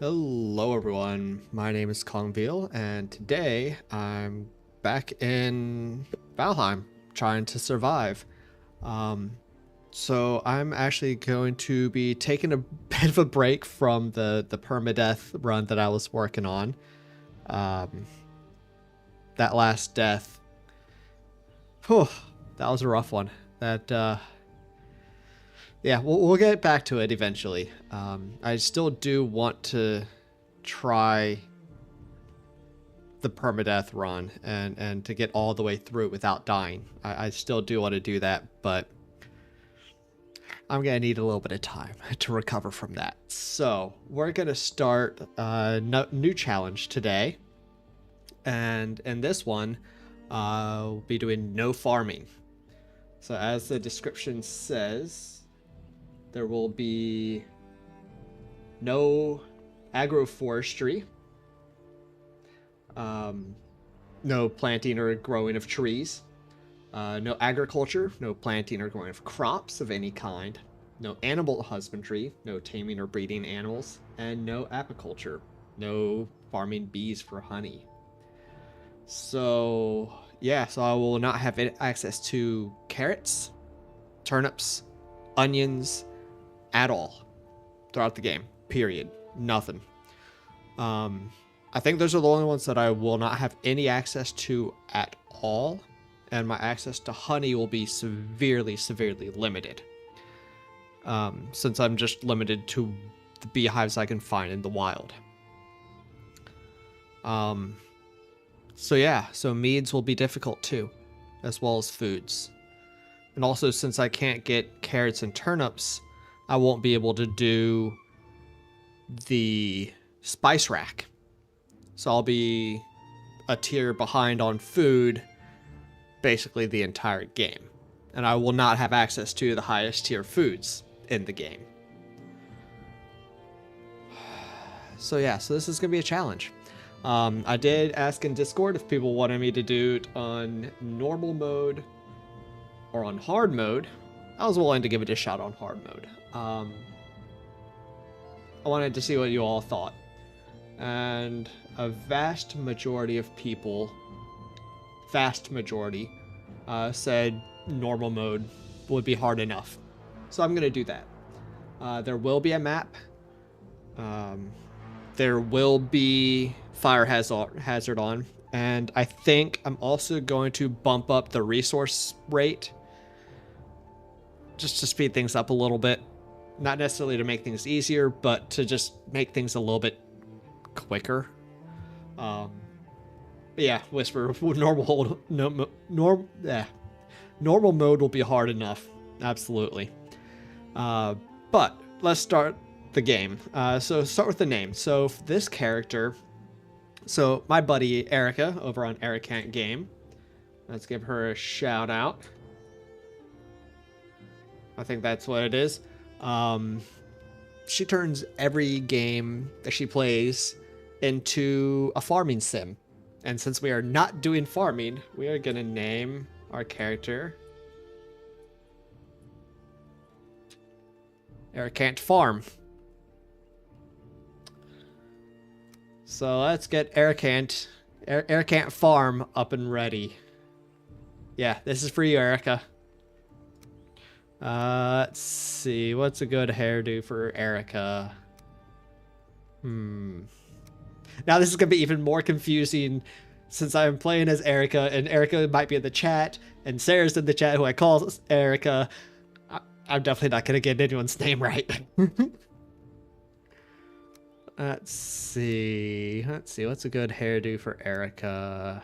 Hello everyone, my name is Kongveal, and today I'm back in Valheim trying to survive. So I'm actually going to be taking a bit of a break from the permadeath run that I was working on. Um, that last death, whew, that was a rough one. Yeah, we'll get back to it eventually. I still do want to try the permadeath run and to get all the way through it without dying. I still do want to do that, but I'm gonna need a little bit of time to recover from that. So we're gonna start a new challenge today, and in this one, we'll be doing no farming. So as the description says, there will be no agroforestry, no planting or growing of trees, no agriculture, no planting or growing of crops of any kind, no animal husbandry, no taming or breeding animals, and no apiculture, no farming bees for honey. So yeah, so I will not have access to carrots, turnips, onions at all throughout the game, period. Nothing. I think those are the only ones that I will not have any access to at all, and my access to honey will be severely limited, since I'm just limited to the beehives I can find in the wild. So yeah, so meads will be difficult too, as well as foods. And also, since I can't get carrots and turnips, I won't be able to do the spice rack. So I'll be a tier behind on food basically the entire game. And I will not have access to the highest tier foods in the game. So yeah, so this is going to be a challenge. I did ask in Discord if people wanted me to do it on normal mode or on hard mode. I was willing to give it a shot on hard mode. I wanted to see what you all thought. And a vast majority of people, said normal mode would be hard enough. So I'm going to do that. There will be a map. There will be fire hazard on. And I think I'm also going to bump up the resource rate just to speed things up a little bit. Not necessarily to make things easier, but to just make things a little bit quicker. Yeah, Whisper, normal mode will be hard enough. Absolutely. But let's start the game. So start with the name. So this character, so my buddy Erica over on Ericant Game. Let's give her a shout out. I think that's what it is. She turns every game that she plays into a farming sim. And since we are not doing farming, we are going to name our character Ericant Farm. So let's get Ericant Farm up and ready. Yeah, this is for you, Erica. Let's see. What's a good hairdo for Erica? Now this is going to be even more confusing since I'm playing as Erica, and Erica might be in the chat, and Sarah's in the chat, who I call Erica. I'm definitely not going to get anyone's name right. Let's see. What's a good hairdo for Erica?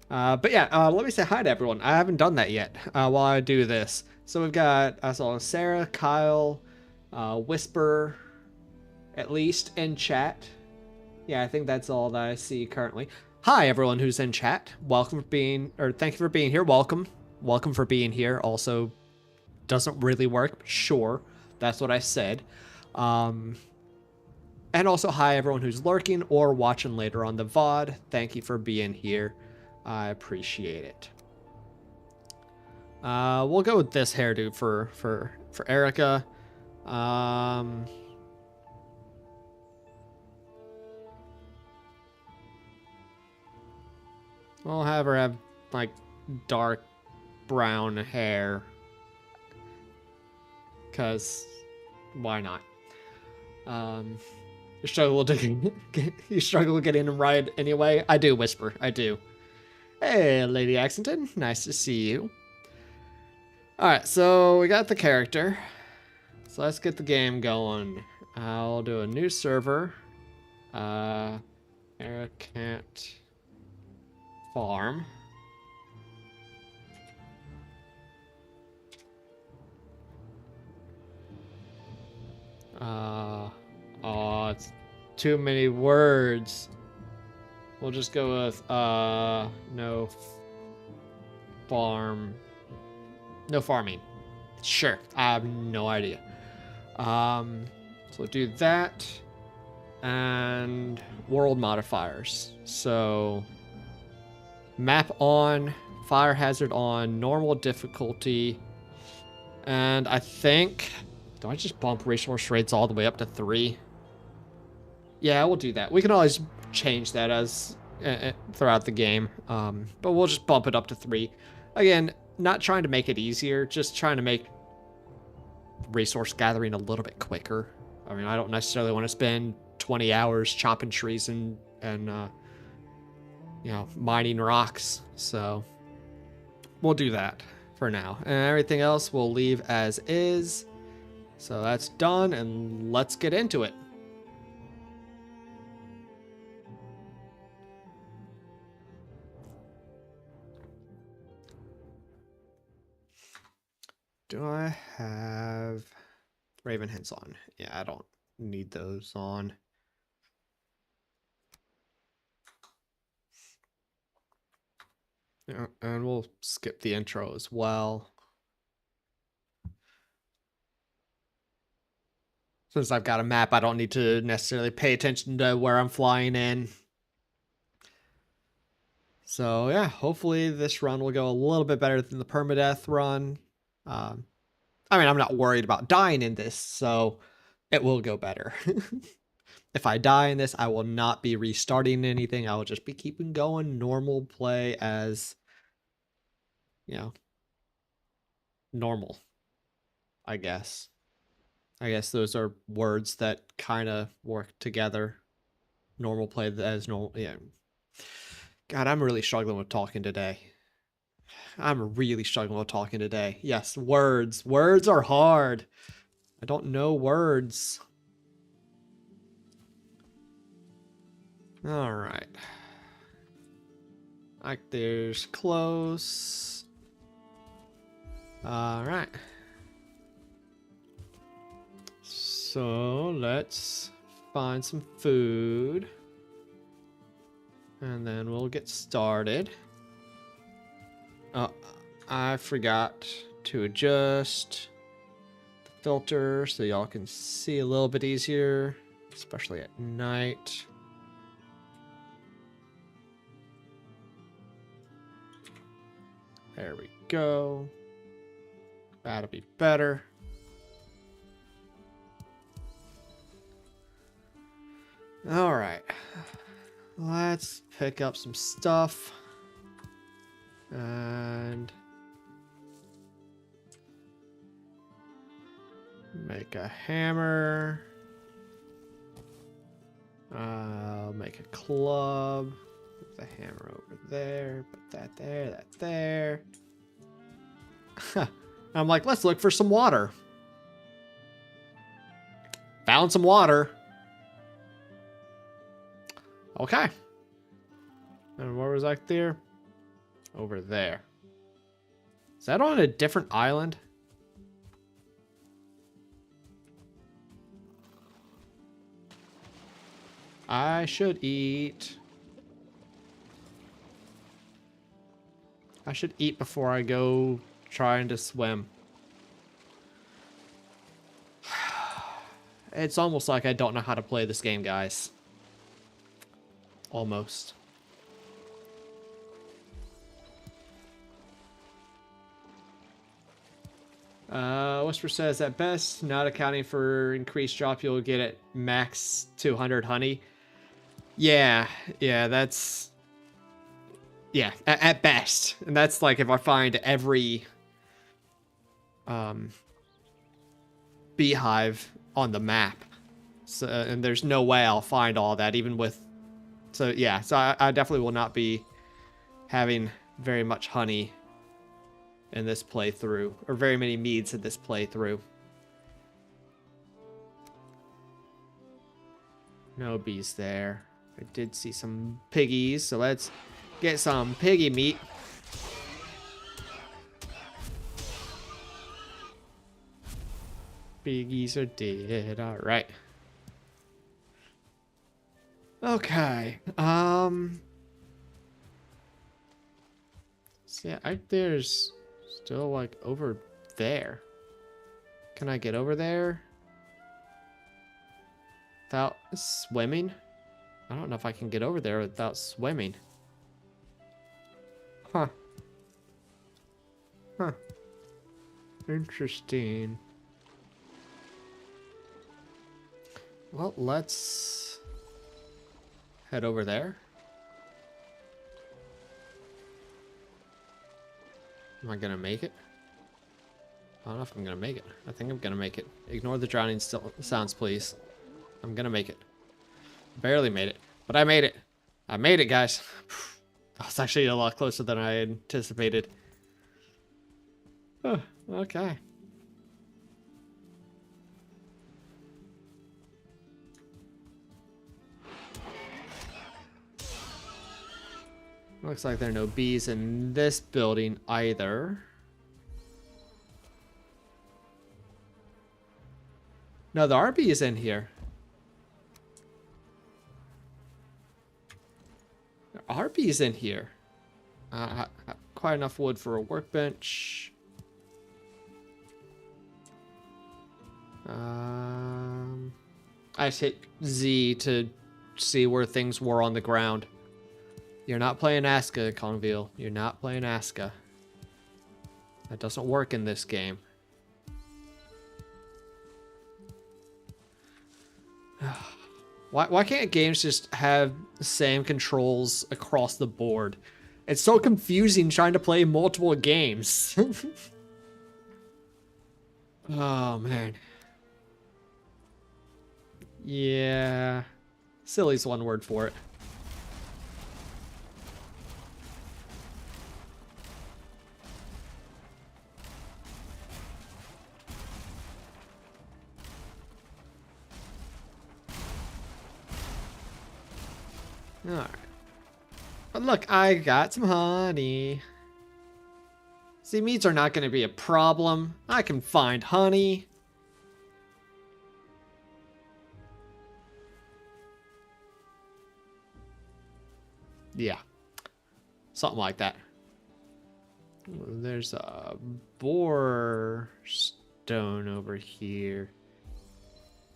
But yeah, let me say hi to everyone. I haven't done that yet while I do this. So we've got, I saw Sarah, Kyle, Whisper, at least in chat. Yeah, I think that's all that I see currently. Hi, everyone who's in chat. Welcome for being, or thank you for being here. Welcome for being here. Also, doesn't really work. Sure, that's what I said. And also, hi, everyone who's lurking or watching later on the VOD. Thank you for being here. I appreciate it. We'll go with this hairdo for Erica. We'll have her have like dark brown hair. Cause why not? You struggle to you struggle getting him right anyway. I do whisper. I do. Hey, Lady Axington. Nice to see you. All right, so we got the character. So let's get the game going. I'll do a new server. Eric can't farm. Oh, it's too many words. We'll just go with no farm, no farming. Sure, I have no idea. So we'll do that and world modifiers. So map on, fire hazard on, normal difficulty, and I think, do I just bump resource rates all the way up to 3? Yeah, we'll do that. We can always change that as throughout the game, but we'll just bump it up to 3. Again, not trying to make it easier, just trying to make resource gathering a little bit quicker. I mean, I don't necessarily want to spend 20 hours chopping trees and you know, mining rocks. So we'll do that for now, and everything else we'll leave as is. So that's done, and let's get into it. Do I have Raven Hens on? Yeah, I don't need those on. Yeah, and we'll skip the intro as well. Since I've got a map, I don't need to necessarily pay attention to where I'm flying in. So yeah, hopefully this run will go a little bit better than the permadeath run. I mean, I'm not worried about dying in this, so it will go better. If I die in this, I will not be restarting anything. I will just be keeping going normal play as, you know, normal, I guess. I guess those are words that kind of work together. Normal play as normal. Yeah. God, I'm really struggling with talking today. I'm really struggling with talking today. Yes, words. Words are hard. I don't know words. All right. Like there's close. All right. So let's find some food. And then we'll get started. I forgot to adjust the filter so y'all can see a little bit easier, especially at night. There we go. That'll be better. All right. Let's pick up some stuff. And make a hammer. I'll make a club. Put the hammer over there. Put that there, that there. I'm like, let's look for some water. Found some water. Okay. And where was I there? Over there. Is that on a different island? I should eat. I should eat before I go trying to swim. It's almost like I don't know how to play this game, guys. Almost. Whisper says, at best, not accounting for increased drop, you'll get at max 200 honey. Yeah, that's... Yeah, at best. And that's like if I find every beehive on the map. So, and there's no way I'll find all that, even with... So, yeah, so I definitely will not be having very much honey in this playthrough, or very many meads in this playthrough. No bees there. I did see some piggies, so let's get some piggy meat. Piggies are dead. All right. Okay. So yeah, there's still like over there. Can I get over there without swimming? I don't know if I can get over there without swimming. Huh. Huh. Interesting. Well, let's head over there. Am I gonna make it? I don't know if I'm gonna make it. I think I'm gonna make it. Ignore the drowning sounds, please. I'm gonna make it. Barely made it, but I made it. I made it, guys. That's actually a lot closer than I anticipated. Oh, okay. Looks like there are no bees in this building either. No, there are bees in here. There are bees in here. Quite enough wood for a workbench. I just hit Z to see where things were on the ground. You're not playing Aska, Kongveal. You're not playing Aska. That doesn't work in this game. Why can't games just have the same controls across the board? It's so confusing trying to play multiple games. Oh, man. Yeah. Silly's one word for it. Alright. But look, I got some honey. See, meats are not going to be a problem. I can find honey. Yeah. Something like that. There's a boar stone over here.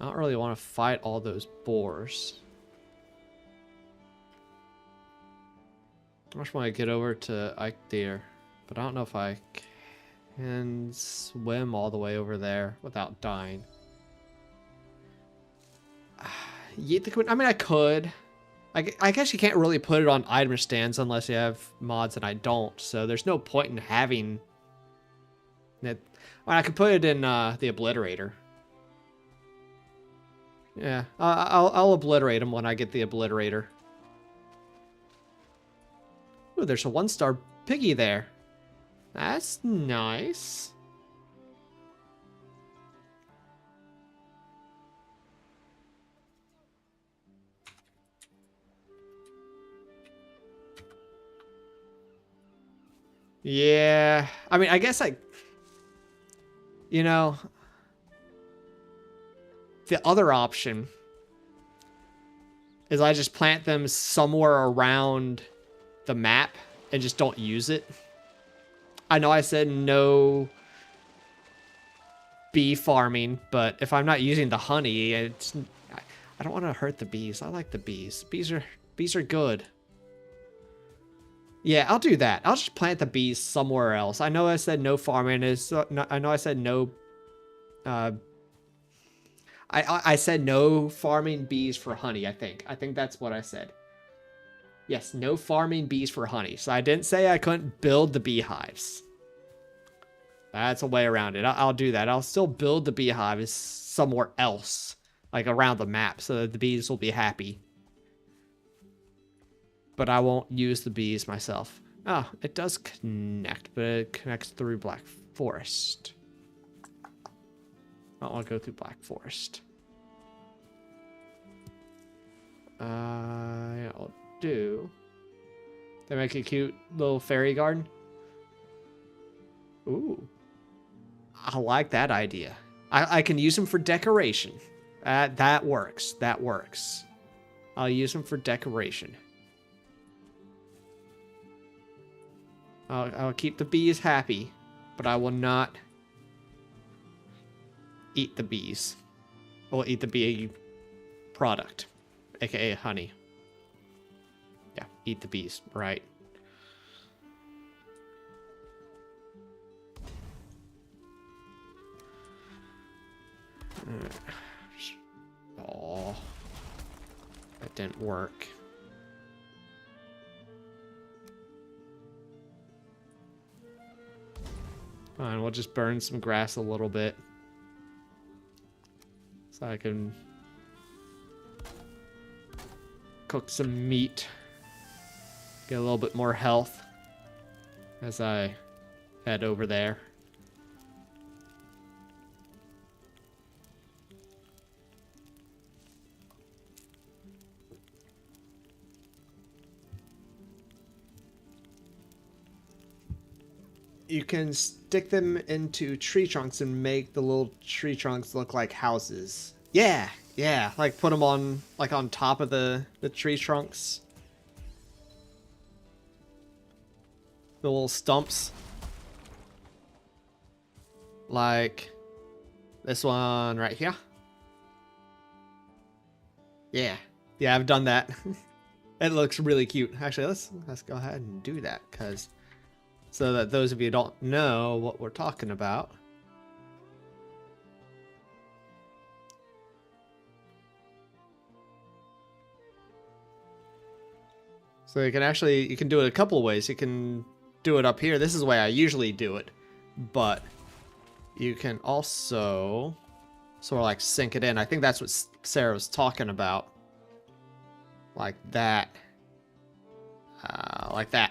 I don't really want to fight all those boars. I just want to get over to Ike Deer, but I don't know if I can swim all the way over there without dying. Yeet the queen. I mean, I could. I guess you can't really put it on item stands unless you have mods, and I don't. So there's no point in having it. I could put it in the obliterator. Yeah, I'll obliterate them when I get the obliterator. Ooh, there's a 1-star piggy there. That's nice. Yeah, I mean, I guess you know, the other option is I just plant them somewhere around the map and just don't use it. I know I said no bee farming, but if I'm not using the honey, I don't want to hurt the bees. I like the bees. Bees are good. Yeah, I'll do that. I'll just plant the bees somewhere else. I know I said no farming is. I know I said no. I said no farming bees for honey. I think that's what I said. Yes, no farming bees for honey. So I didn't say I couldn't build the beehives. That's a way around it. I'll do that. I'll still build the beehives somewhere else, like around the map, so that the bees will be happy. But I won't use the bees myself. Oh, it does connect, but it connects through Black Forest. I don't want to go through Black Forest. Yeah, I'll do. They make a cute little fairy garden. Ooh. I like that idea. I can use them for decoration. That works. That works. I'll use them for decoration. I'll keep the bees happy, but I will not eat the bees. I will eat the bee product, aka honey. Yeah, eat the bees, right? Oh, that didn't work. Fine, we'll just burn some grass a little bit. So I can cook some meat. Get a little bit more health as I head over there. You can stick them into tree trunks and make the little tree trunks look like houses. Yeah, yeah, like put them on, like on top of the tree trunks. The little stumps. Like this one right here. Yeah, yeah, I've done that. It looks really cute. Actually, let's go ahead and do that, because so that those of you who don't know what we're talking about. So you can do it a couple of ways. You can do it up here. This is the way I usually do it, but you can also sort of like sink it in. I think that's what Sarah was talking about. Like that. Like that.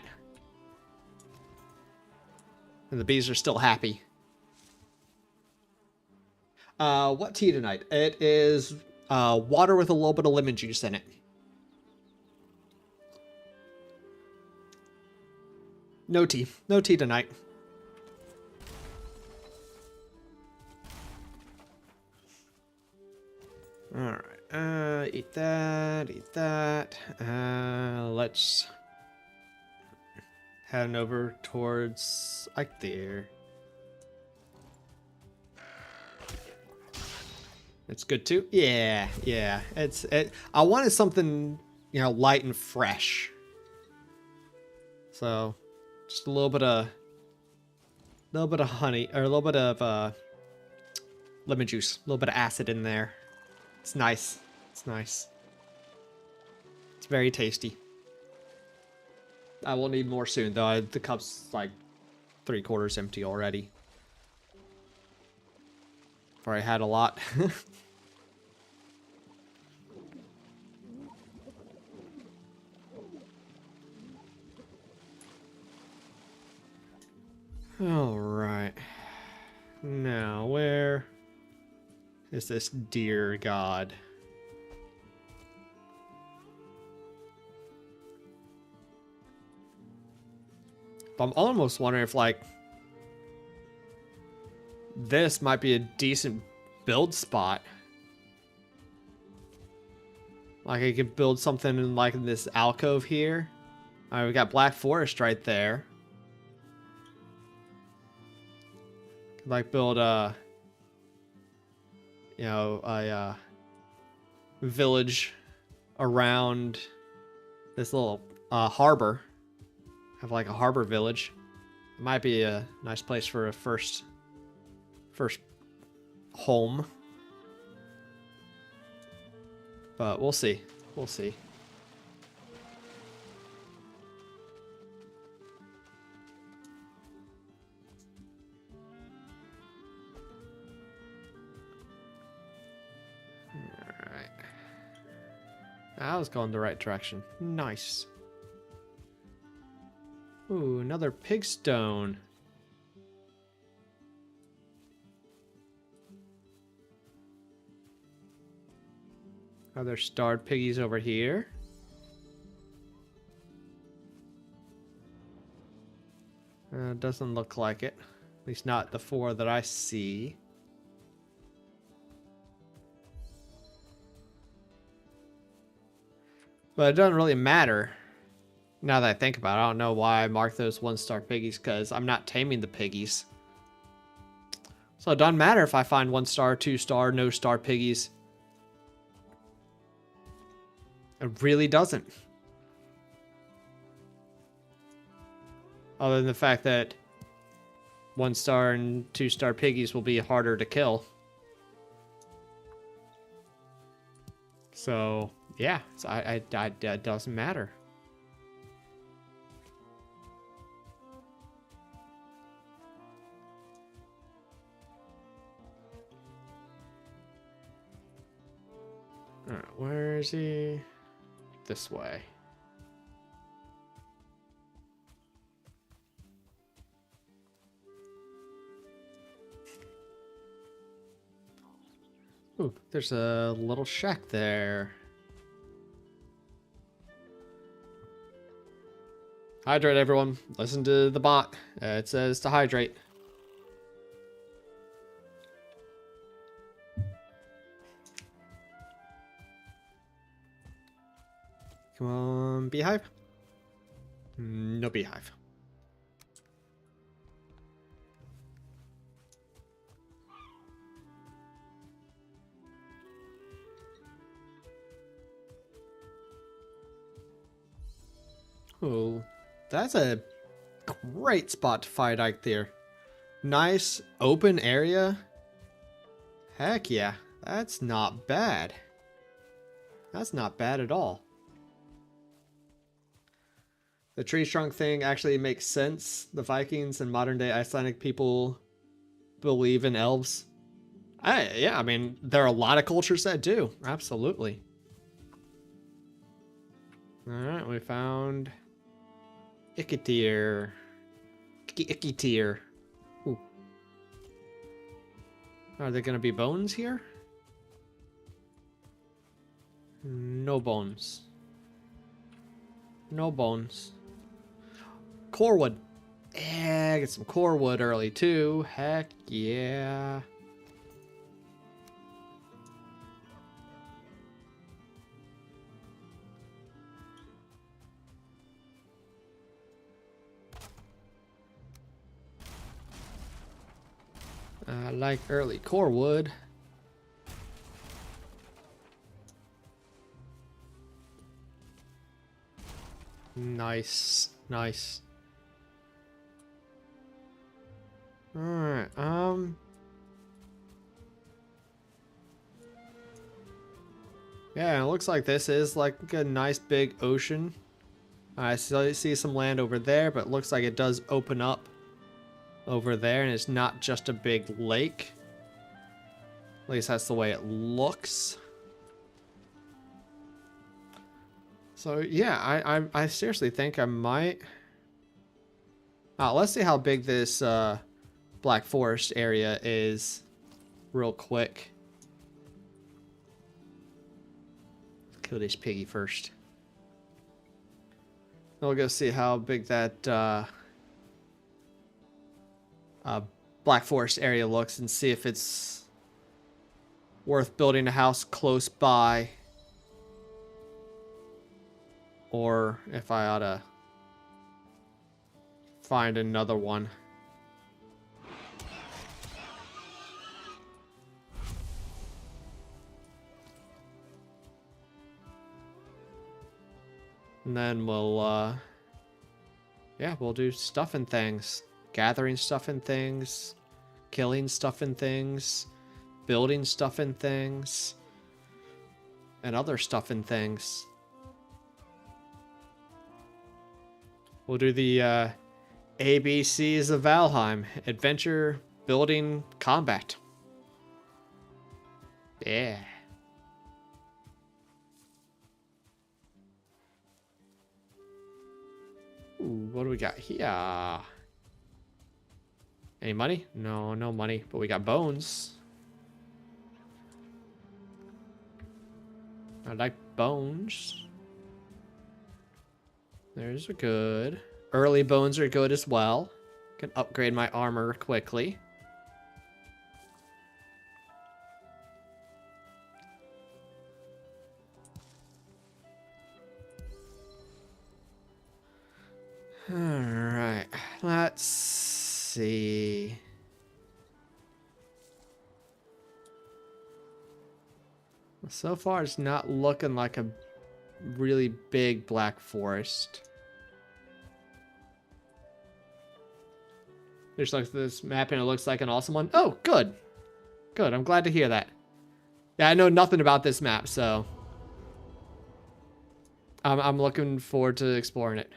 And the bees are still happy. What tea tonight? It is water with a little bit of lemon juice in it. No tea. No tea tonight. Alright. Eat that. Eat that. Let's head over towards like there. It's good too. Yeah, yeah. I wanted something, light and fresh. So, just a little bit of honey, or a little bit of lemon juice, a little bit of acid in there. It's nice. It's nice. It's very tasty. I will need more soon, though. The cup's like 3/4 empty already. Before I had a lot. Alright. Now, where is this dear god? I'm almost wondering if, like, this might be a decent build spot. Like, I could build something in, like, this alcove here. Alright, we got Black Forest right there. Could, like, build a village around this little harbor. Have like a harbor village. It might be a nice place for a first home. But we'll see. We'll see. Alright. I was going the right direction. Nice. Ooh, another pigstone. Other starred piggies over here. Doesn't look like it. At least not the 4 that I see. But it doesn't really matter. Now that I think about it, I don't know why I marked those 1-star piggies, because I'm not taming the piggies. So it doesn't matter if I find 1-star, 2-star, no star piggies. It really doesn't. Other than the fact that 1-star and 2-star piggies will be harder to kill. So, yeah, it doesn't matter. Alright, where is he? This way. Ooh, there's a little shack there. Hydrate, everyone. Listen to the bot. It says to hydrate. Come on, beehive. No beehive. Oh, that's a great spot to fight Ike there. Nice open area. Heck yeah, that's not bad. That's not bad at all. The tree trunk thing actually makes sense. The Vikings and modern day Icelandic people believe in elves. Yeah, I mean, there are a lot of cultures that do. Absolutely. Alright, we found Icketeer. Icketeer. Ooh. Are there going to be bones here? No bones. No bones. Core wood. Yeah, get some core wood early too. Heck yeah. I like early core wood. Nice, nice. Alright, yeah, it looks like this is like a nice big ocean. I see some land over there, but it looks like it does open up over there, and it's not just a big lake. At least that's the way it looks. So yeah, I seriously think I might. Let's see how big this Black Forest area is, real quick. Let's kill this piggy first. We'll go see how big that Black Forest area looks and see if it's worth building a house close by, or if I ought to find another one. And then we'll, yeah, we'll do stuff and things. Gathering stuff and things. Killing stuff and things. Building stuff and things. And other stuff and things. We'll do the ABCs of Valheim. Adventure, building, combat. Yeah. Ooh, what do we got here? Any money? No, no money. But we got bones. I like bones. There's a good. Early bones are good as well. Can upgrade my armor quickly. Alright, let's see. So far, it's not looking like a really big black forest. Just looks at this map and it looks like an awesome one. Oh, good. Good, I'm glad to hear that. Yeah, I know nothing about this map, so I'm looking forward to exploring it.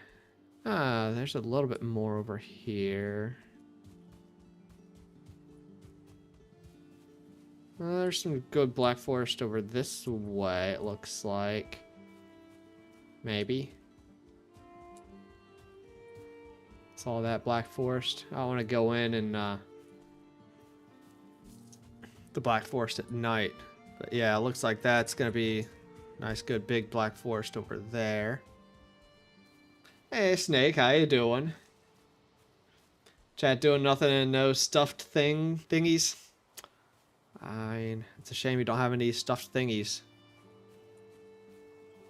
Ah, there's a little bit more over here. There's some good black forest over this way, it looks like. Maybe. It's all that black forest. I want to go in and the black forest at night. But yeah, it looks like that's going to be nice, good, big black forest over there. Hey, Snake, how you doing? Chat doing nothing and no stuffed thingies? I mean, it's a shame you don't have any stuffed thingies.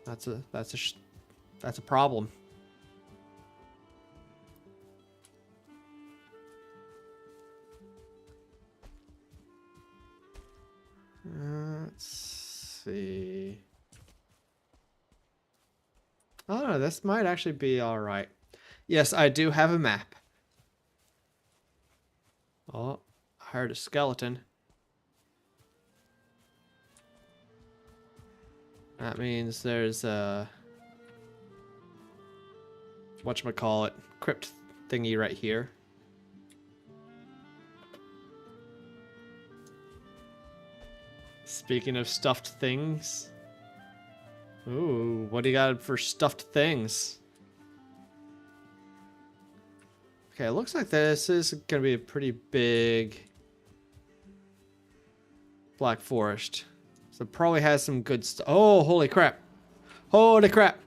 That's a problem. Let's see. Oh, no, this might actually be all right. Yes, I do have a map. Oh, I heard a skeleton. That means there's a whatchamacallit, crypt thingy right here. Speaking of stuffed things. Ooh, what do you got for stuffed things? Okay, it looks like this is gonna be a pretty big black forest. So it probably has some good stuff. Oh, holy crap. Holy crap.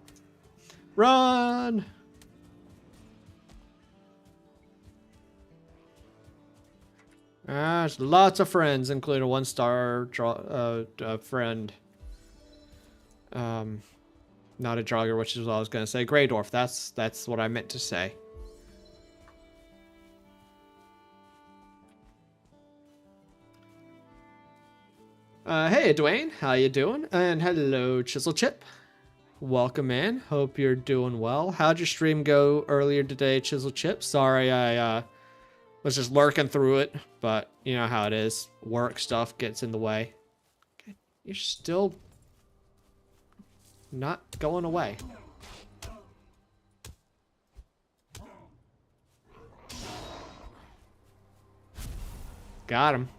Run! There's lots of friends, including a one-star friend. Not a jogger, which is what I was going to say. Grey Dwarf, that's what I meant to say. Hey, Dwayne, how you doing? And hello, Chisel Chip. Welcome in. Hope you're doing well. How'd your stream go earlier today, Chisel Chip? Sorry, I was just lurking through it, but you know how it is. Work stuff gets in the way. Okay, you're still not going away. Got him.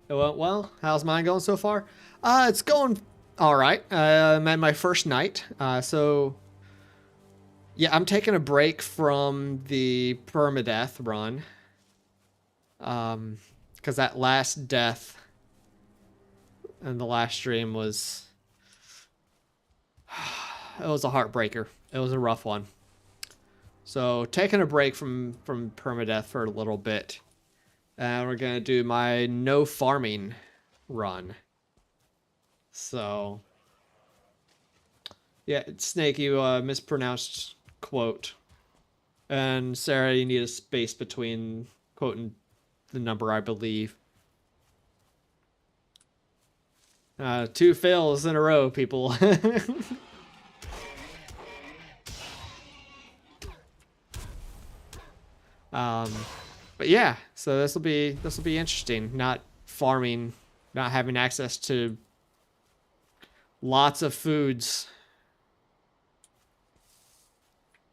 It went well. How's mine going so far? It's going all right. I'm at my first night. So yeah, I'm taking a break from the permadeath run. Because that last death in the last stream was it was a heartbreaker. It was a rough one. So taking a break from permadeath for a little bit. And we're gonna do my no farming run. So yeah, Snake, you mispronounced quote. And Sarah, you need a space between quote and the number, I believe. 2 fails in a row, people. But yeah, so this will be interesting. Not farming, not having access to lots of foods.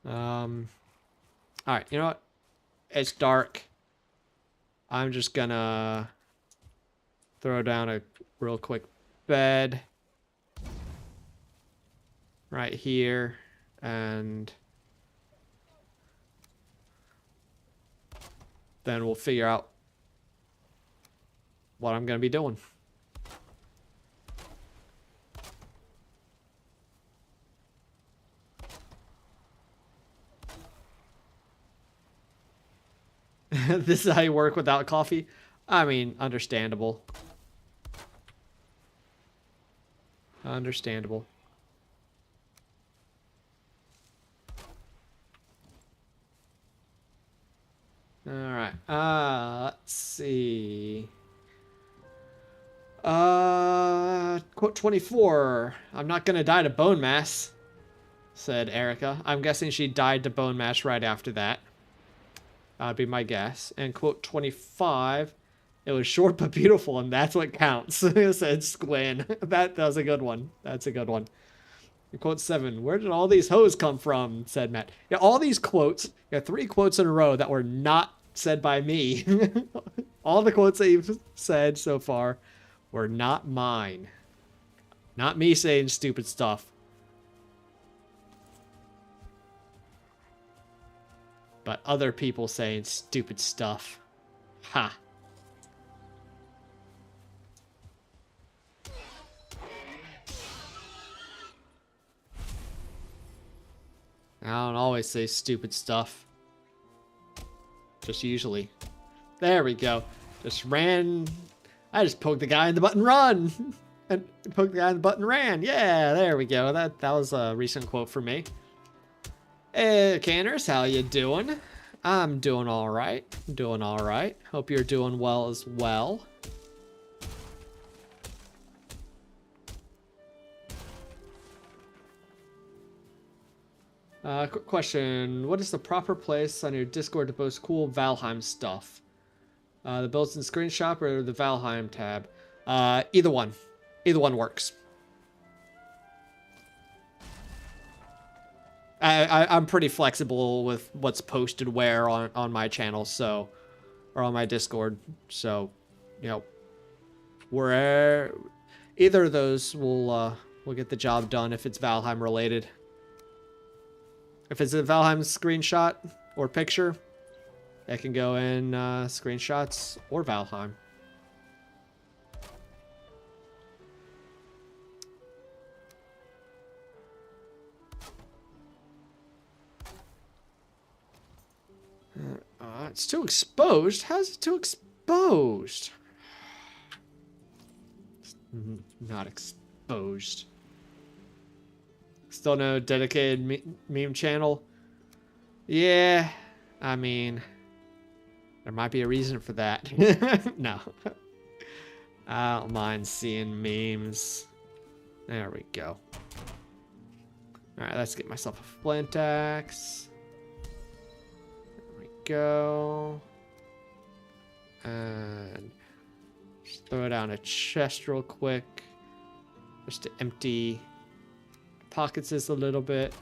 All right, you know what? It's dark. I'm just gonna throw down a real quick bed right here, and then we'll figure out what I'm gonna be doing. This is how you work without coffee? I mean, understandable. Understandable. Alright, let's see. Quote 24. I'm not gonna die to bone mass, said Erica. I'm guessing she died to bone mass right after that. That'd be my guess. And quote 25. It was short but beautiful, and that's what counts, said Squin. That was a good one. That's a good one. And quote 7. Where did all these hoes come from, said Matt. Yeah, all these quotes, yeah, 3 quotes in a row that were not said by me. All the quotes that you've said so far were not mine. Not me saying stupid stuff. But other people saying stupid stuff. Ha. I don't always say stupid stuff. Just usually. There we go. Just ran. I just poked the guy in the button, run! And poked the guy in the button, ran. Yeah, there we go. That was a recent quote for me. Hey, Canners, how you doing? I'm doing alright. Doing alright. Hope you're doing well as well. Quick question. What is the proper place on your Discord to post cool Valheim stuff? The built-in screen shop or the Valheim tab? Either one. Either one works. I'm pretty flexible with what's posted where on my channel, so, or on my Discord. So, you know, where either of those will get the job done if it's Valheim related. If it's a Valheim screenshot or picture, it can go in screenshots or Valheim. It's too exposed? How's it too exposed? It's not exposed. Still no dedicated meme channel? Yeah, I mean, there might be a reason for that. No. I don't mind seeing memes. There we go. Alright, let's get myself a flint axe. There we go. And just throw down a chest real quick. Just to empty pockets this a little bit.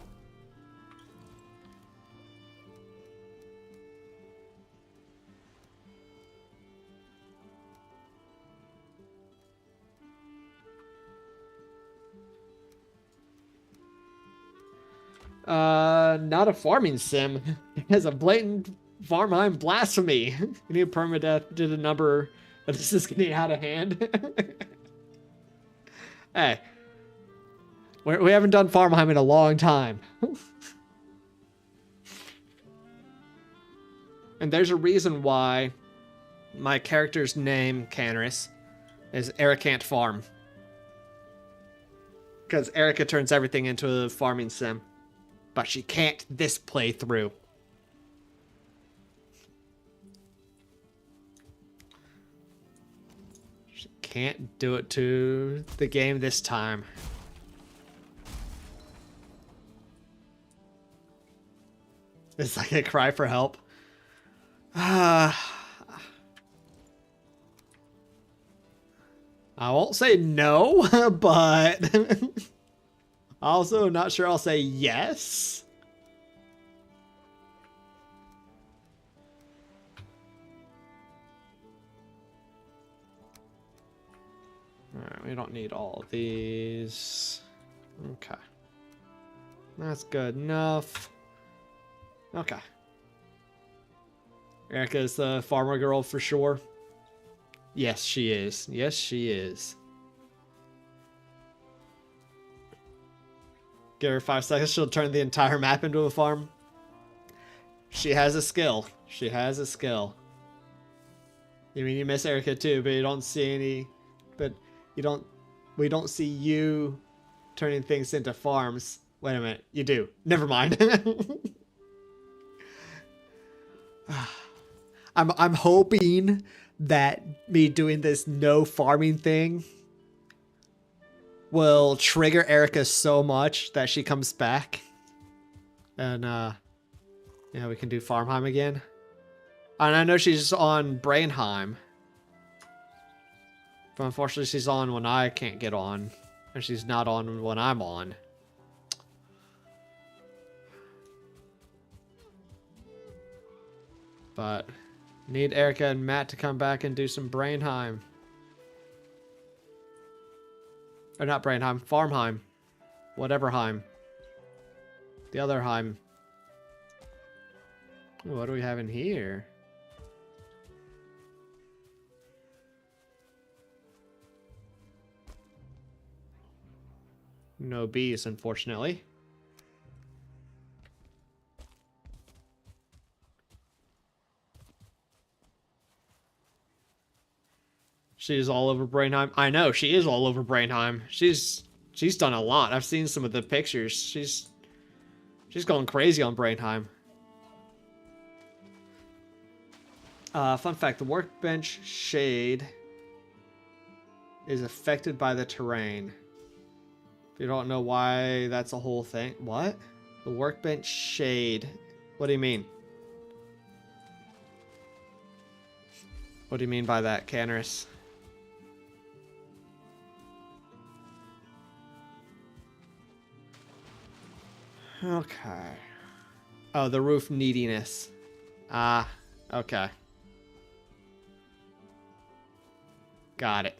Not a farming sim. It has a blatant Valheim blasphemy. You need permadeath did a number that this is getting out of hand. Hey. We haven't done Valheim in a long time. And there's a reason why my character's name, Canaris, is Ericant Farm. Because Erica turns everything into a farming sim. But she can't this playthrough. She can't do it to the game this time. It's like a cry for help. I won't say no, but also not sure I'll say yes. Alright, we don't need all of these. Okay. That's good enough. Okay. Erica's the farmer girl for sure. Yes, she is. Yes, she is. Give her 5 seconds, she'll turn the entire map into a farm. She has a skill. She has a skill. I mean, you miss Erica too, but you don't see any... But you don't... We don't see you turning things into farms. Wait a minute. You do. Never mind. I'm hoping that me doing this no farming thing will trigger Erica so much that she comes back. And, yeah, we can do Farmheim again. And I know she's on Brainheim. But unfortunately, she's on when I can't get on. And she's not on when I'm on. But need Erica and Matt to come back and do some Brainheim. Or not Brainheim, Farmheim. Whatever Heim. The other Heim. Ooh, what do we have in here? No bees, unfortunately. She's all over Brainheim. I know, she is all over Brainheim. She's done a lot. I've seen some of the pictures. She's going crazy on Brainheim. Fun fact, the workbench shade is affected by the terrain. If you don't know why that's a whole thing. What? The workbench shade. What do you mean? What do you mean by that, Canaris? Okay. Oh, the roof neediness. Ah, okay. Got it.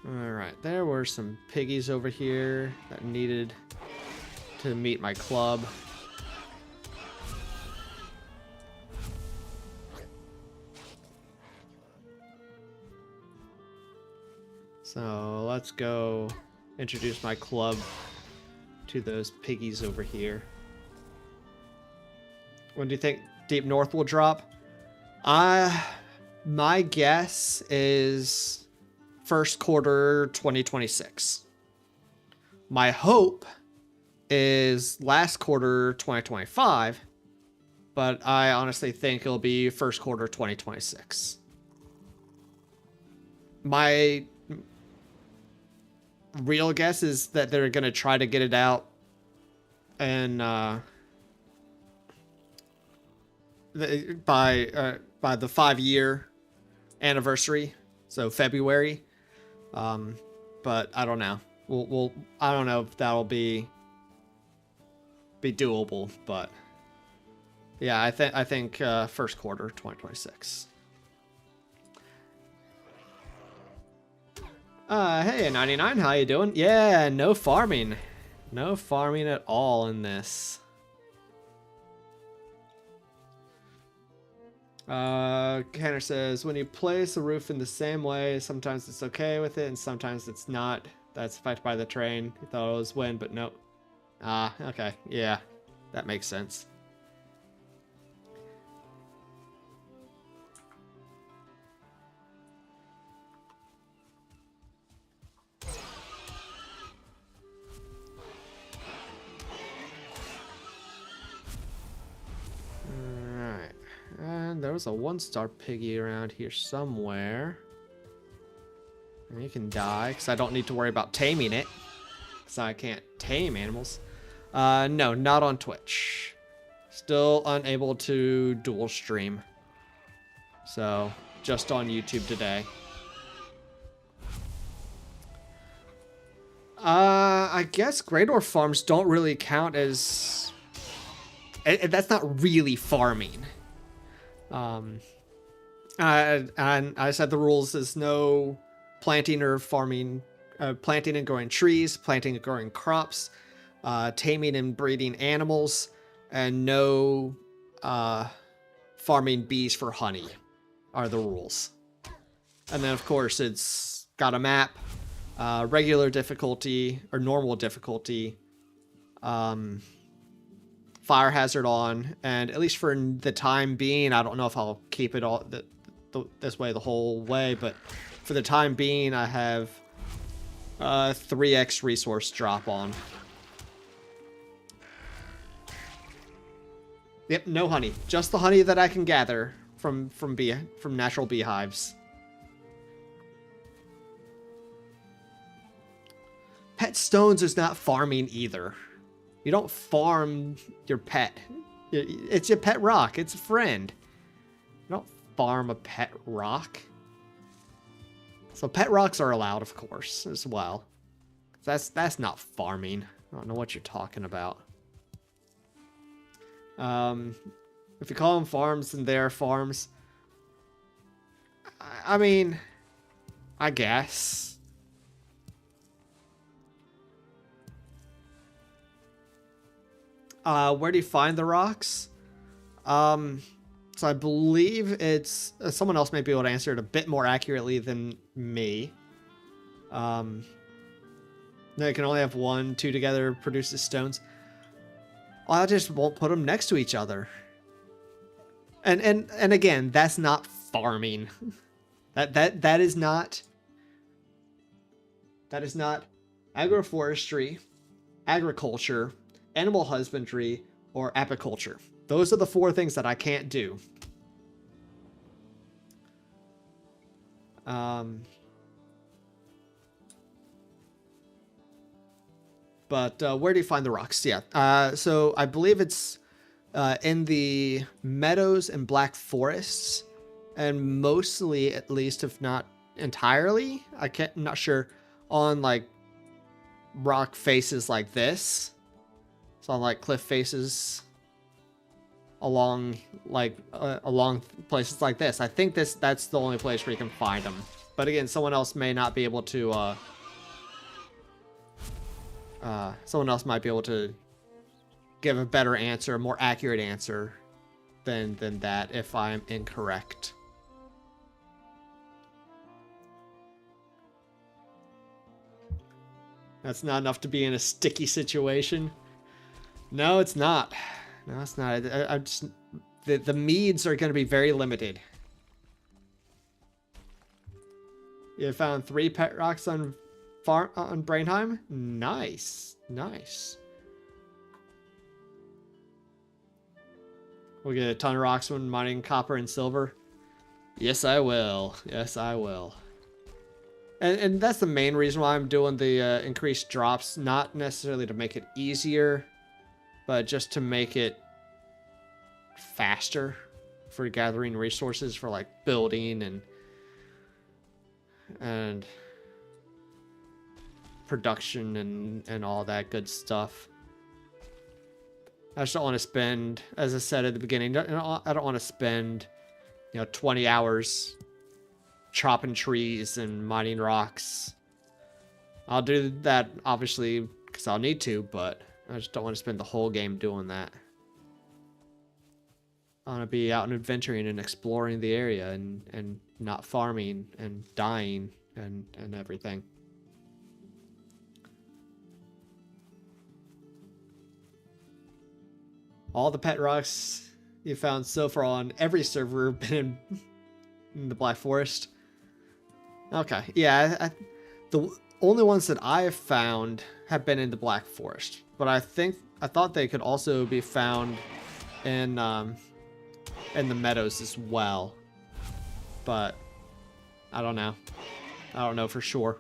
Alright, there were some piggies over here that needed to meet my club. So let's go introduce my club to those piggies over here. When do you think Deep North will drop? My guess is first quarter 2026. My hope is last quarter 2025, but I honestly think it'll be first quarter 2026. My real guess is that they're going to try to get it out and by the 5-year anniversary, so February. But I don't know. I don't know if that'll be doable, but yeah, I think first quarter 2026. Hey 99, how you doing? Yeah, no farming. No farming at all in this. Kenner says, when you place the roof in the same way, sometimes it's okay with it and sometimes it's not. That's affected by the terrain. You thought it was wind, but nope. Ah, okay. Yeah, that makes sense. Alright. And there was a 1-star piggy around here somewhere. And you can die, because I don't need to worry about taming it. Because I can't tame animals. No, not on Twitch. Still unable to dual stream. So, just on YouTube today. I guess Greydor farms don't really count as... that's not really farming. And I said the rules is no planting or farming, planting and growing trees, planting and growing crops, taming and breeding animals, and no farming bees for honey are the rules. And then, of course, it's got a map, regular difficulty or normal difficulty, fire hazard on, and at least for the time being, I don't know if I'll keep it all this way the whole way, but for the time being, I have 3x resource drop on. Yep, no honey, just the honey that I can gather from natural beehives. Pet stones is not farming either. You don't farm your pet. It's your pet rock. It's a friend. You don't farm a pet rock. So pet rocks are allowed, of course, as well. That's not farming. I don't know what you're talking about. If you call them farms, then they're farms. I mean, I guess. Where do you find the rocks? So I believe it's... someone else may be able to answer it a bit more accurately than me. No, you can only have 1, 2 together produces stones. I just won't put them next to each other. And again, that's not farming. that is not agroforestry, agriculture, animal husbandry, or apiculture. Those are the 4 things that I can't do. But where do you find the rocks? Yeah. So I believe it's in the meadows and black forests, and mostly, at least, if not entirely, I'm not sure, on like rock faces like this. So on like cliff faces along places like this. I think that's the only place where you can find them. But again, someone else may not be able to give a better answer, a more accurate answer than that if I'm incorrect. That's not enough to be in a sticky situation. No, it's not. No, it's not. I just, the meads are going to be very limited. You found 3 pet rocks on Valheim? Nice. Nice. We'll get a ton of rocks when mining copper and silver. Yes, I will. Yes, I will. And that's the main reason why I'm doing the increased drops. Not necessarily to make it easier, but just to make it faster for gathering resources for like building and production and all that good stuff. I just don't want to spend, as I said at the beginning, I don't want to spend, 20 hours chopping trees and mining rocks. I'll do that, obviously, because I'll need to, but I just don't want to spend the whole game doing that. I want to be out and adventuring and exploring the area and not farming and dying and everything. All the pet rocks you found so far on every server have been in the Black Forest. Okay, yeah, the only ones that I have found have been in the Black Forest, but I thought they could also be found in the meadows as well, but I don't know. I don't know for sure.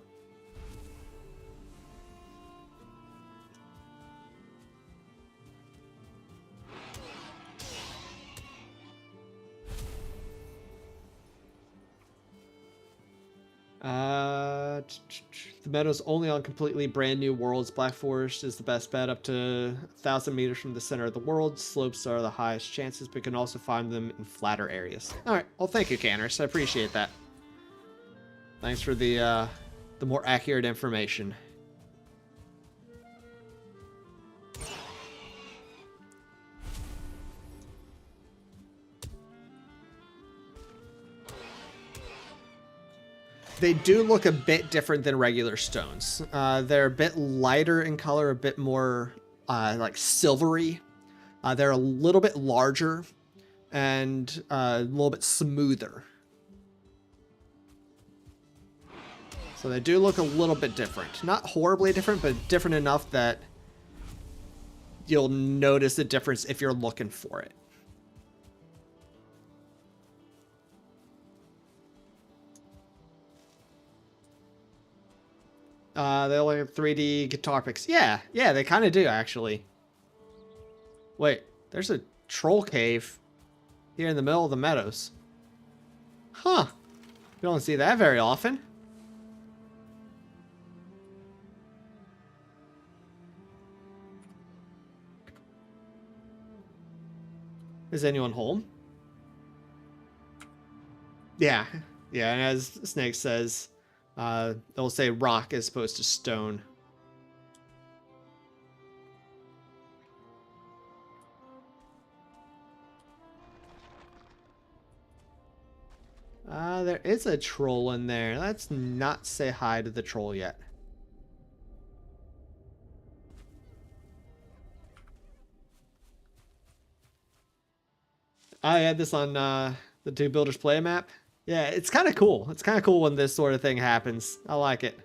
The meadow's only on completely brand new worlds. Black Forest is the best bet up to 1,000 meters from the center of the world. Slopes are the highest chances, but you can also find them in flatter areas. All right. Well, thank you, Canners. I appreciate that. Thanks for the more accurate information. They do look a bit different than regular stones. They're a bit lighter in color, a bit more like silvery. They're a little bit larger and a little bit smoother. So they do look a little bit different. Not horribly different, but different enough that you'll notice the difference if you're looking for it. They only have 3D guitar picks. Yeah, they kind of do, actually. Wait, there's a troll cave here in the middle of the meadows. Huh. You don't see that very often. Is anyone home? Yeah, and as Snake says, they'll say rock as opposed to stone. There is a troll in there. Let's not say hi to the troll yet. I had this on the Two Builders Play map. Yeah, it's kind of cool. It's kind of cool when this sort of thing happens. I like it.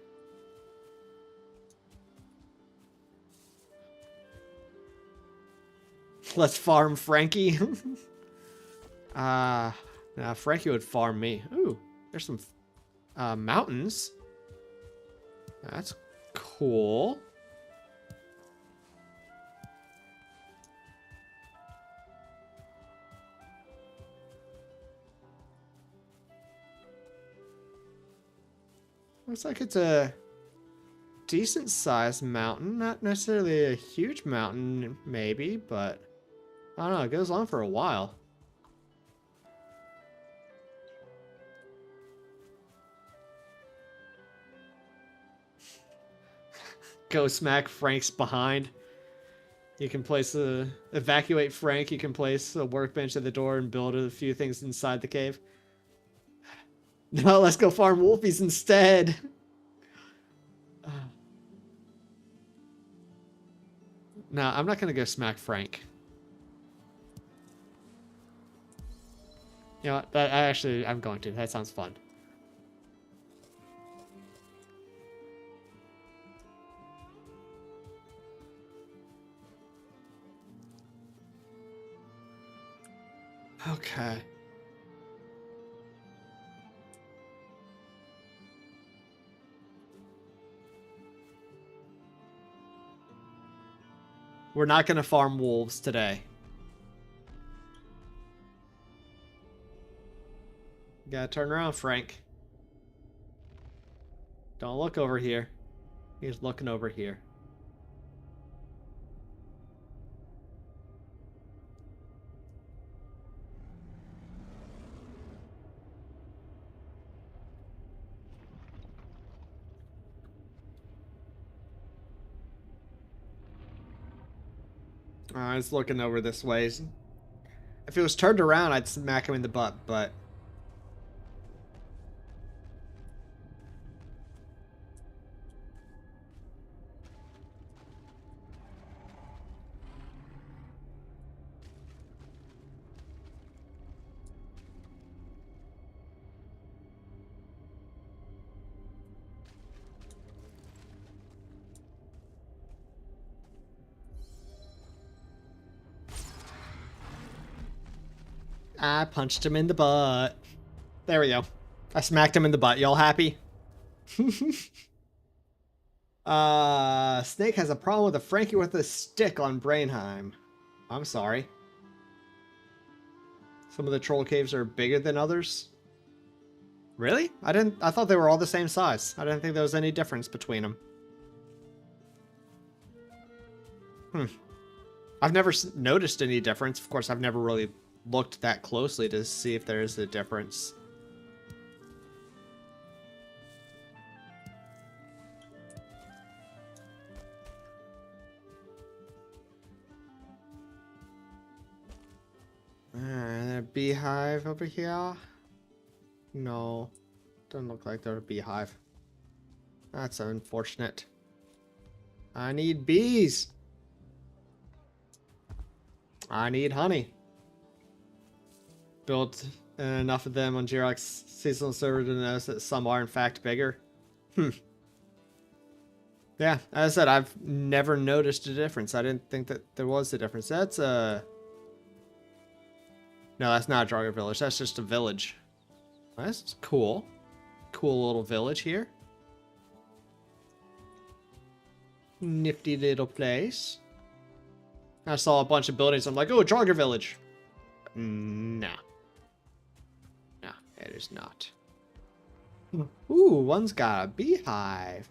Let's farm Frankie. Nah, Frankie would farm me. Ooh, there's some mountains. That's cool. Looks like it's a decent sized mountain. Not necessarily a huge mountain, maybe, but I don't know. It goes on for a while. Go smack Frank's behind. You can place evacuate Frank. You can place a workbench at the door and build a few things inside the cave. No, let's go farm wolfies instead. No, I'm not gonna go smack Frank. You know what? I'm going to. That sounds fun. Okay. We're not going to farm wolves today. You gotta turn around, Frank. Don't look over here. He's looking over here. He's looking over this way. If it was turned around, I'd smack him in the butt, but... I punched him in the butt. There we go. I smacked him in the butt. Y'all happy? Snake has a problem with a Frankie with a stick on Valheim. I'm sorry. Some of the troll caves are bigger than others. Really? I thought they were all the same size. I didn't think there was any difference between them. I've never noticed any difference. Of course, I've never really looked that closely to see if there is a difference. A beehive over here? No, doesn't look like there's a beehive. That's unfortunate. I need bees. I need honey. Built enough of them on Xerox seasonal server to notice that some are in fact bigger. Yeah, as I said, I've never noticed a difference. I didn't think that there was a difference. That's a... No, that's not a Draugr village. That's just a village. That's cool. Cool little village here. Nifty little place. I saw a bunch of buildings. I'm like, oh, Draugr village. Nah. No, it is not. Ooh, one's got a beehive.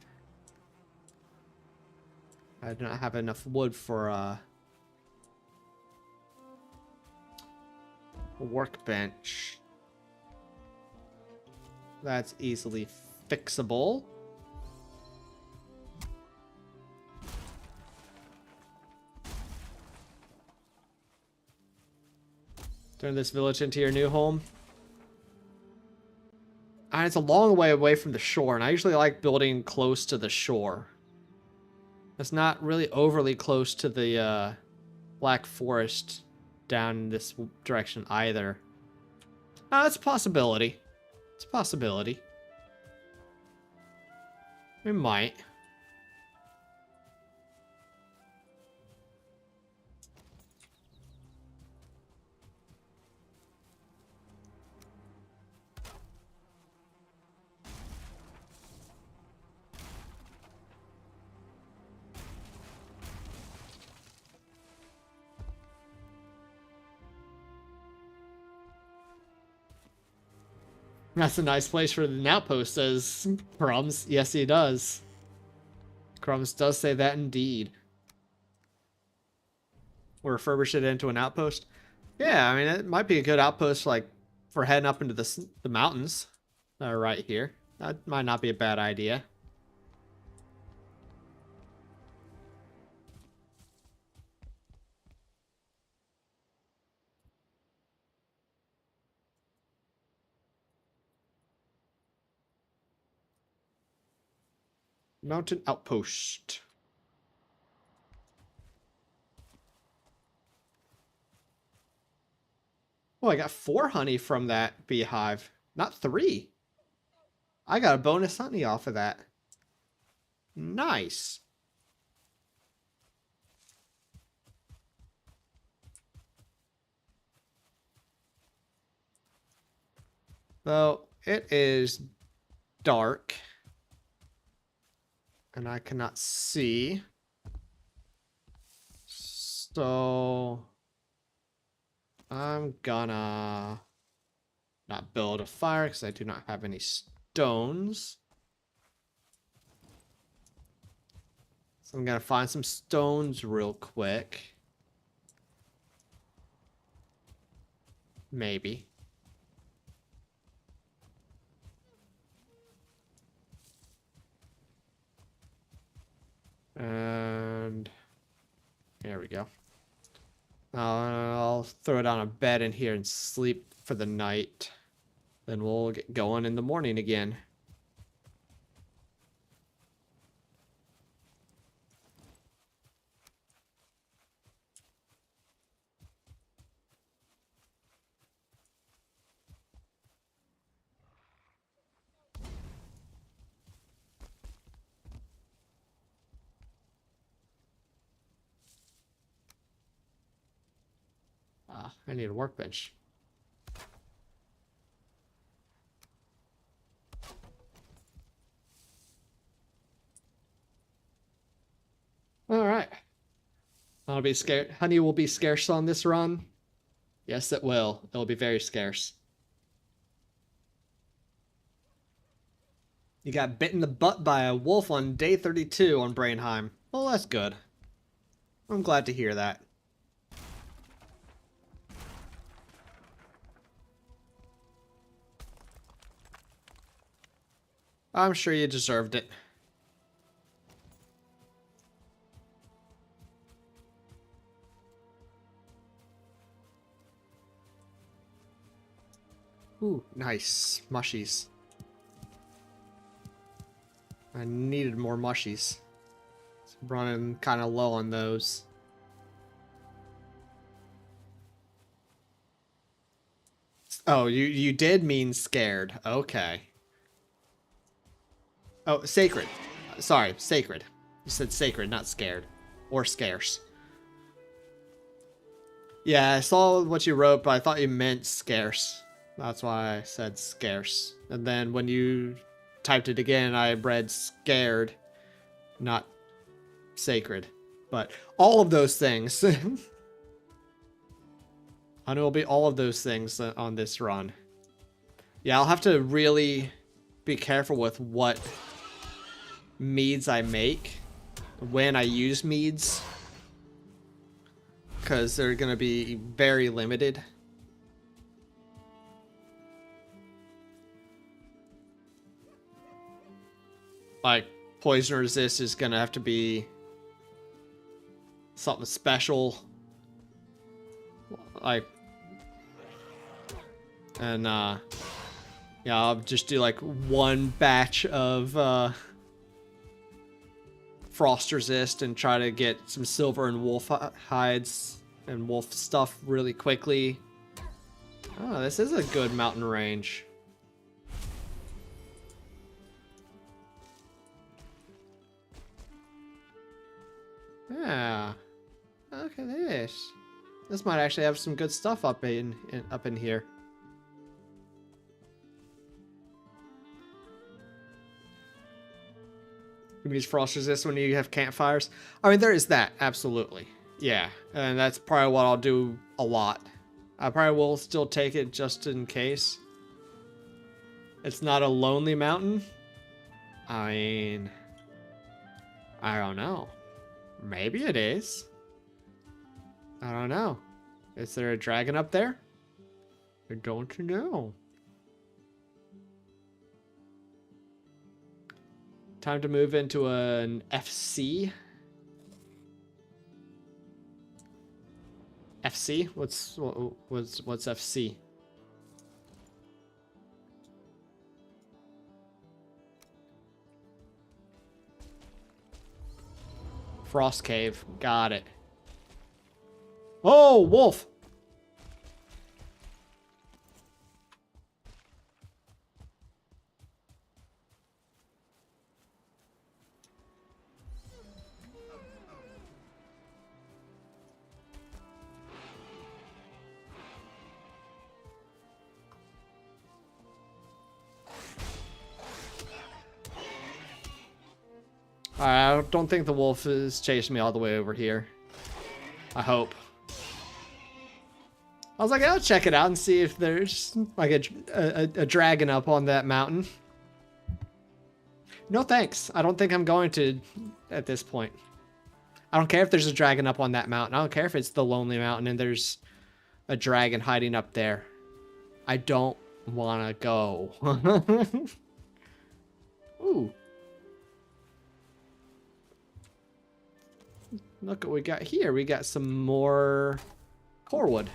I do not have enough wood for a workbench. That's easily fixable. Turn this village into your new home. And it's a long way away from the shore, and I usually like building close to the shore. It's not really overly close to the Black Forest down this direction either. It's a possibility. It's a possibility. We might. That's a nice place for an outpost, says Crumbs. Yes, he does. Crumbs does say that indeed. We'll refurbish it into an outpost. Yeah, I mean, it might be a good outpost, like, for heading up into the mountains that are right here. That might not be a bad idea. Mountain outpost. Oh, I got 4 honey from that beehive. Not 3. I got a bonus honey off of that. Nice. Though it is dark. And I cannot see. So I'm gonna not build a fire because I do not have any stones. So I'm gonna find some stones real quick. Maybe. And there we go. I'll throw it on a bed in here and sleep for the night. Then we'll get going in the morning again. I need a workbench. All right. I'll be scared. Honey will be scarce on this run. Yes, it will. It'll be very scarce. You got bit in the butt by a wolf on day 32 on Brainheim. Well, that's good. I'm glad to hear that. I'm sure you deserved it. Ooh, nice. Mushies. I needed more mushies. So I'm running kind of low on those. Oh, you did mean scared. Okay. Oh, sacred. Sorry, sacred. You said sacred, not scared. Or scarce. Yeah, I saw what you wrote, but I thought you meant scarce. That's why I said scarce. And then when you typed it again, I read scared, not sacred. But all of those things. I know it'll be all of those things on this run. Yeah, I'll have to really be careful with what meads I make, when I use meads, because they're going to be very limited. Like, poison resist is going to have to be something special. Like, and, yeah, I'll just do like one batch of, frost resist and try to get some silver and wolf hides and wolf stuff really quickly. Oh, this is a good mountain range. Yeah. Look at this. This might actually have some good stuff up in here. You use frost resist when you have campfires. I mean, there is that, absolutely. Yeah, and that's probably what I'll do a lot. I probably will still take it just in case. It's not a lonely mountain. I mean, I don't know. Maybe it is. I don't know. Is there a dragon up there? I don't know. Time to move into an FC. FC? What's FC? Frost Cave. Got it. Oh, wolf! I don't think the wolf is chasing me all the way over here. I hope. I was like, I'll check it out and see if there's like a dragon up on that mountain. No thanks. I don't think I'm going to at this point. I don't care if there's a dragon up on that mountain. I don't care if it's the lonely mountain and there's a dragon hiding up there. I don't want to go. Ooh. Look what we got here. We got some more core wood.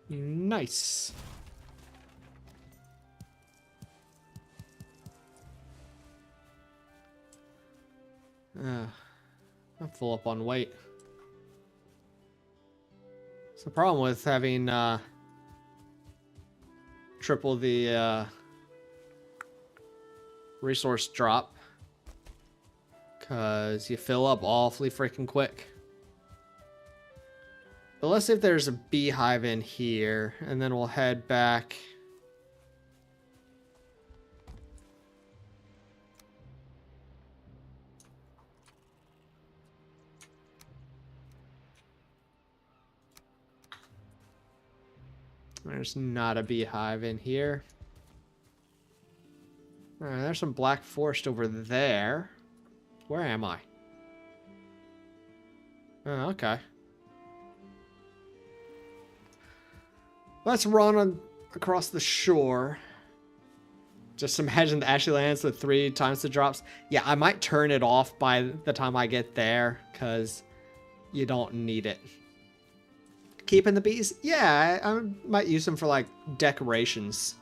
Nice. I'm full up on weight. It's the problem with having triple the resource drop, because you fill up awfully freaking quick. But let's see if there's a beehive in here, and then we'll head back. There's not a beehive in here. Alright, there's some black forest over there. Where am I? Oh, okay. Let's run across the shore. Just imagine the Ashley lands with 3 times the drops. Yeah, I might turn it off by the time I get there, because you don't need it. Keeping the bees? Yeah, I might use them for, like, decorations.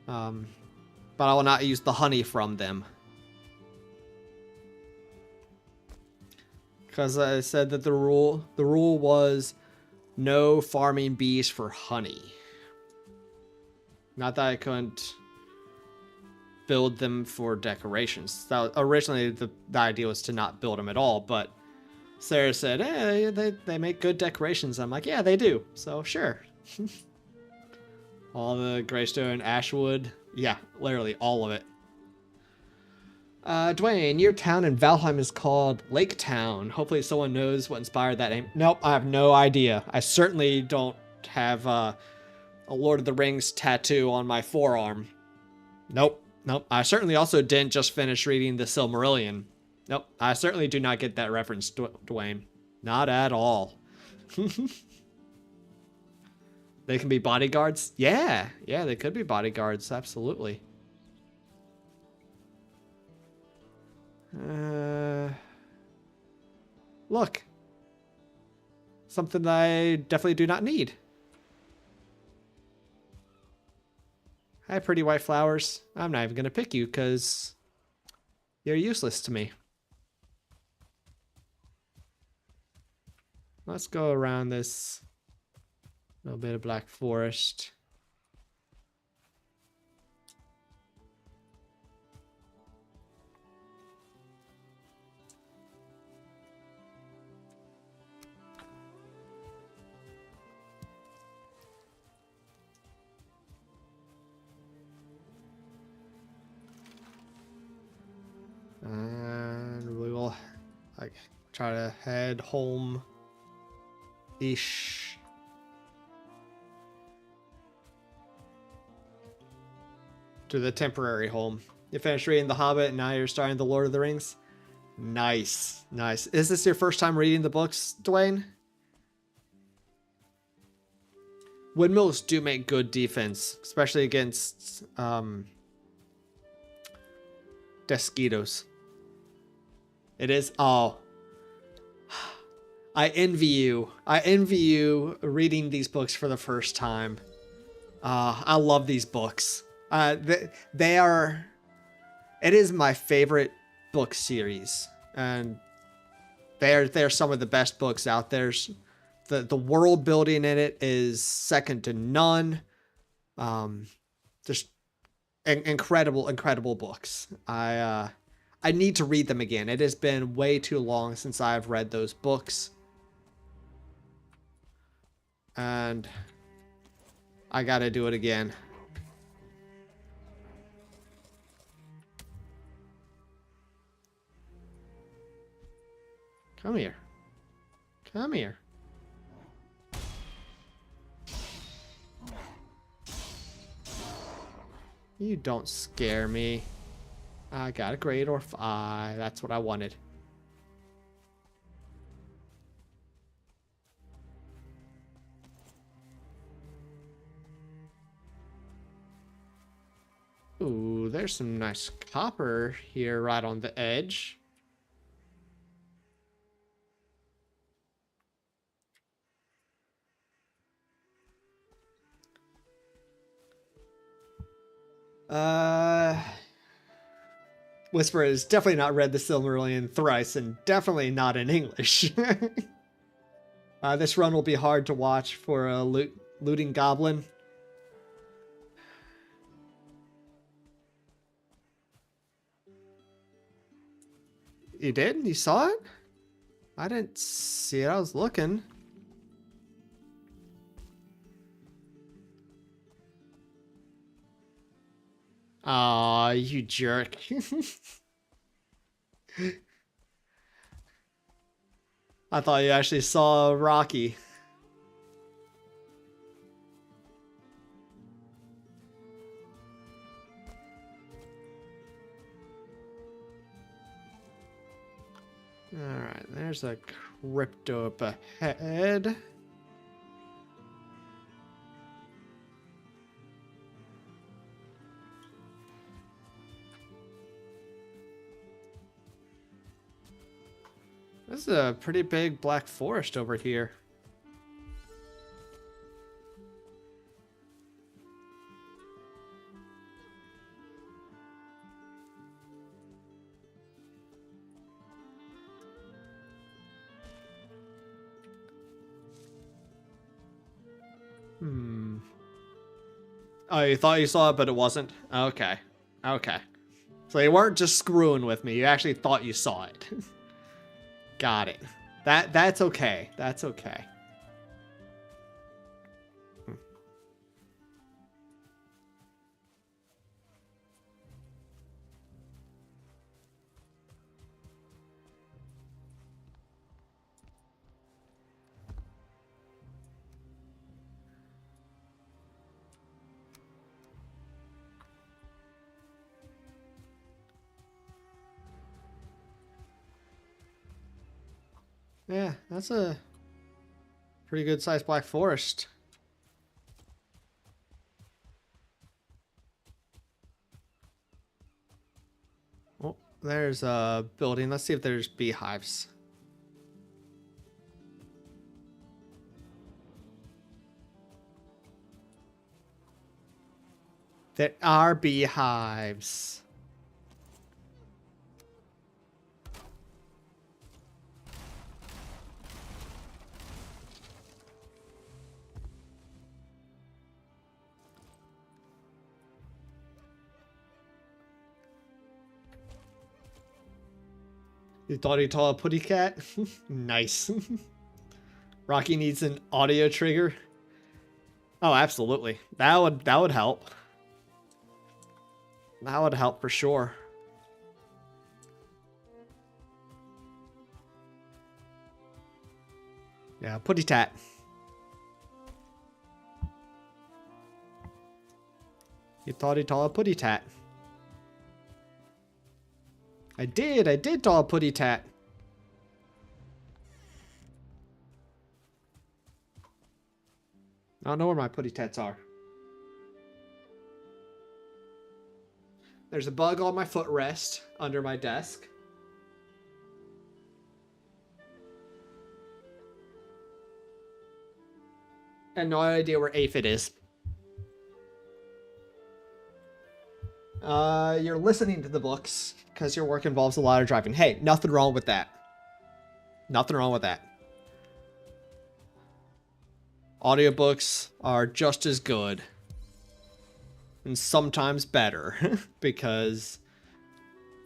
But I will not use the honey from them. Because I said that the rule was no farming bees for honey. Not that I couldn't build them for decorations. That was, originally the idea was to not build them at all, but Sarah said, "Hey, they make good decorations." I'm like, "Yeah, they do." So sure. All the greystone, ashwood, yeah, literally all of it. Dwayne, your town in Valheim is called Lake Town. Hopefully someone knows what inspired that name. Nope, I have no idea. I certainly don't have a Lord of the Rings tattoo on my forearm. Nope. I certainly also didn't just finish reading the Silmarillion. Nope, I certainly do not get that reference, Dwayne. Not at all. They can be bodyguards? Yeah, they could be bodyguards, absolutely. Look. Something that I definitely do not need. Hi, pretty white flowers. I'm not even going to pick you because you're useless to me. Let's go around this little bit of black forest. And we will like try to head home-ish. To the temporary home. You finished reading The Hobbit and now you're starting The Lord of the Rings? Nice. Is this your first time reading the books, Dwayne? Windmills do make good defense, especially against Desquitos. It is. Oh. I envy you. I envy you reading these books for the first time. I love these books. They are. It is my favorite book series, and they're some of the best books out there. The world building in it is second to none. Just incredible books. I need to read them again. It has been way too long since I've read those books. And I gotta do it again. Come here. Come here. You don't scare me. I got a grade or 5. That's what I wanted. Ooh, there's some nice copper here right on the edge. Whisper has definitely not read the Silmarillion thrice and definitely not in English. This run will be hard to watch for a looting goblin. You did? You saw it? I didn't see it. I was looking. Aw, you jerk. I thought you actually saw Rocky. Alright, there's a crypto up ahead. This is a pretty big black forest over here. Oh, you thought you saw it, but it wasn't? Okay. Okay. So you weren't just screwing with me. You actually thought you saw it. Got it. That's okay. That's okay. Yeah, that's a pretty good sized black forest. Oh, there's a building. Let's see if there's beehives. There are beehives. You thought he saw a putty cat? Nice. Rocky needs an audio trigger. Oh, absolutely. That would help. That would help for sure. Yeah, putty tat. You thought he saw a putty tat. I did draw a putty tat. I don't know where my putty tats are. There's a bug on my footrest under my desk. And no idea where aphid is. You're listening to the books because your work involves a lot of driving. Hey, nothing wrong with that. Nothing wrong with that. Audiobooks are just as good. And sometimes better. Because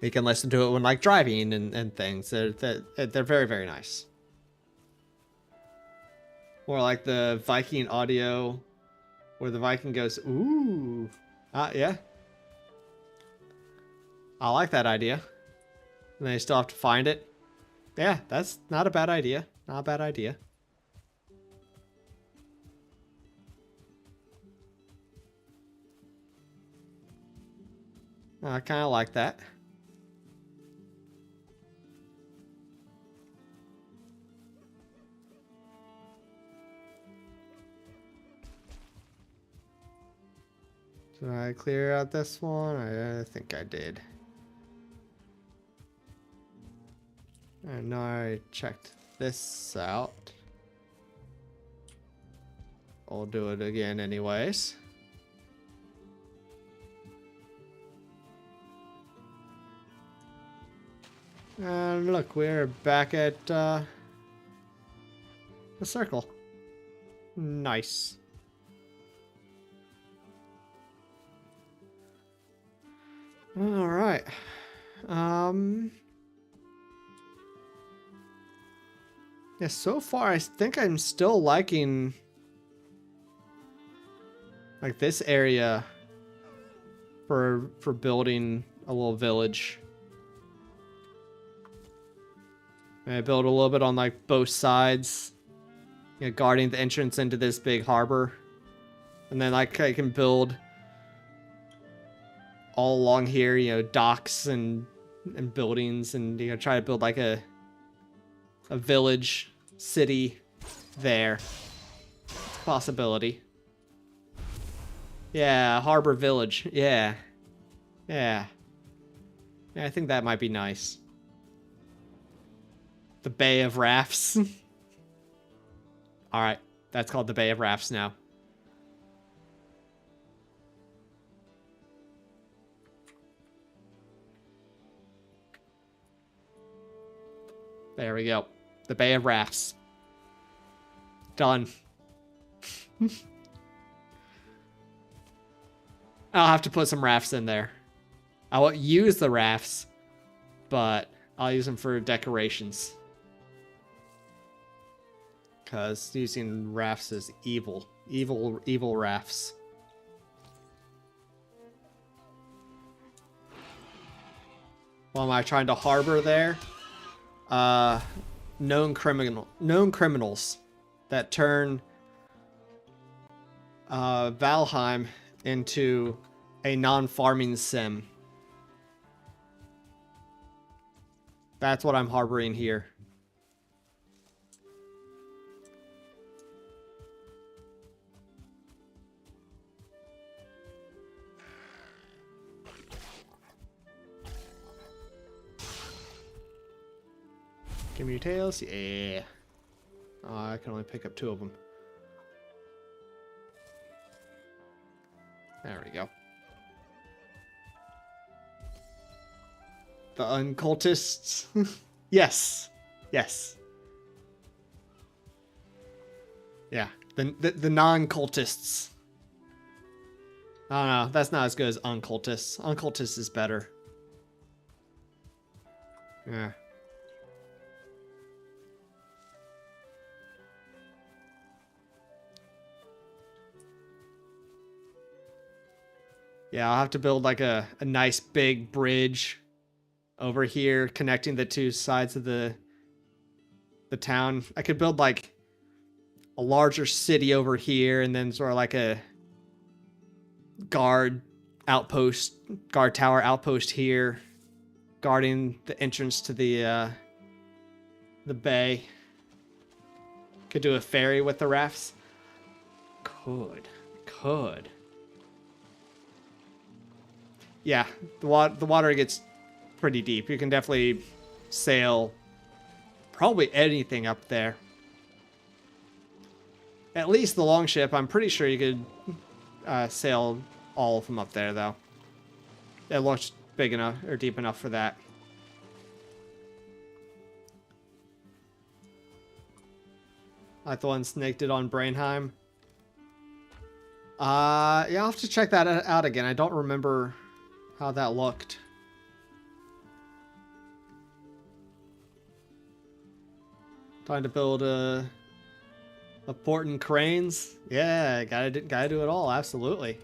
you can listen to it when like driving and things. They're very, very nice. Or like the Viking audio where the Viking goes, ooh. Yeah. I like that idea. And they still have to find it. Yeah, that's not a bad idea. Not a bad idea. I kind of like that. Did I clear out this one? I think I did. I know I checked this out. I'll do it again anyways. And look, we're back at the circle. Nice. All right. Yeah, so far I think I'm still liking like this area for building a little village. I build a little bit on like both sides, you know, guarding the entrance into this big harbor. And then like I can build all along here, you know, docks and buildings, and you know, try to build like a a village, city there. It's a possibility. Yeah, harbor village. Yeah. Yeah. Yeah, I think that might be nice. The Bay of Rafts. Alright, that's called the Bay of Rafts now. There we go. The Bay of Rafts. Done. I'll have to put some rafts in there. I won't use the rafts, but I'll use them for decorations. Because using rafts is evil. Evil rafts. What am I trying to harbor there? Known criminals that turn Valheim into a non-farming sim. That's what I'm harboring here. Give me your tails. Yeah. Oh, I can only pick up 2 of them. There we go. The uncultists. Yes. Yes. Yeah. The non-cultists. I don't know. That's not as good as uncultists. Uncultists is better. Yeah. Yeah, I'll have to build like a nice big bridge over here connecting the 2 sides of the town. I could build like a larger city over here and then sort of like a guard tower outpost here guarding the entrance to the bay. Could do a ferry with the rafts. Could. Yeah, the water gets pretty deep. You can definitely sail probably anything up there. At least the longship, I'm pretty sure you could sail all of them up there, though. It looks big enough or deep enough for that. Like the one Snake did on Brainheim. Yeah, I'll have to check that out again. I don't remember how that looked. Trying to build a port and cranes. Yeah, gotta do it all. Absolutely.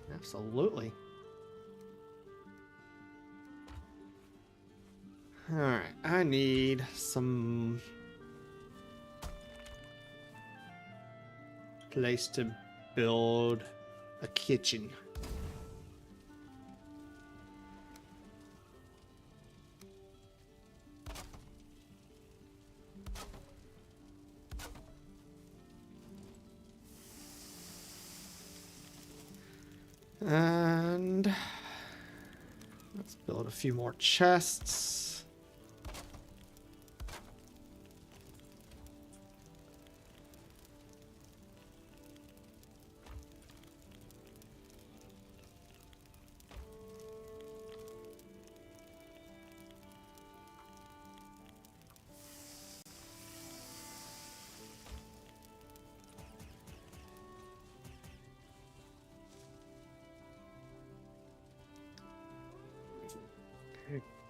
Alright, I need some place to build a kitchen. And let's build a few more chests.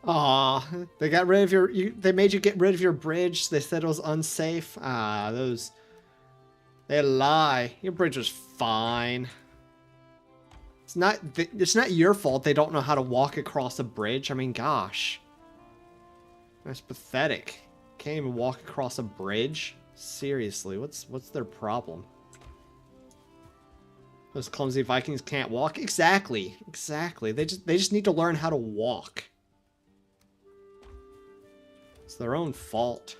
Aw, they got rid of they made you get rid of your bridge. They said it was unsafe. Ah, they lie. Your bridge was fine. It's not your fault they don't know how to walk across a bridge. I mean, gosh. That's pathetic. Can't even walk across a bridge? Seriously, what's their problem? Those clumsy Vikings can't walk? Exactly. They just need to learn how to walk. It's their own fault.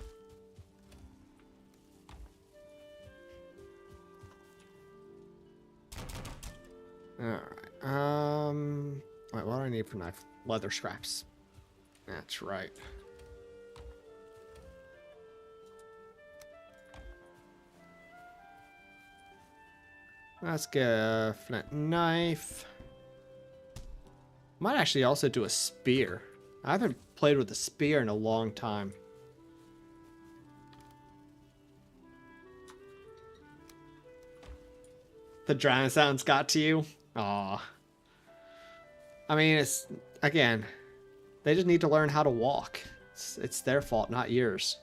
Alright. Wait, what do I need for knife? Leather scraps. That's right. Let's get a flint knife. Might actually also do a spear. I haven't played with a spear in a long time. The drown sounds got to you? Aw. I mean, it's, again, they just need to learn how to walk. It's their fault, not yours.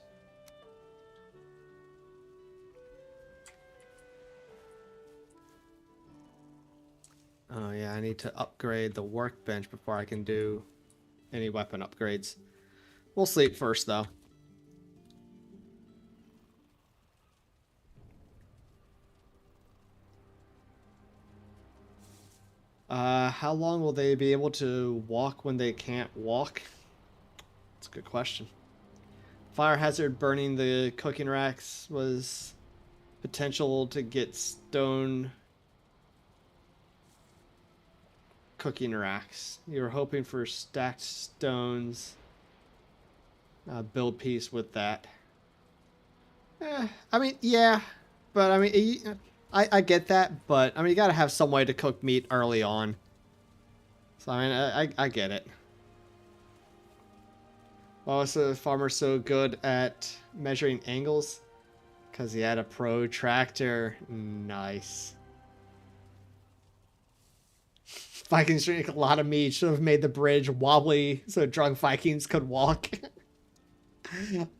Oh yeah, I need to upgrade the workbench before I can do any weapon upgrades. We'll sleep first, though. How long will they be able to walk when they can't walk? That's a good question. Fire hazard burning the cooking racks was potential to get stone cooking racks. You were hoping for stacked stones. Build piece with that. I mean, yeah, but I mean, I get that, but I mean, you gotta have some way to cook meat early on. So I mean, I get it. Why was the farmer so good at measuring angles? Because he had a protractor. Nice. Vikings drink a lot of meat. Should have made the bridge wobbly so drunk Vikings could walk.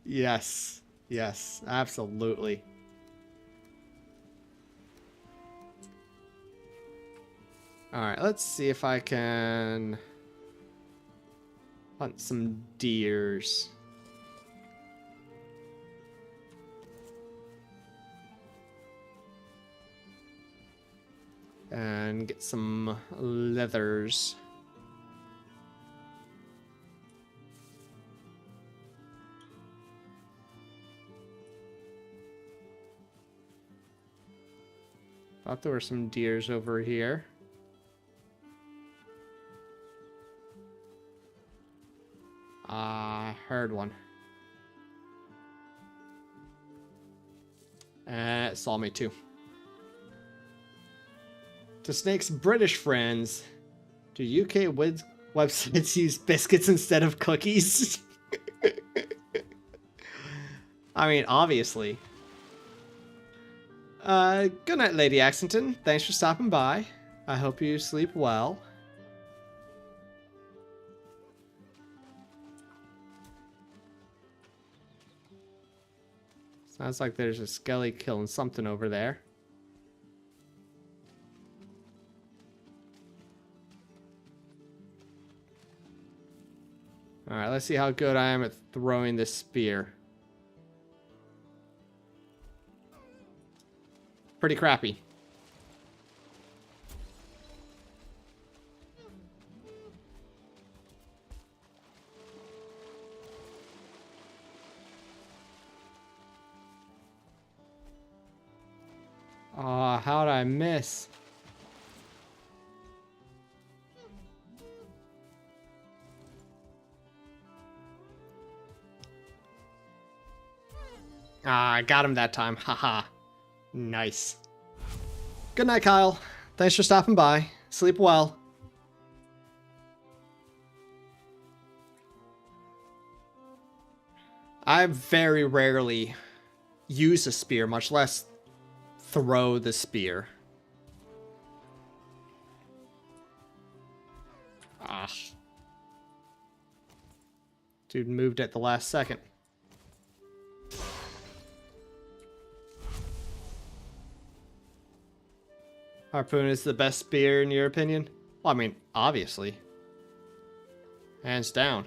Yes. Yes, absolutely. Alright, let's see if I can hunt some deers. And get some leathers. Thought there were some deers over here. I heard one. It saw me too. To Snake's British friends, do UK websites use biscuits instead of cookies? I mean, obviously. Good night, Lady Axington. Thanks for stopping by. I hope you sleep well. Sounds like there's a skelly killing something over there. Alright, let's see how good I am at throwing this spear. Pretty crappy. Aw, how'd I miss? Ah, I got him that time. Haha. Nice. Good night, Kyle. Thanks for stopping by. Sleep well. I very rarely use a spear, much less throw the spear. Ah. Dude moved at the last second. Harpoon is the best spear in your opinion? Well, I mean, obviously. Hands down.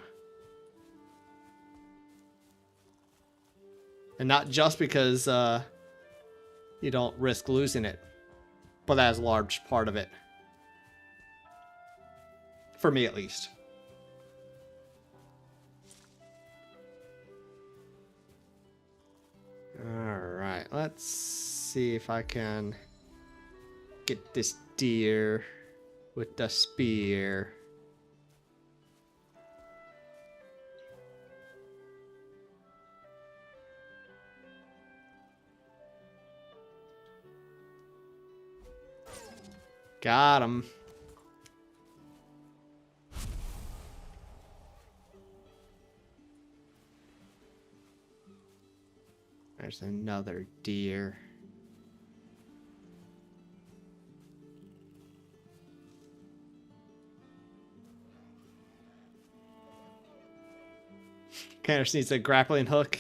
And not just because you don't risk losing it, but that's a large part of it. For me, at least. Alright, let's see if I can get this deer. with the spear. Got him. There's another deer. Kind of needs a grappling hook.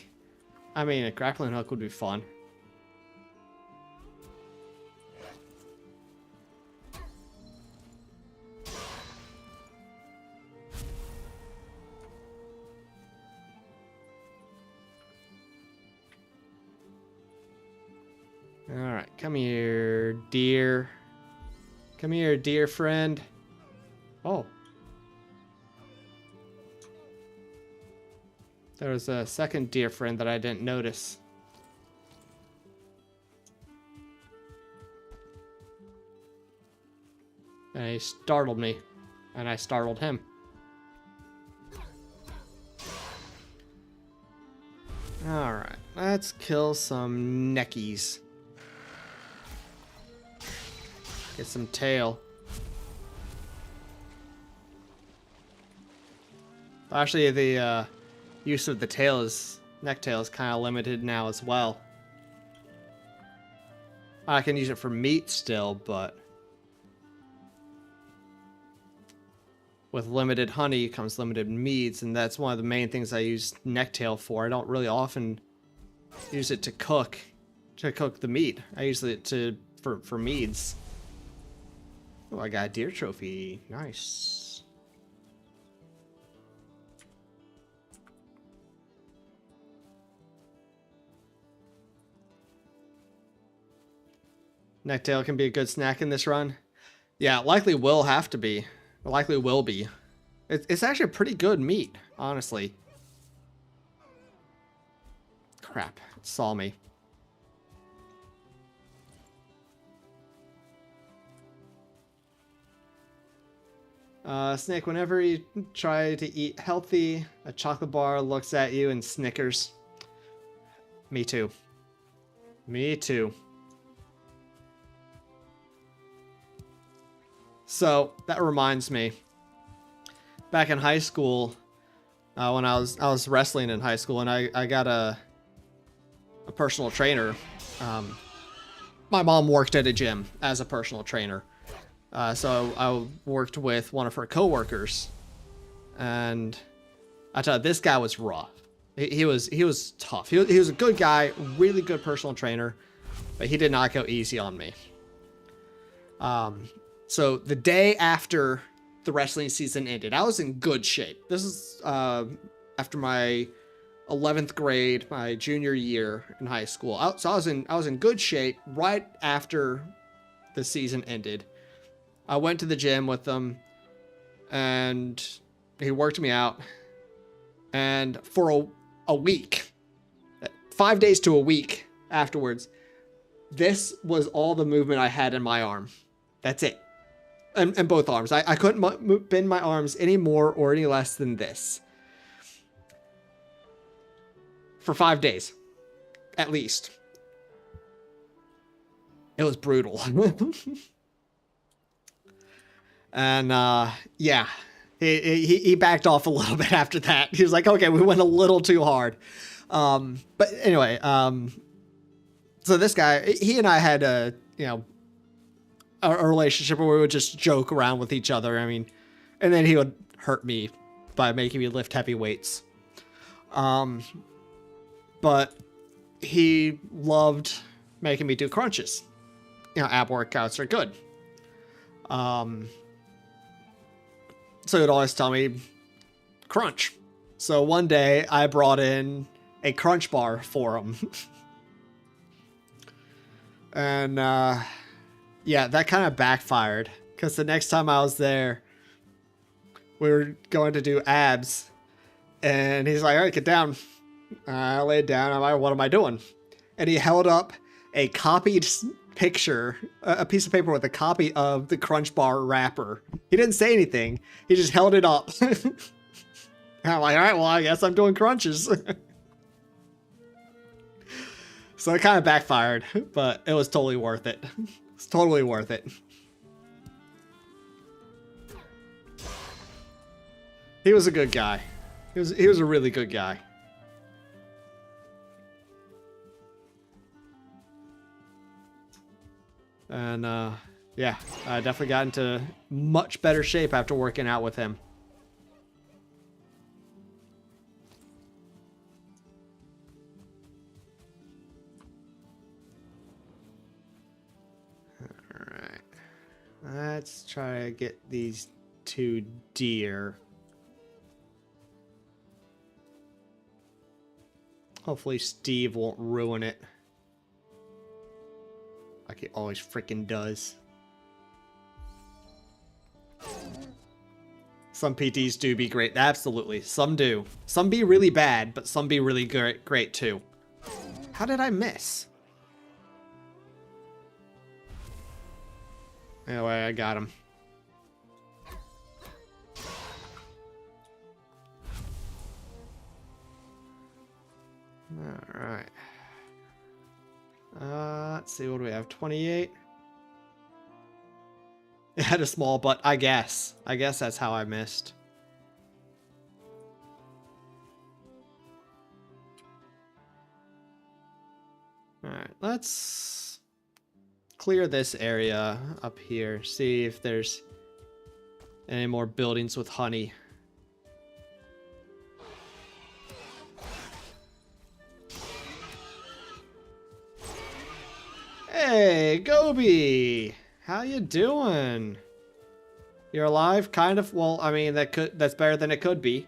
I mean, a grappling hook would be fun. Alright, come here, deer. Come here, dear friend. Oh. There was a second deer friend that I didn't notice. And he startled me. And I startled him. Alright, let's kill some neckies. Get some tail. Actually, the use of the tail is neck tail is kind of limited now as well. I can use it for meat still, but with limited honey comes limited meads, and that's one of the main things I use necktail for. I don't really often use it to cook the meat. I use it for meads. Oh, I got a deer trophy. Nice. Necktail can be a good snack in this run. Yeah, likely will have to be. Likely will be. It's actually a pretty good meat, honestly. Crap, it saw me. Snake, whenever you try to eat healthy, a chocolate bar looks at you and snickers. Me too. Me too. So that reminds me, back in high school, when I was wrestling in high school, and I got a personal trainer. My mom worked at a gym as a personal trainer, so I worked with one of her coworkers, and I tell you, this guy was rough. He was tough. He was a good guy, really good personal trainer, but he did not go easy on me. So the day after the wrestling season ended, I was in good shape. This is after my 11th grade, my junior year in high school. So I was in good shape right after the season ended. I went to the gym with him, and he worked me out. And for a week, 5 days to a week afterwards, this was all the movement I had in my arm. That's it. And both arms. I couldn't bend my arms any more or any less than this. For 5 days. At least. It was brutal. And, yeah. He backed off a little bit after that. He was like, okay, we went a little too hard. But anyway, so this guy, he and I had a relationship where we would just joke around with each other. I mean, and then he would hurt me by making me lift heavy weights. But he loved making me do crunches. Ab workouts are good. So he'd always tell me, crunch. So one day I brought in a crunch bar for him. And, yeah, that kind of backfired, because the next time I was there, we were going to do abs, and he's like, all right, get down. I laid down. I'm like, what am I doing? And he held up a copied picture, a piece of paper with a copy of the Crunch Bar wrapper. He didn't say anything. He just held it up. And I'm like, all right, well, I guess I'm doing crunches. So it kind of backfired, but it was totally worth it. It's totally worth it. He was a good guy. He was a really good guy. And yeah, I definitely got into much better shape after working out with him. All right, let's try to get these 2 deer. Hopefully Steve won't ruin it. Like he always freaking does. Some PTs do be great. Absolutely. Some do. Some be really bad, but some be really great too. How did I miss? Anyway, I got him. Alright. Let's see, what do we have? 28? It had a small butt, I guess. I guess that's how I missed. Alright, let's clear this area up here. See if there's any more buildings with honey. Hey, Gobi! How you doing? You're alive? Kind of? Well, I mean, that's better than it could be.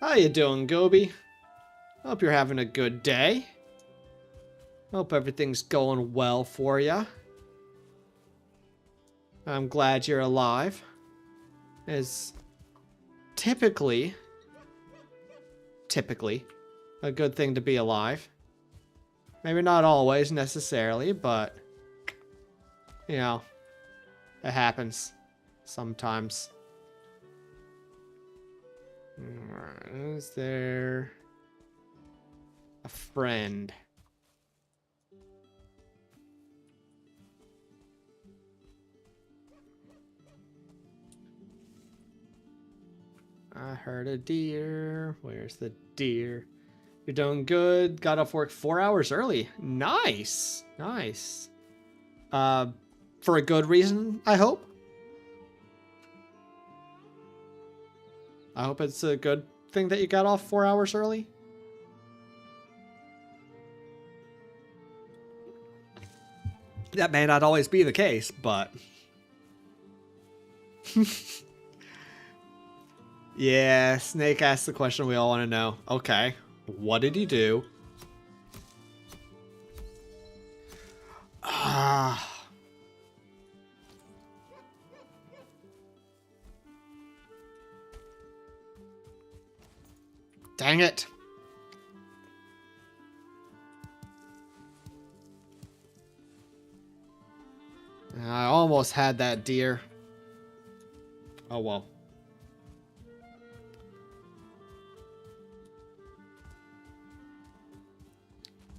How you doing, Gobi? Hope you're having a good day. Hope everything's going well for you. I'm glad you're alive. It's typically a good thing to be alive. Maybe not always necessarily, but you know, it happens sometimes. Is there a friend? I heard a deer. Where's the deer? You're doing good. Got off work 4 hours early. Nice. Nice. For a good reason, I hope. I hope it's a good thing that you got off 4 hours early. That may not always be the case, but... Yeah, Snake asked the question we all want to know. Okay, what did he do? Dang it. I almost had that deer. Oh well.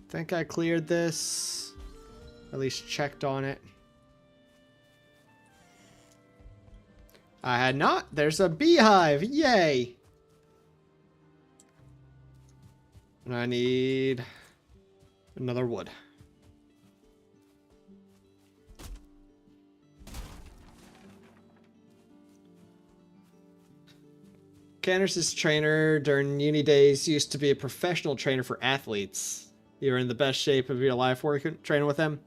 Think I cleared this. At least checked on it. I had not. There's a beehive. Yay. And I need another wood. Candace's trainer during uni days used to be a professional trainer for athletes. You're in the best shape of your life working training with him.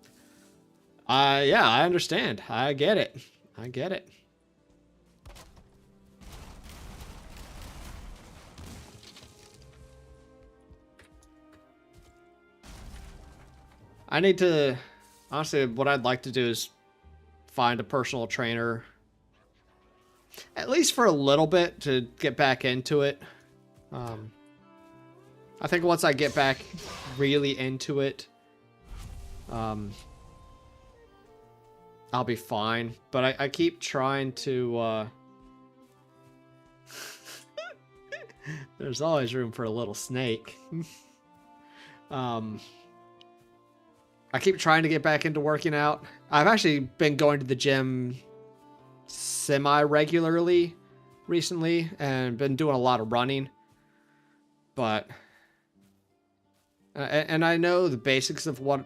Yeah, I understand. I get it. I get it. I need to, honestly, what I'd like to do is find a personal trainer, at least for a little bit, to get back into it. I think once I get back really into it, I'll be fine. But I keep trying to, there's always room for a little snake. I keep trying to get back into working out. I've actually been going to the gym semi-regularly recently and been doing a lot of running. But and I know the basics of what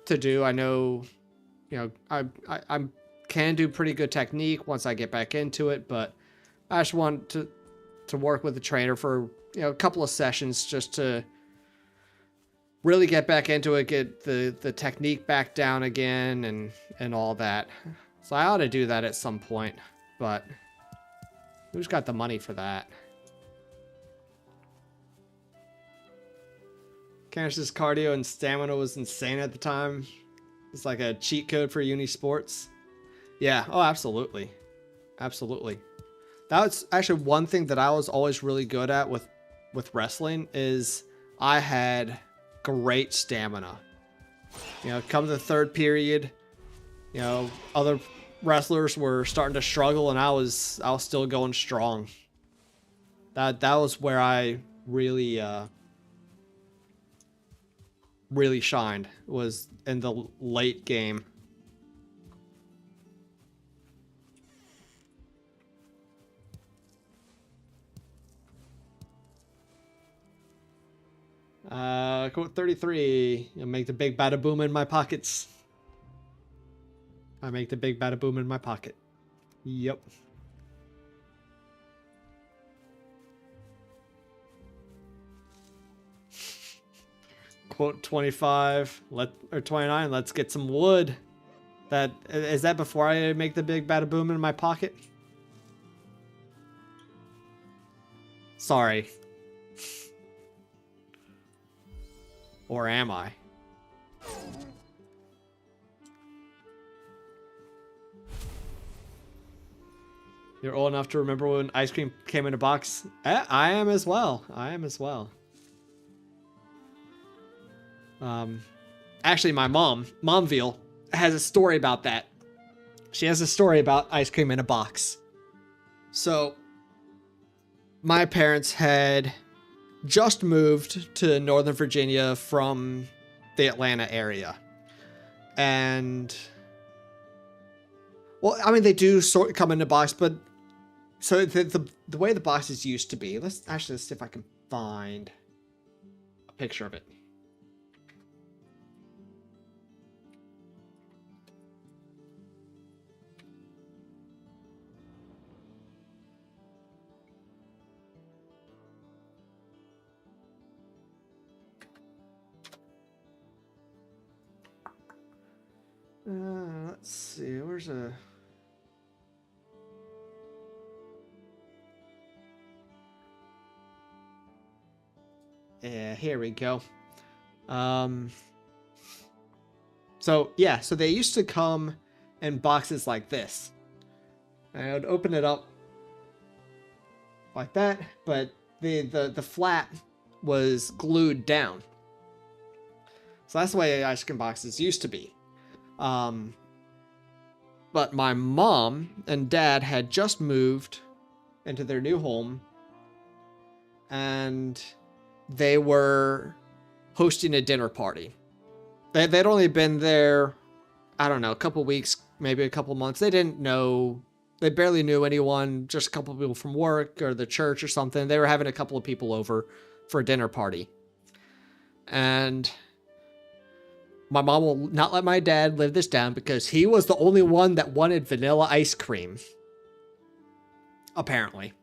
to do. I know, I can do pretty good technique once I get back into it, but I just want to work with the trainer for, a couple of sessions just to really get back into it, get the technique back down again and all that. So I ought to do that at some point, but who's got the money for that? Candace's cardio and stamina was insane at the time. It's like a cheat code for uni sports. Yeah, oh, absolutely. Absolutely. That was actually one thing that I was always really good at with wrestling is I had great stamina. Come to the third period, other wrestlers were starting to struggle and I was still going strong. That was where I really really shined, was in the late game. Quote 33. You'll make the big bada boom in my pockets. I make the big bada boom in my pocket. Yep. Quote 25. Or 29. Let's get some wood. Is that before I make the big bada boom in my pocket? Sorry. Or am I? You're old enough to remember when ice cream came in a box? I am as well. I am as well. Actually, my mom, Kongveal, has a story about that. She has a story about ice cream in a box. So, my parents had just moved to Northern Virginia from the Atlanta area. And, well, I mean, they do sort of come in a box, but so the way the boxes used to be, let's see if I can find a picture of it. Let's see, where's a... Yeah, here we go. So they used to come in boxes like this. I would open it up like that, but the flap was glued down. So that's the way ice cream boxes used to be. But my mom and dad had just moved into their new home, and they were hosting a dinner party. They'd only been there, I don't know, a couple weeks, maybe a couple months. They barely knew anyone, just a couple of people from work or the church or something. They were having a couple of people over for a dinner party. And my mom will not let my dad live this down because he was the only one that wanted vanilla ice cream. Apparently.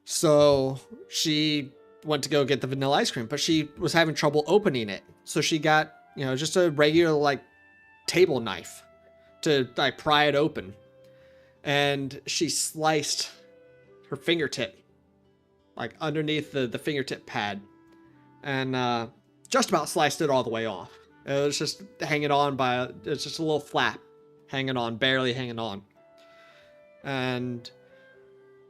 So she went to go get the vanilla ice cream, but she was having trouble opening it. So she got, just a regular, table knife to, pry it open. And she sliced her fingertip, underneath the fingertip pad. And just about sliced it all the way off. It was just hanging on it's just a little flap hanging on, barely hanging on. And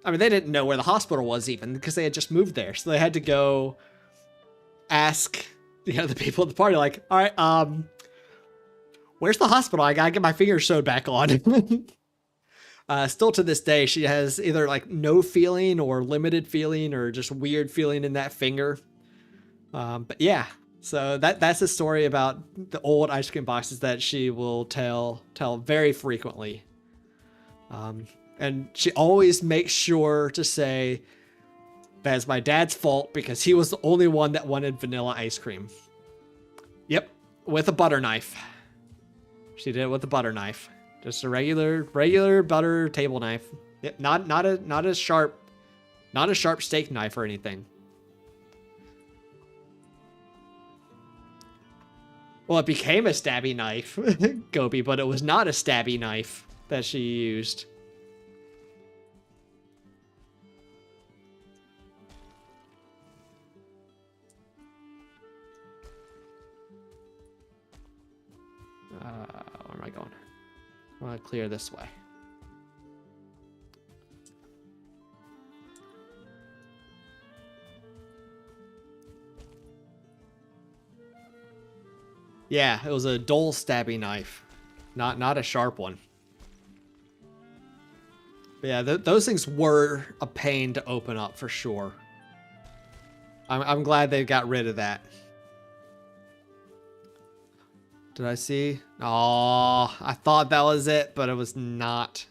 I mean, they didn't know where the hospital was even because they had just moved there. So they had to go ask, the people at the party, all right, Where's the hospital? I gotta get my fingers sewed back on. Still to this day, she has either like no feeling or limited feeling or just weird feeling in that finger. But yeah, so that's a story about the old ice cream boxes that she will tell very frequently. And she always makes sure to say that it's my dad's fault because he was the only one that wanted vanilla ice cream. Yep, with a butter knife. She did it with a butter knife. Just a regular butter table knife. Yep, not a sharp steak knife or anything. Well, it became a stabby knife, Gobi, but it was not a stabby knife that she used. Where am I going? I want to clear this way. Yeah, it was a dull stabby knife, not a sharp one. But yeah, those things were a pain to open up for sure. I'm glad they got rid of that. Did I see? Oh, I thought that was it, but it was not.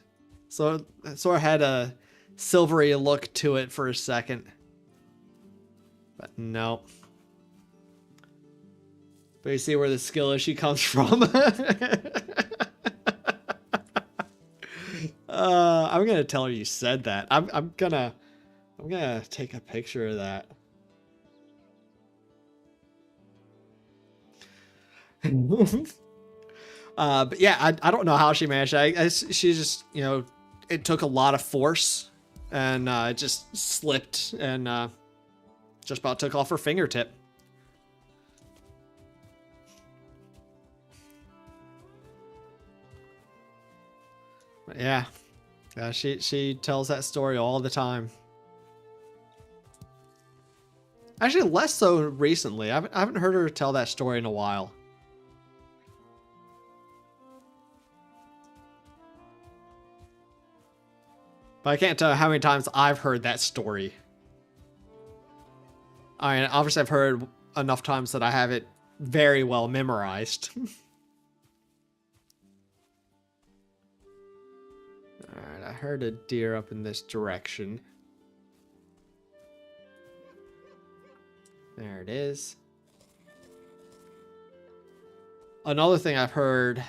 So it sort of had a silvery look to it for a second. But no. But you see where the skill issue comes from. I'm gonna tell her you said that. I'm gonna take a picture of that. But yeah, I don't know how she managed it. She just, you know, it took a lot of force and it just slipped and just about took off her fingertip. But yeah, she tells that story all the time. Actually, less so recently. I haven't heard her tell that story in a while. But I can't tell you how many times I've heard that story. I mean, obviously I've heard enough times that I have it very well memorized. Alright, I heard a deer up in this direction. There it is. Another thing I've heard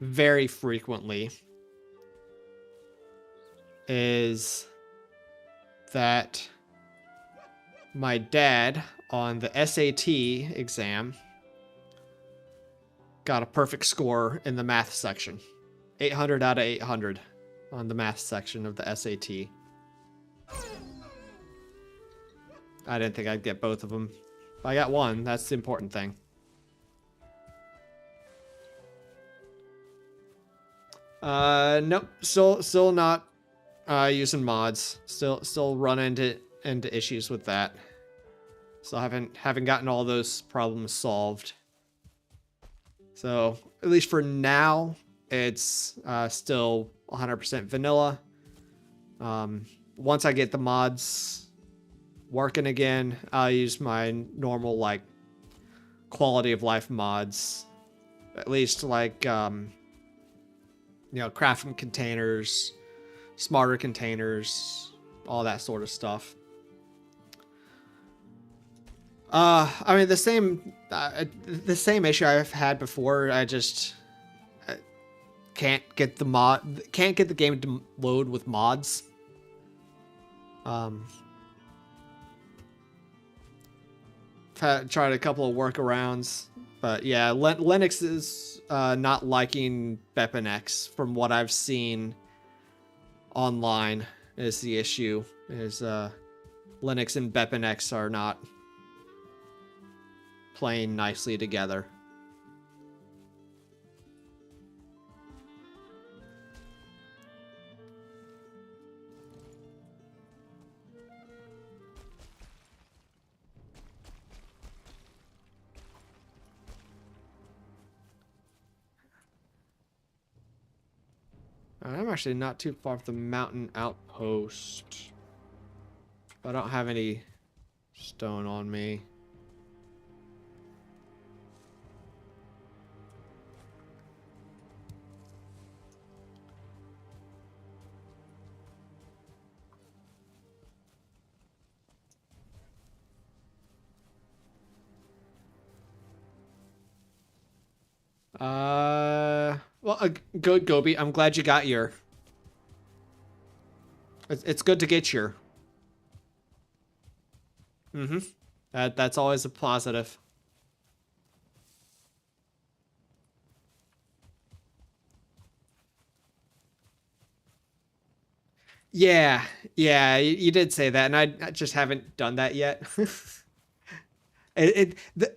very frequently is that my dad on the SAT exam got a perfect score in the math section. 800 out of 800 on the math section of the SAT. I didn't think I'd get both of them. But I got one. That's the important thing. Nope. Still not using mods. Still run into issues with that. So I haven't gotten all those problems solved. So at least for now, it's still 100% vanilla. Once I get the mods working again, I'll use my normal like quality of life mods. At least like you know, crafting containers, smarter containers, all that sort of stuff. I mean the same issue I've had before. I just can't get the game to load with mods. Tried a couple of workarounds, but yeah, Linux is not liking BepInEx from what I've seen online. Is the issue is Linux and BepInEx are not playing nicely together. I'm actually not too far from the mountain outpost. I don't have any stone on me. Well, good, Gobi. I'm glad you got your. It's good to get your. Mm-hmm. That's always a positive. Yeah, yeah, you did say that, and I just haven't done that yet. it the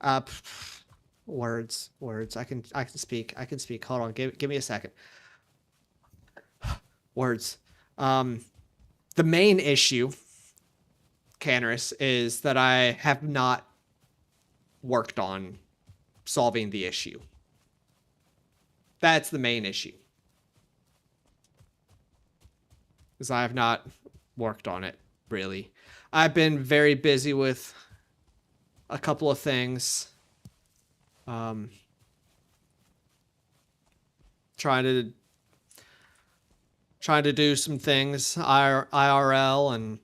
uh words. I can speak. Hold on, give me a second. Words. The main issue, Canaris, is that I have not worked on solving the issue. That's the main issue. Because I have not worked on it, really. I've been very busy with a couple of things. Trying to do some things IRL and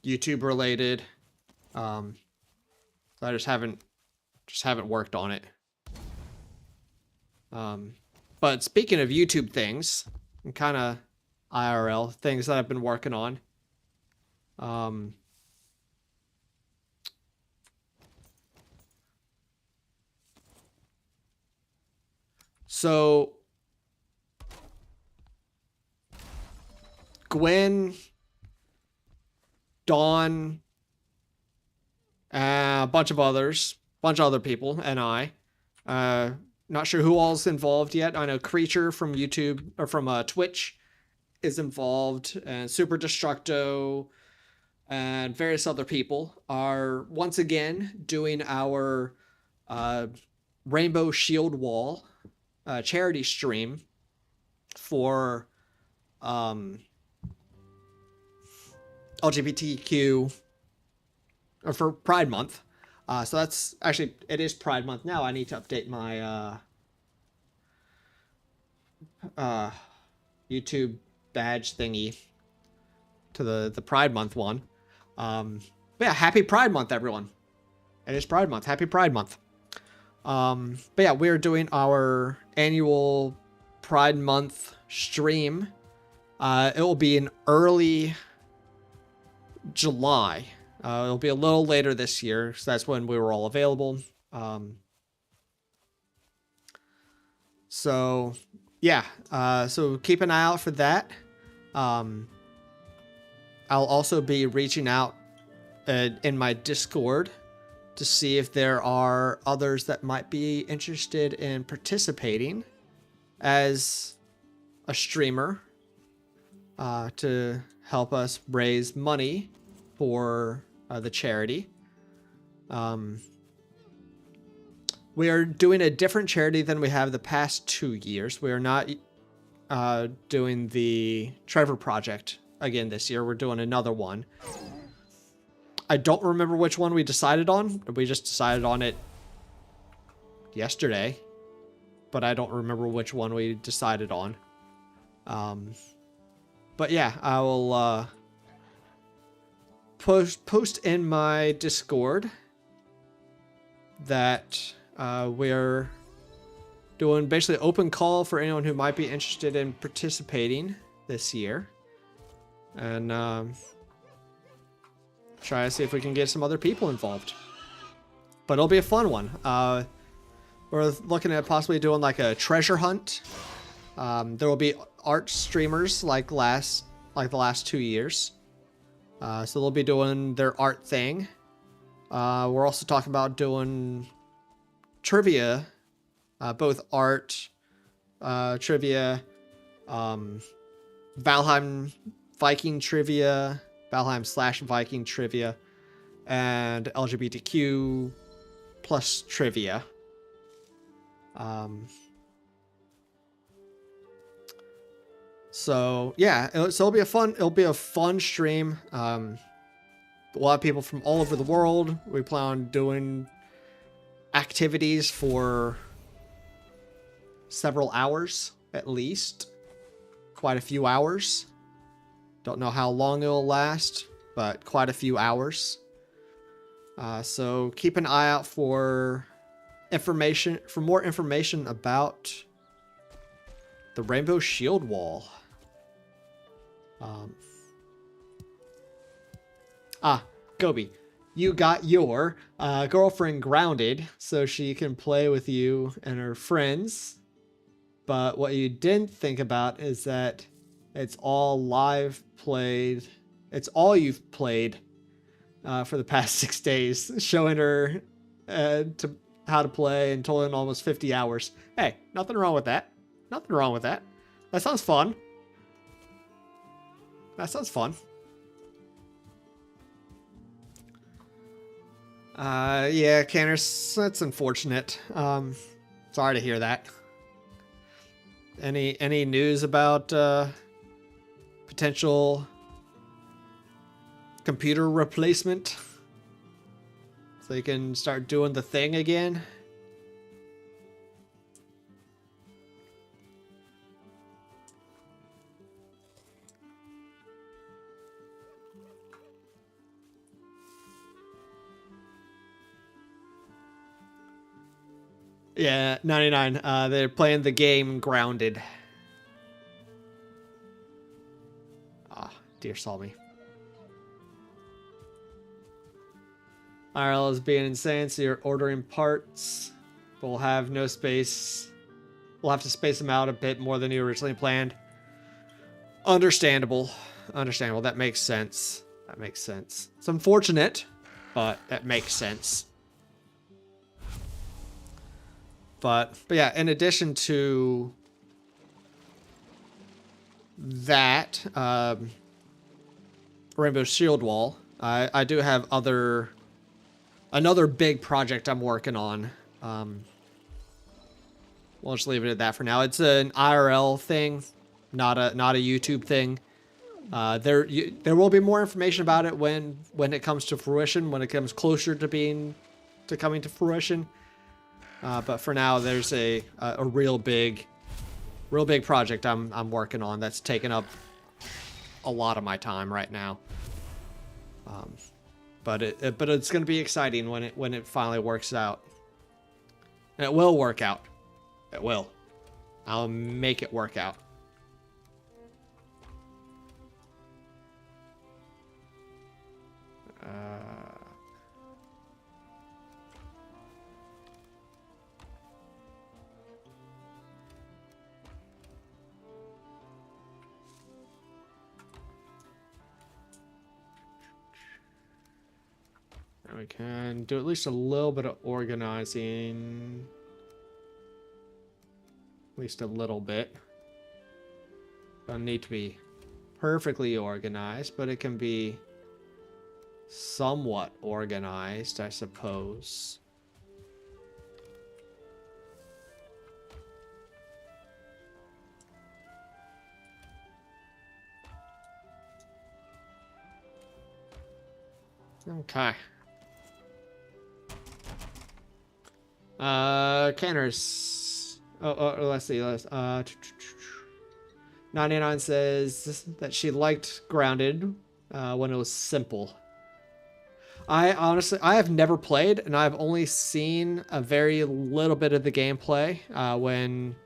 YouTube related. So I just haven't worked on it. But speaking of YouTube things, and kind of IRL things that I've been working on. So Gwen, Dawn, a bunch of other people, and I. Not sure who all's involved yet. I know Creature from YouTube or from Twitch is involved, and Super Destructo and various other people are once again doing our Rainbow Shield Wall charity stream for LGBTQ or for Pride Month. So that's actually, it is Pride Month now. I need to update my YouTube badge thingy to the Pride Month one. But yeah, happy Pride Month, everyone. It is Pride Month. Happy Pride Month. But yeah, we're doing our annual Pride Month stream. It will be in early July. It'll be a little later this year, so that's when we were all available. So yeah, so keep an eye out for that. I'll also be reaching out in my Discord to see if there are others that might be interested in participating as a streamer to help us raise money for the charity. We are doing a different charity than we have the past 2 years. We are not doing the Trevor Project again this year. We're doing another one. I don't remember which one we decided on. We just decided on it yesterday, but I don't remember which one we decided on. But yeah, I will post in my Discord that we're doing basically open call for anyone who might be interested in participating this year, and try to see if we can get some other people involved. But it'll be a fun one. We're looking at possibly doing like a treasure hunt. There will be art streamers like the last 2 years. So they'll be doing their art thing. We're also talking about doing trivia, both art, trivia, Valheim Viking trivia, Valheim/Viking trivia, and LGBTQ plus trivia. So yeah, so it'll be a fun stream. A lot of people from all over the world. We plan on doing activities for several hours at least, quite a few hours. Don't know how long it'll last, but quite a few hours. So keep an eye out for more information about the Rainbow Shield Wall. Gobi, you got your girlfriend grounded so she can play with you and her friends. But what you didn't think about is that it's all live played. It's all you've played for the past 6 days, showing her how to play and totaling almost 50 hours. Hey, nothing wrong with that. Nothing wrong with that. That sounds fun. That sounds fun. Yeah, Canners, that's unfortunate. Sorry to hear that. Any news about potential computer replacement so you can start doing the thing again? Yeah, 99. They're playing the game Grounded. Ah, dear Salmi. IRL is being insane, so you're ordering parts. But we'll have no space. We'll have to space them out a bit more than you originally planned. Understandable. Understandable. That makes sense. That makes sense. It's unfortunate, but that makes sense. But yeah, in addition to that, Rainbow Shield Wall, I do have another big project I'm working on. We'll just leave it at that for now. It's an IRL thing, not a YouTube thing. There will be more information about it when it comes to fruition, when it comes closer to coming to fruition. But for now, there's a real big project I'm working on that's taking up a lot of my time right now. But it's going to be exciting when it finally works out. And it will work out. It will. I'll make it work out. We can do at least a little bit of organizing. At least a little bit. Don't need to be perfectly organized, but it can be somewhat organized, I suppose. Okay. Canners. Let's see. 99 says that she liked Grounded when it was simple. I have never played, and I've only seen a very little bit of the gameplay when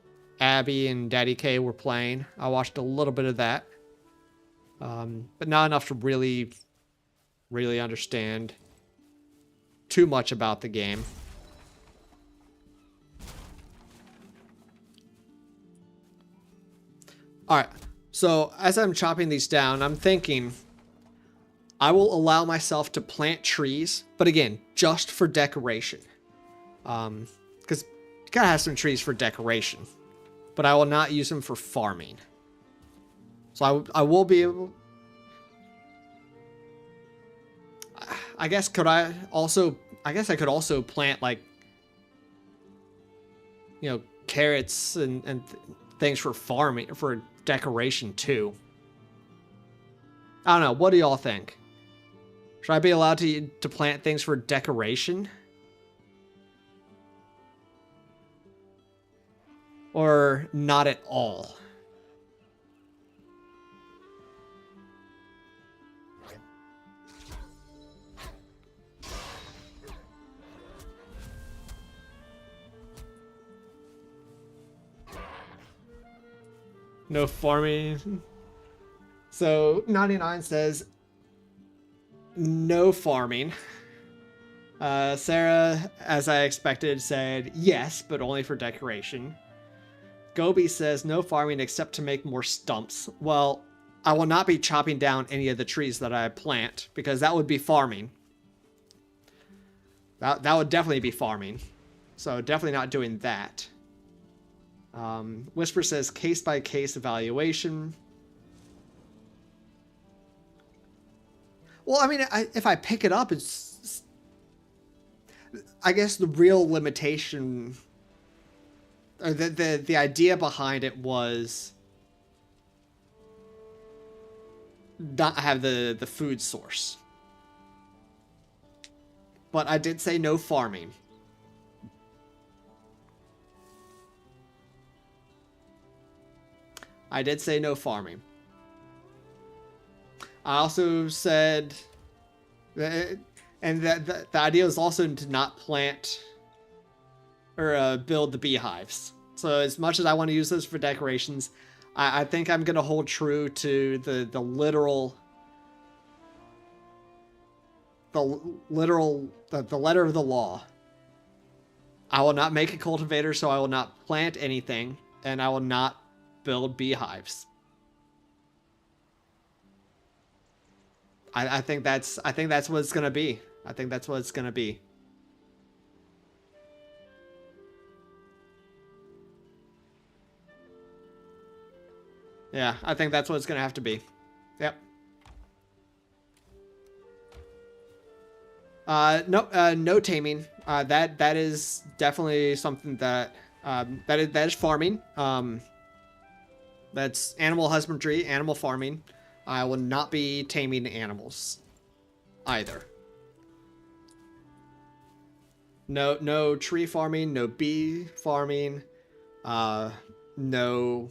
Abby and Daddy K were playing. I watched a little bit of that, but not enough to really understand too much about the game. All right, so as I'm chopping these down, I'm thinking I will allow myself to plant trees, but again, just for decoration. Because you gotta have some trees for decoration, but I will not use them for farming. So I will be able... I guess I could also plant, like, you know, carrots and things for farming, for decoration too. I don't know. What do y'all think? Should I be allowed to plant things for decoration? Or not at all? No farming. So 99 says no farming. Sarah, as I expected, said yes, but only for decoration. Gobi says no farming except to make more stumps. Well, I will not be chopping down any of the trees that I plant because that would be farming. That would definitely be farming. So definitely not doing that. Whisper says case-by-case evaluation. Well, I mean, if I pick it up, it's... I guess the real limitation... Or the idea behind it was... not have the food source. But I did say no farming. I did say no farming. I also said, and the idea was also to not plant or build the beehives. So as much as I want to use those for decorations, I think I'm going to hold true to the literal, the letter of the law. I will not make a cultivator, so I will not plant anything, and I will not build beehives. I think that's what it's gonna be. I think that's what it's gonna be. Yeah, I think that's what it's gonna have to be. Yep. No taming. That is definitely something that that is farming. That's animal husbandry, animal farming. I will not be taming animals either. No tree farming, no bee farming, no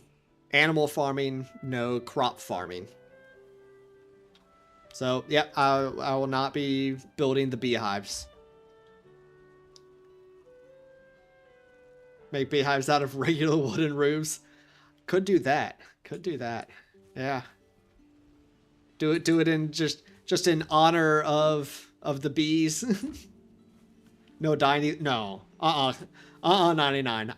animal farming, no crop farming. So, yeah, I will not be building the beehives. Make beehives out of regular wooden roofs. Could do that. Could do that. Yeah. Do it in just in honor of the bees. No dying. No. 99.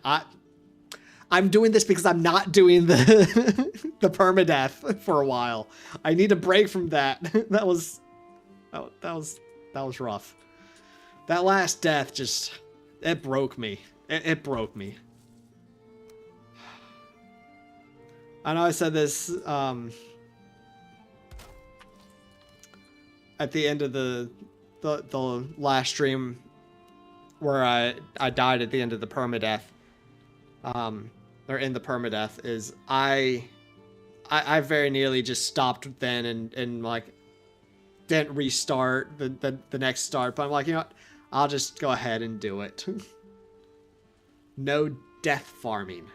I'm doing this because I'm not doing the the permadeath for a while. I need a break from that. That was rough. That last death just it broke me. It broke me. I know I said this at the end of the last stream where I died at the end of the permadeath. Or in the permadeath is I very nearly just stopped then and like didn't restart the next start, but I'm like, you know what? I'll just go ahead and do it. No death farming.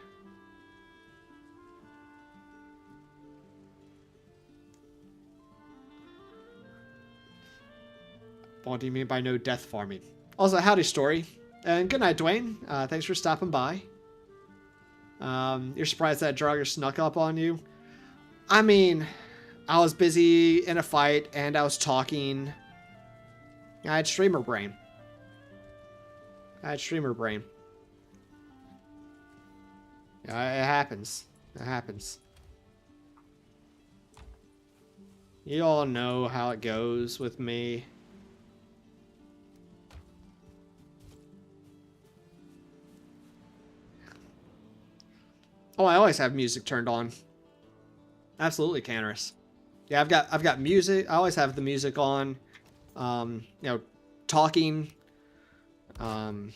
What do you mean by no death farming? Also, howdy, Story. And good night, Dwayne. Thanks for stopping by. You're surprised that Draugr snuck up on you? I mean, I was busy in a fight, and I was talking. I had streamer brain. Yeah, it happens. It happens. You all know how it goes with me. Oh, I always have music turned on. Absolutely, Canaris. Yeah, I've got music. I always have the music on. You know, talking. And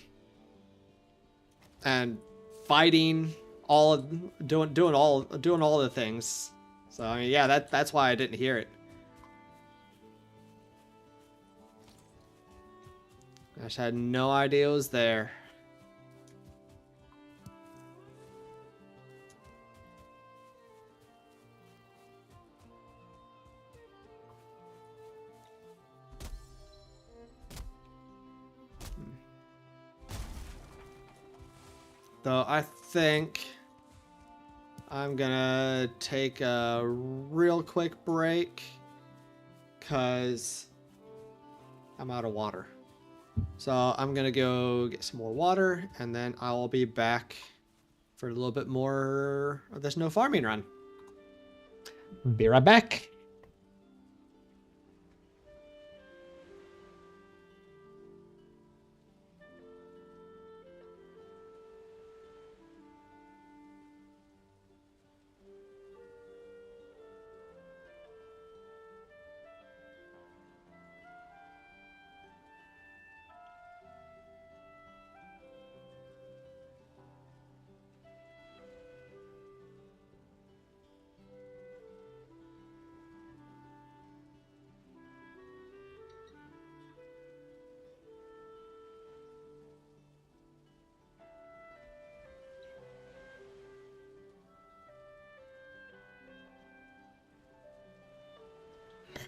fighting, doing all the things. So I mean, yeah, that's why I didn't hear it. I just had no idea it was there. Though I think I'm gonna take a real quick break because I'm out of water. So I'm gonna go get some more water and then I'll be back for a little bit more of this no farming run. Be right back.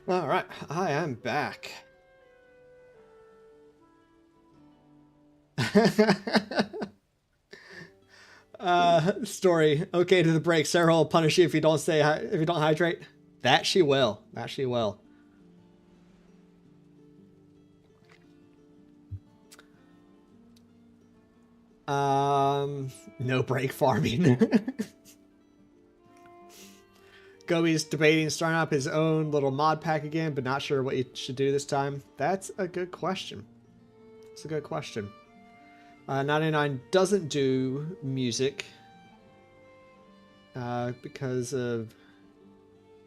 All right, I am back. Story. Okay, to the break. Sarah will punish you if you don't hydrate. That she will. That she will. No break farming. Gobi's debating starting up his own little mod pack again, but not sure what he should do this time. That's a good question. It's a good question. 99 doesn't do music because of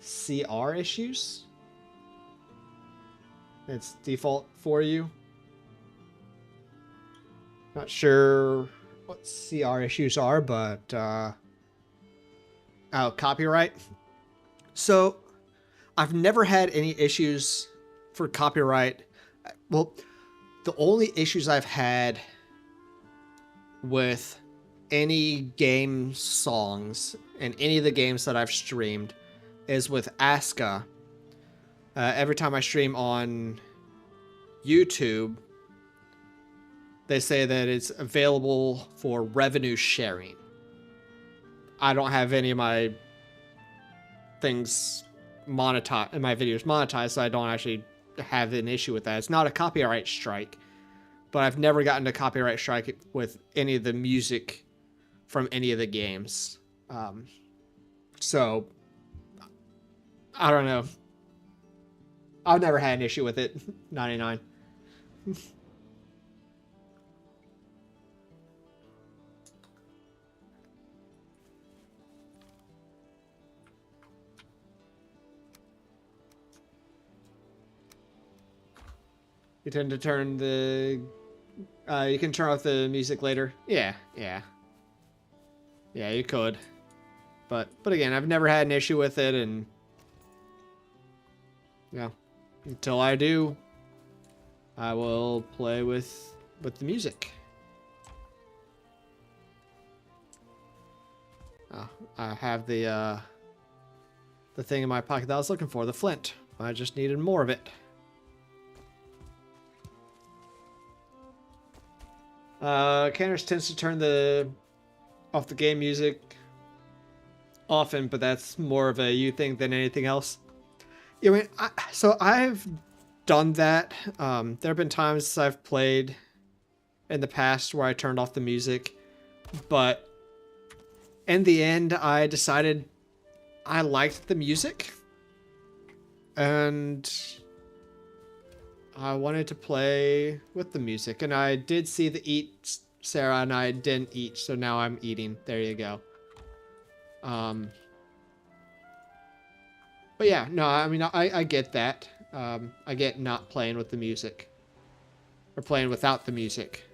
CR issues. It's default for you. Not sure what CR issues are, but oh, copyright. So I've never had any issues for copyright. Well, the only issues I've had with any game songs and any of the games that I've streamed is with Aska. Every time I stream on YouTube, they say that it's available for revenue sharing. I don't have any of my things monetized, in my videos monetized, so I don't actually have an issue with that. It's not a copyright strike, but I've never gotten a copyright strike with any of the music from any of the games. So I don't know. I've never had an issue with it. 99. You tend to turn the... you can turn off the music later. Yeah, yeah. Yeah, you could. But again, I've never had an issue with it, and... yeah. Until I do, I will play with the music. I have the thing in my pocket that I was looking for, the flint. I just needed more of it. Canners tends to turn off the game music often, but that's more of a you thing than anything else. Yeah, I mean, so I've done that. There have been times I've played in the past where I turned off the music, but in the end, I decided I liked the music, and I wanted to play with the music, and I did see the eat Sarah, and I didn't eat, so now I'm eating. There you go. But yeah, no, I mean, I get that. I get not playing with the music. Or playing without the music.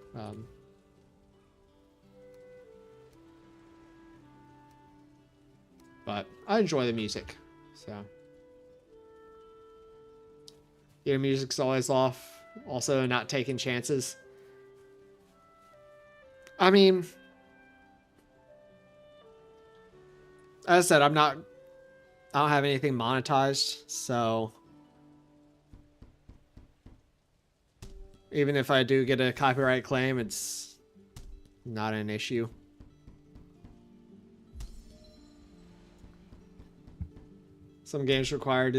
But I enjoy the music. So. Your music's always off. Also not taking chances. I mean, as I said, I don't have anything monetized, so even if I do get a copyright claim, it's not an issue. Some games require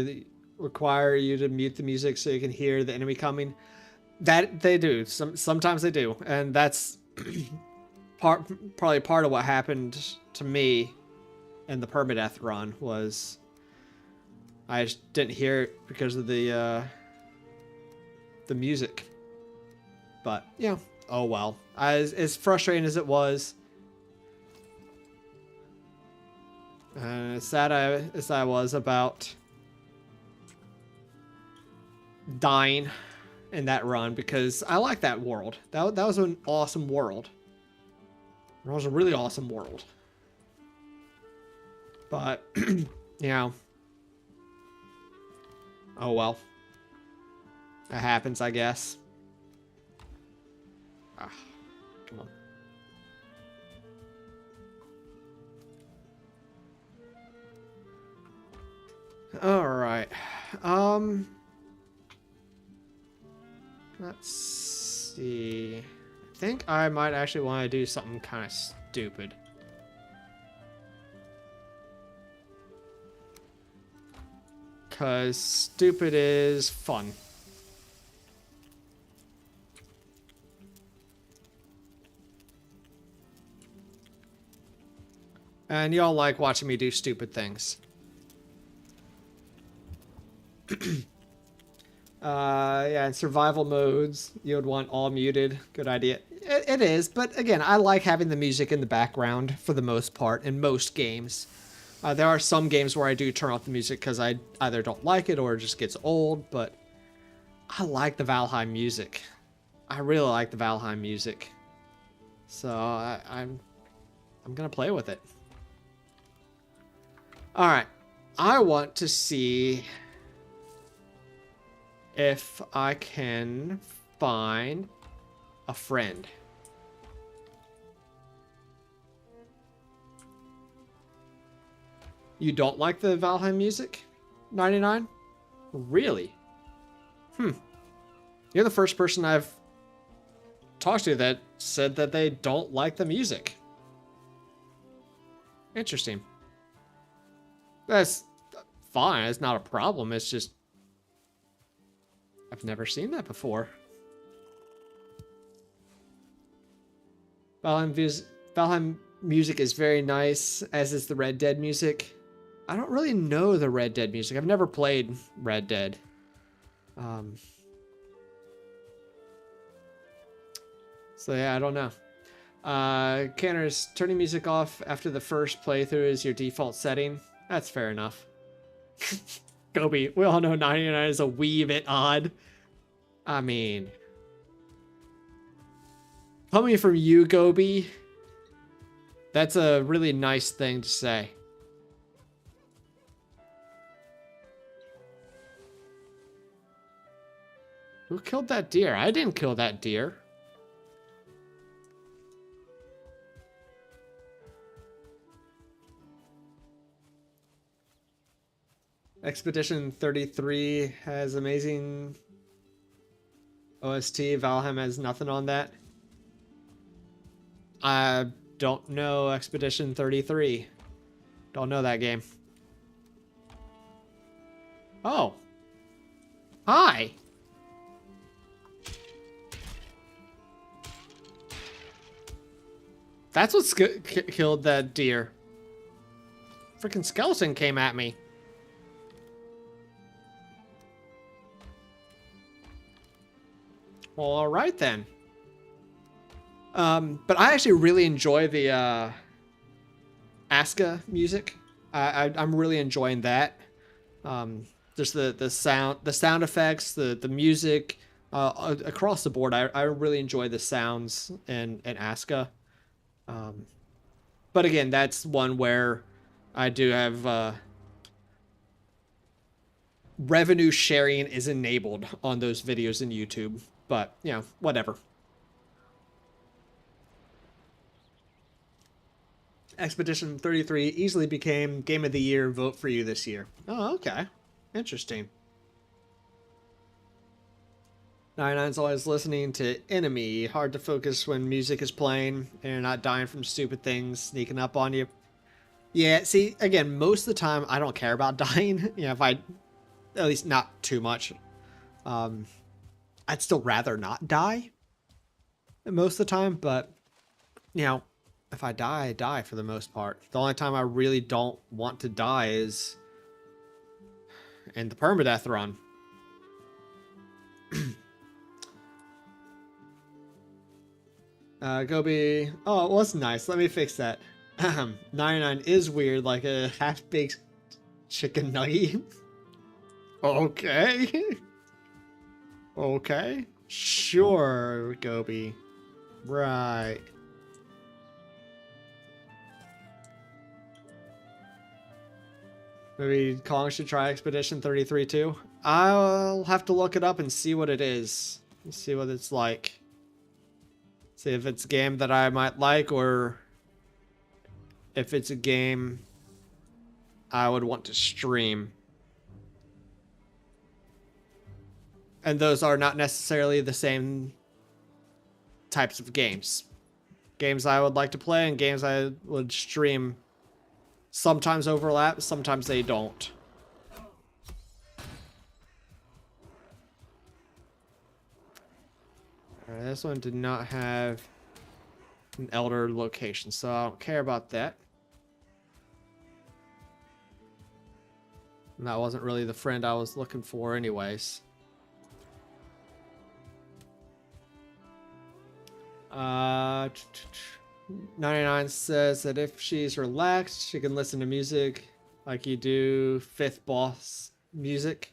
you to mute the music so you can hear the enemy coming. That they do. Sometimes they do, and that's probably part of what happened to me in the permadeath run. Was I just didn't hear it because of the music. But yeah, oh well. As frustrating as it was, as sad as I was about dying in that run, because I like that world. That was an awesome world. It was a really awesome world. But, you know, oh well. It happens, I guess. Ah, come on. All right. Let's see. I think I might actually want to do something kind of stupid. Because stupid is fun. And y'all like watching me do stupid things. Yeah, in survival modes, you would want all muted. Good idea. It is, but again, I like having the music in the background for the most part in most games. There are some games where I do turn off the music because I either don't like it or it just gets old, but I like the Valheim music. I really like the Valheim music. So I'm gonna play with it. Alright. I want to see if I can find a friend. You don't like the Valheim music? 99? Really? You're the first person I've talked to that said that they don't like the music. Interesting. That's fine. It's not a problem. It's just I've never seen that before. Valheim music is very nice, as is the Red Dead music. I don't really know the Red Dead music. I've never played Red Dead. So yeah, I don't know. Canner's turning music off after the first playthrough is your default setting. That's fair enough. Gobi, we all know 99 is a wee bit odd. I mean, coming from you, Gobi, that's a really nice thing to say. Who killed that deer? I didn't kill that deer. Expedition 33 has amazing OST. Valheim has nothing on that. I don't know Expedition 33. Don't know that game. Oh. Hi. That's what killed that deer. Freaking skeleton came at me. Well, all right then. But I actually really enjoy the Aska music. I'm really enjoying that. Just the sound effects, the music, across the board. I really enjoy the sounds in Aska. But again, that's one where I do have revenue sharing is enabled on those videos in YouTube, but you know, whatever. Expedition 33 easily became Game of the Year vote for you this year. Oh, okay. Interesting. 99's always listening to Enemy. Hard to focus when music is playing and you're not dying from stupid things sneaking up on you. Yeah, see, again, most of the time I don't care about dying. You know, if I, at least not too much. I'd still rather not die most of the time, but, you know, if I die, I die for the most part. The only time I really don't want to die is in the permadeath run. Gobi. Oh, it was nice. Let me fix that. 99 is weird, like a half-baked chicken nugget. Okay. Okay. Sure, Gobi. Right. Maybe Kong should try Expedition 33 too. I'll have to look it up and see what it is. See what it's like. See if it's a game that I might like or if it's a game I would want to stream. And those are not necessarily the same types of games. Games I would like to play and games I would stream sometimes overlap, sometimes they don't. Alright, this one did not have an elder location, so I don't care about that. And that wasn't really the friend I was looking for anyways. 99 says that if she's relaxed, she can listen to music like you do fifth boss music.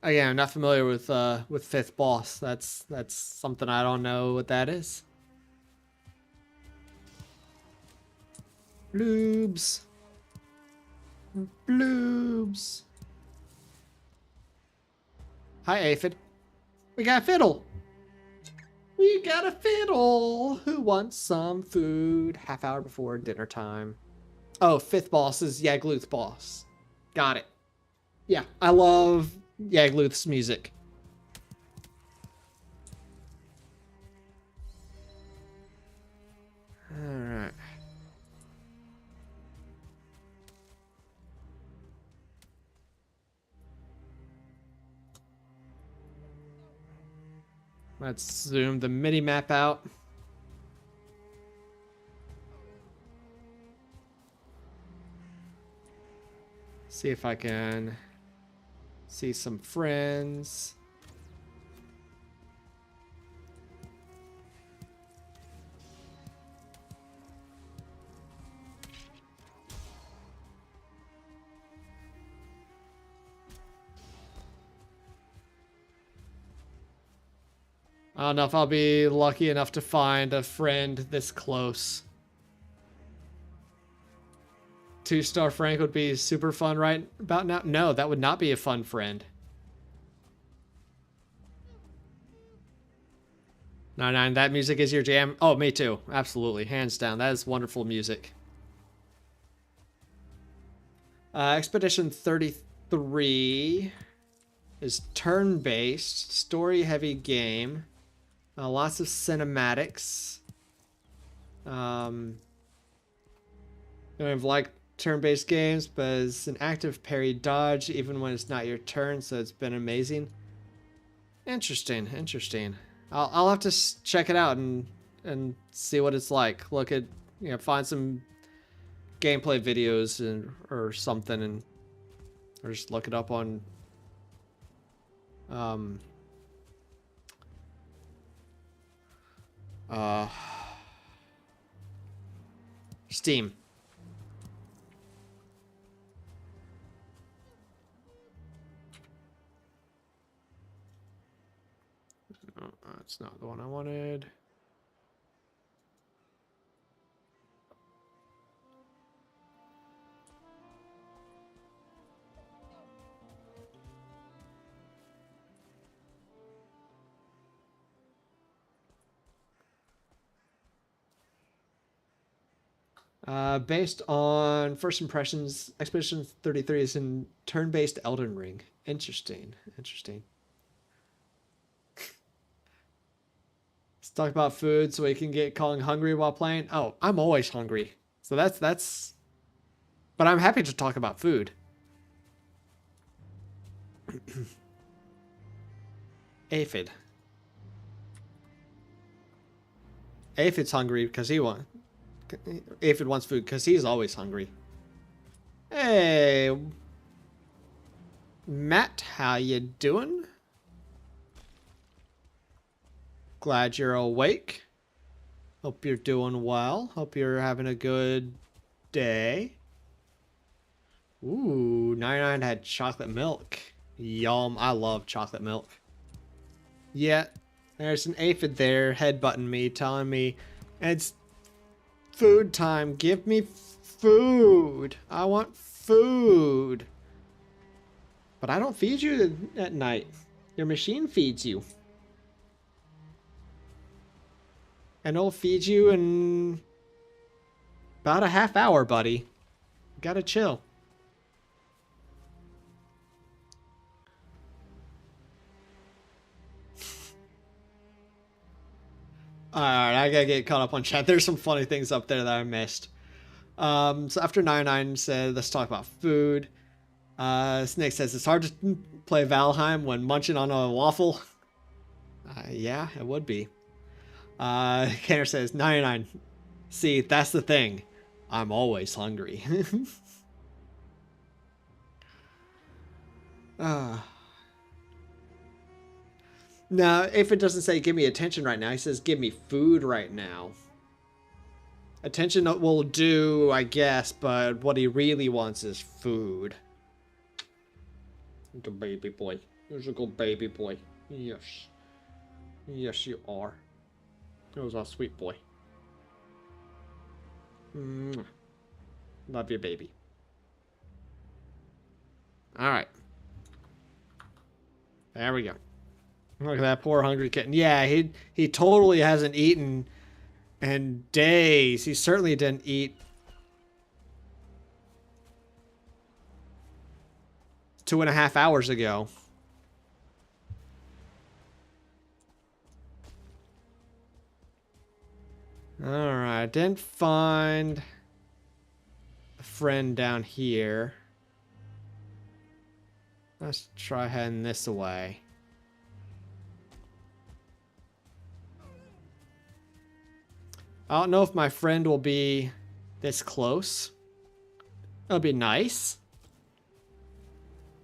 Again, I'm not familiar with fifth boss. That's something I don't know what that is. Bloobs. Bloobs. Hi, Aphid. We got a fiddle. We got a fiddle. Who wants some food? Half hour before dinner time. Oh, fifth boss is Yagluth's boss. Got it. Yeah, I love Yagluth's music. Alright. Let's zoom the mini map out. See if I can see some friends. I don't know if I'll be lucky enough to find a friend this close. 2-star Frank would be super fun right about now. No, that would not be a fun friend. 99, that music is your jam. Oh, me too. Absolutely. Hands down. That is wonderful music. Expedition 33 is turn-based, story-heavy game. Lots of cinematics. Kind of like turn-based games, but it's an active parry dodge even when it's not your turn, so it's been amazing. Interesting, interesting. I'll have to check it out and see what it's like. Look at, you know, find some gameplay videos or something, and or just look it up on Steam. Oh, that's not the one I wanted. Based on first impressions, Expedition 33 is in turn-based Elden Ring. Interesting. Interesting. Let's talk about food so we can get calling hungry while playing. Oh, I'm always hungry. So that's but I'm happy to talk about food. Aphid. Aphid's hungry because Aphid wants food because he's always hungry. Hey, Matt, how you doing? Glad you're awake. Hope you're doing well. Hope you're having a good day. Ooh, 99 had chocolate milk. Yum, I love chocolate milk. Yeah, there's an aphid there headbutting me, telling me it's food time. Give me food. I want food. But I don't feed you at night. Your machine feeds you. And it'll feed you in about a half hour, buddy. Gotta chill. Alright, I gotta get caught up on chat. There's some funny things up there that I missed. So after 99 said, let's talk about food. Snake says, it's hard to play Valheim when munching on a waffle. Yeah, it would be. Kenner says, 99. See, that's the thing. I'm always hungry. No, if it doesn't say give me attention right now, he says give me food right now. Attention will do, I guess, but what he really wants is food. The baby boy. You're a good baby boy. Yes. Yes, you are. That was our sweet boy. Love you, baby. Alright. There we go. Look at that poor hungry kitten. Yeah, he totally hasn't eaten in days. He certainly didn't eat 2.5 hours ago. Alright, didn't find a friend down here. Let's try heading this way. I don't know if my friend will be this close. That would be nice.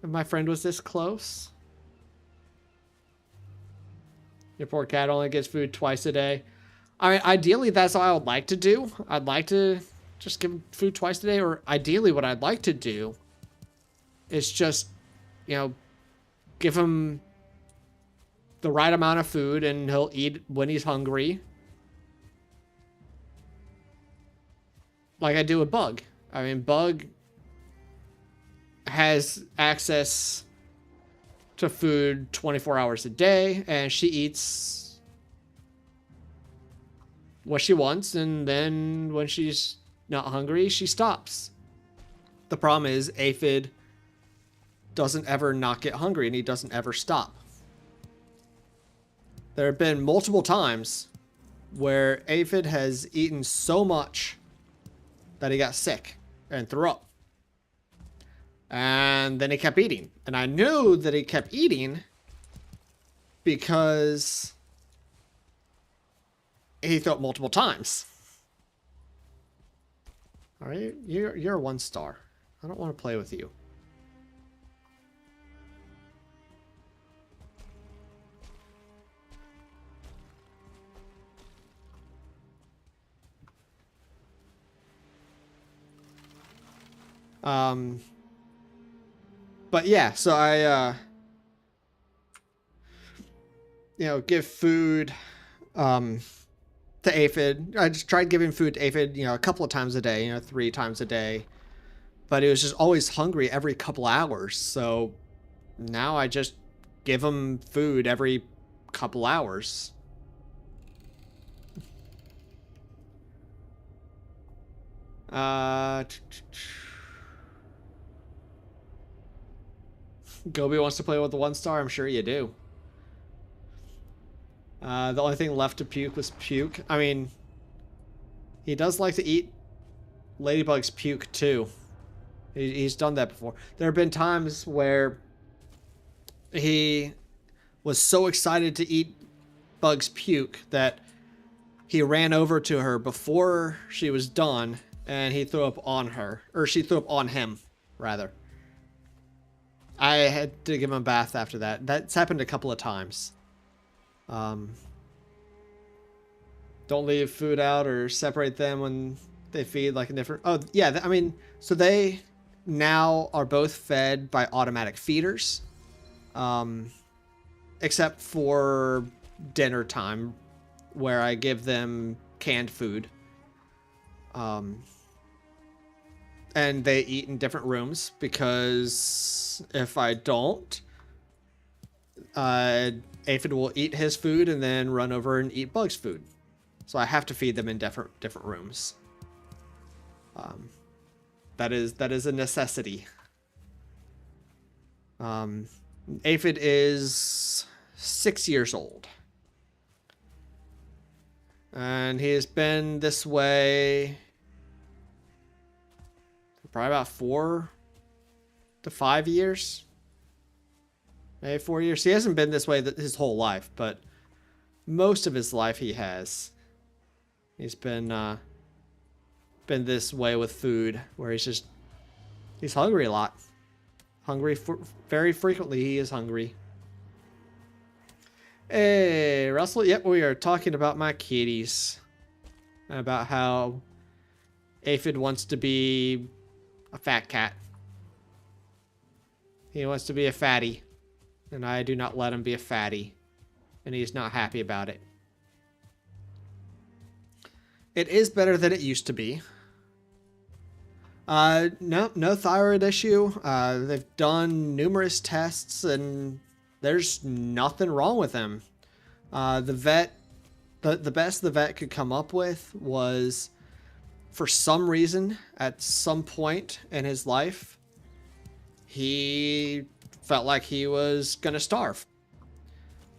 If my friend was this close. Your poor cat only gets food twice a day. I mean, ideally, that's what I would like to do. I'd like to just give him food twice a day. Or ideally, what I'd like to do is just, you know, give him the right amount of food and he'll eat when he's hungry. Like I do with Bug. I mean, Bug has access to food 24 hours a day, and she eats what she wants, and then when she's not hungry, she stops. The problem is Aphid doesn't ever not get hungry, and he doesn't ever stop. There have been multiple times where Aphid has eaten so much that he got sick and threw up. And then he kept eating. And I knew that he kept eating because he threw up multiple times. Alright, you're a 1 star. I don't want to play with you. But yeah, so I, you know, give food, to Aphid. I just tried giving food to Aphid, you know, a couple of times a day, you know, 3 times a day. But he was just always hungry every couple hours. So now I just give him food every couple hours. Uh, Gobi wants to play with the 1-star. I'm sure you do. The only thing left to puke was puke. I mean, he does like to eat Ladybug's puke too. He's done that before. There have been times where he was so excited to eat Bug's puke that he ran over to her before she was done, and he threw up on her. Or she threw up on him, rather. I had to give him a bath after that. That's happened a couple of times. Don't leave food out or separate them when they feed like a different... Oh, yeah, I mean, so they now are both fed by automatic feeders. Except for dinner time, where I give them canned food. And they eat in different rooms, because if I don't, Aphid will eat his food and then run over and eat Bug's food. So I have to feed them in different rooms. That is a necessity. Aphid is 6 years old. And he has been this way for probably about 4 to 5 years. Maybe 4 years. He hasn't been this way his whole life, but most of his life he has. He's been this way with food, where he's hungry a lot. Very frequently he is hungry. Hey, Russell. Yep, we are talking about my kitties. About how Aphid wants to be a fat cat. He wants to be a fatty. And I do not let him be a fatty. And he's not happy about it. It is better than it used to be. No thyroid issue. They've done numerous tests and there's nothing wrong with him. The vet, the best the vet could come up with was, for some reason, at some point in his life, he felt like he was gonna starve.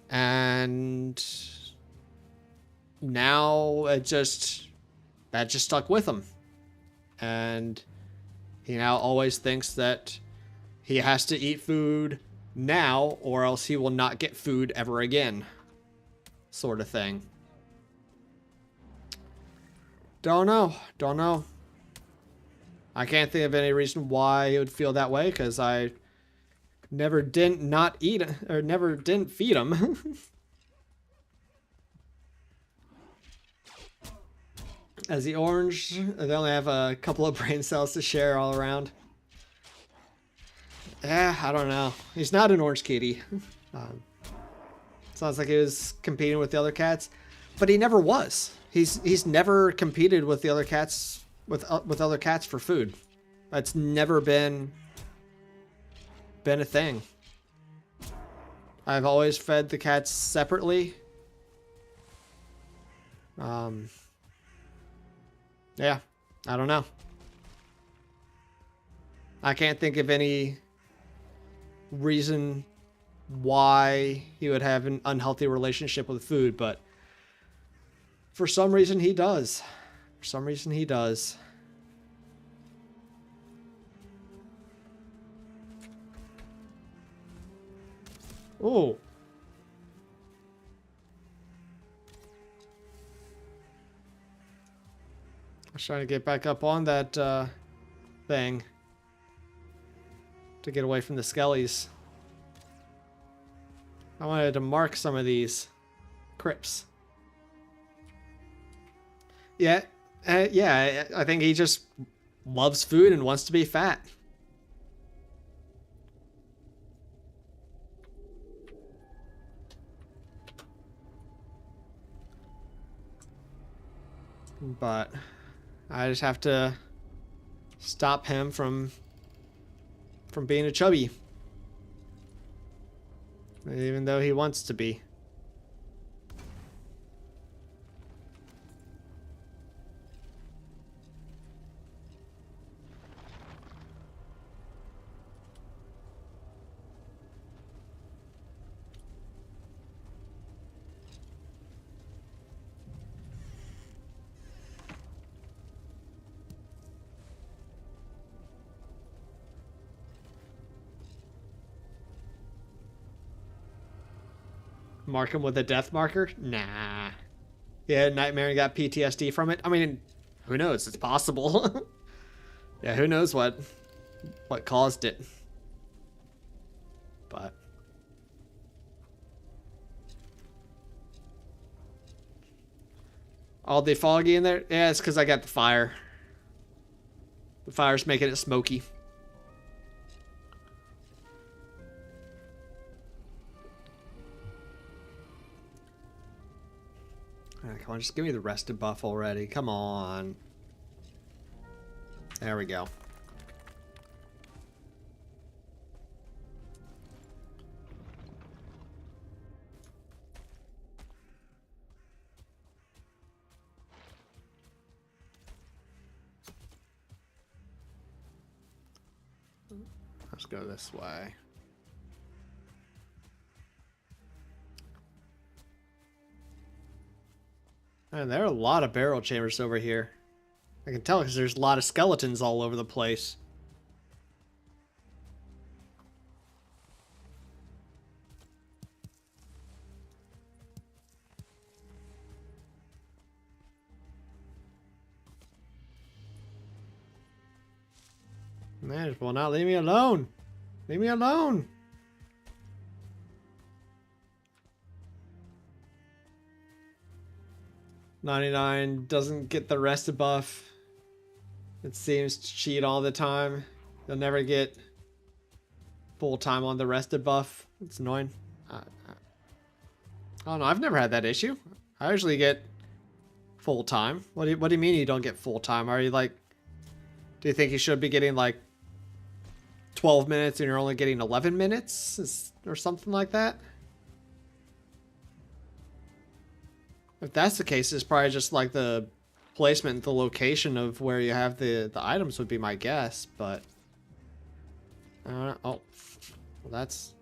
And now that just stuck with him. And he now always thinks that he has to eat food now or else he will not get food ever again. Sort of thing. Don't know. I can't think of any reason why he would feel that way, because I never didn't feed him. As the orange, they only have a couple of brain cells to share all around. Yeah, I don't know. He's not an orange kitty. Sounds like he was competing with the other cats, but he never was. He's never competed with the other cats with other cats for food. That's never been a thing. I've always fed the cats separately. Yeah, I don't know. I can't think of any reason why he would have an unhealthy relationship with food, but for some reason he does. For some reason he does. Oh. I was trying to get back up on that thing to get away from the skellies. I wanted to mark some of these crypts. Yeah, yeah, I think he just loves food and wants to be fat. But I just have to stop him from being a chubby. Even though he wants to be. Mark him with a death marker? Nah. Yeah, nightmare and got PTSD from it. I mean, who knows? It's possible. Yeah, who knows what caused it. But all the foggy in there? Yeah, it's because I got the fire. The fire's making it smoky. Alright, come on, just give me the rested buff already. Come on. There we go. Let's go this way. And there are a lot of barrel chambers over here. I can tell because there's a lot of skeletons all over the place. Man, will not leave me alone. Leave me alone. $99 doesn't get the rested buff. It seems to cheat all the time. You'll never get full time on the rested buff. It's annoying. I don't know. I've never had that issue. I usually get full time. What do you mean you don't get full time? Are you like? Do you think you should be getting like 12 minutes and you're only getting 11 minutes or something like that? If that's the case, it's probably just like the placement, the location of where you have the items would be my guess, but oh, well, that's,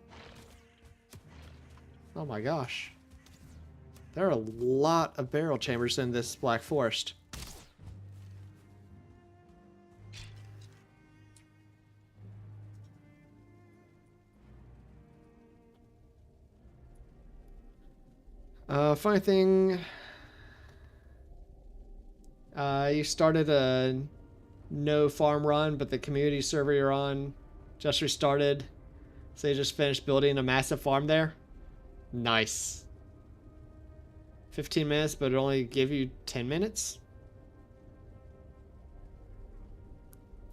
oh my gosh, there are a lot of barrel chambers in this Black Forest. Funny thing, you started a no farm run, but the community server you're on just restarted, so you just finished building a massive farm there. Nice. 15 minutes, but it only gave you 10 minutes?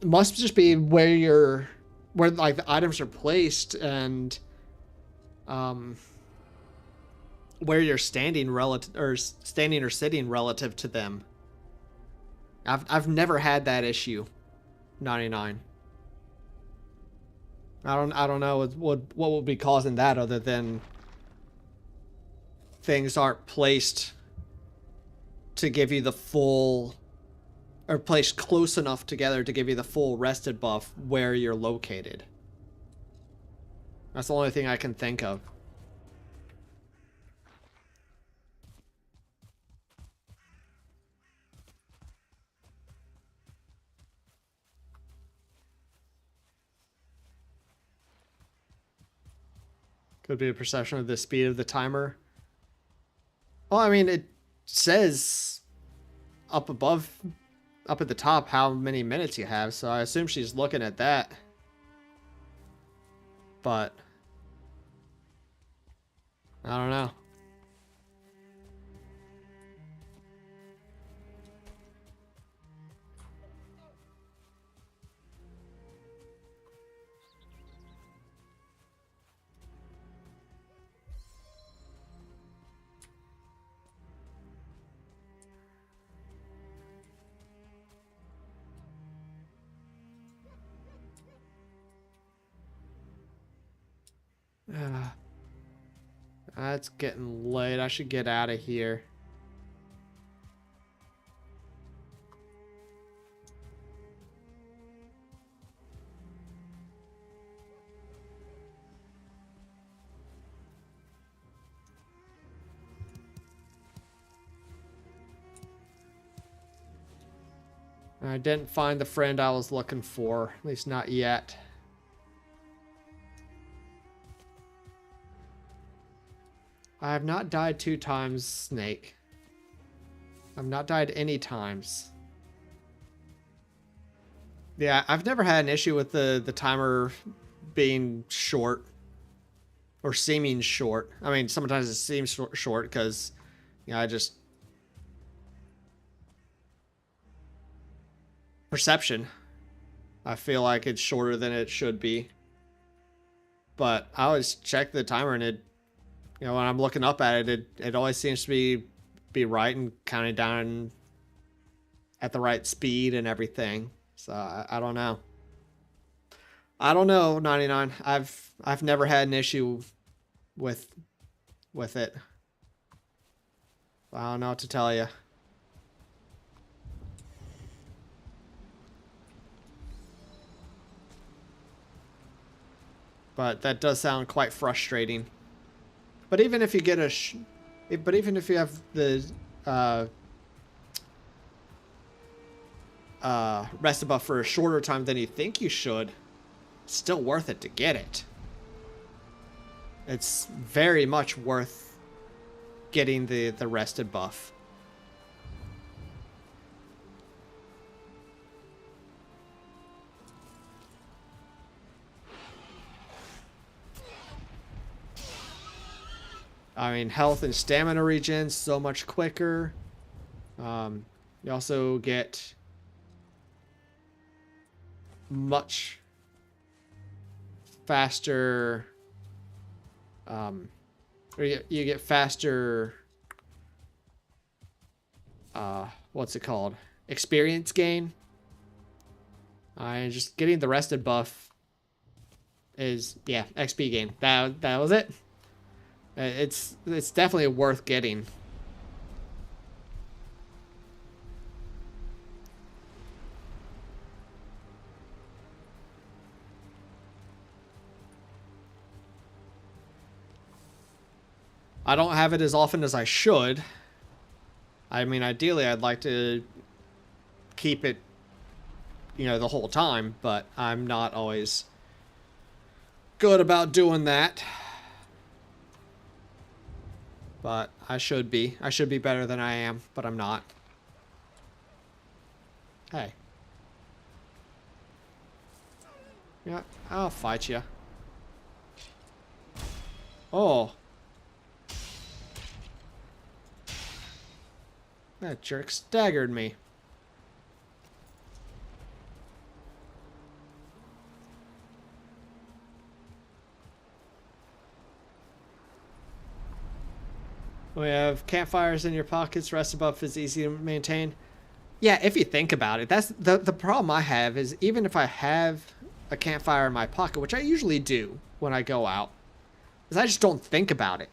It must just be where like the items are placed and where you're standing relative or sitting relative to them. I've never had that issue. 99. I don't know what will be causing that other than things aren't placed to give you the full, or placed close enough together to give you the full rested buff where you're located. That's the only thing I can think of. Could be a perception of the speed of the timer. Well, I mean, it says up above, up at the top, how many minutes you have, so I assume she's looking at that. But I don't know. It's getting late. I should get out of here. I didn't find the friend I was looking for, at least not yet. I have not died 2 times, Snake. I've not died any times. Yeah, I've never had an issue with the timer being short or seeming short. I mean, sometimes it seems short because, you know, I just perception. I feel like it's shorter than it should be. But I always check the timer and it, you know, when I'm looking up at it, it always seems to be right and counting down at the right speed and everything. So I don't know. I don't know, 99. I've never had an issue with it. I don't know what to tell you. But that does sound quite frustrating. But even if you get but even if you have the rest buff for a shorter time than you think you should, it's still worth it to get it. It's very much worth getting the rested buff. I mean, health and stamina regen so much quicker. You also get much faster. You get faster. What's it called? Experience gain. Just getting the rested buff is, yeah, XP gain. That was it. It's definitely worth getting. I don't have it as often as I should. I mean, ideally, I'd like to keep it, you know, the whole time, but I'm not always good about doing that. But I should be. I should be better than I am, but I'm not. Hey. Yeah, I'll fight you. Oh. That jerk staggered me. We have campfires in your pockets. Rest buff is easy to maintain. Yeah, if you think about it, that's the problem I have is even if I have a campfire in my pocket, which I usually do when I go out, is I just don't think about it.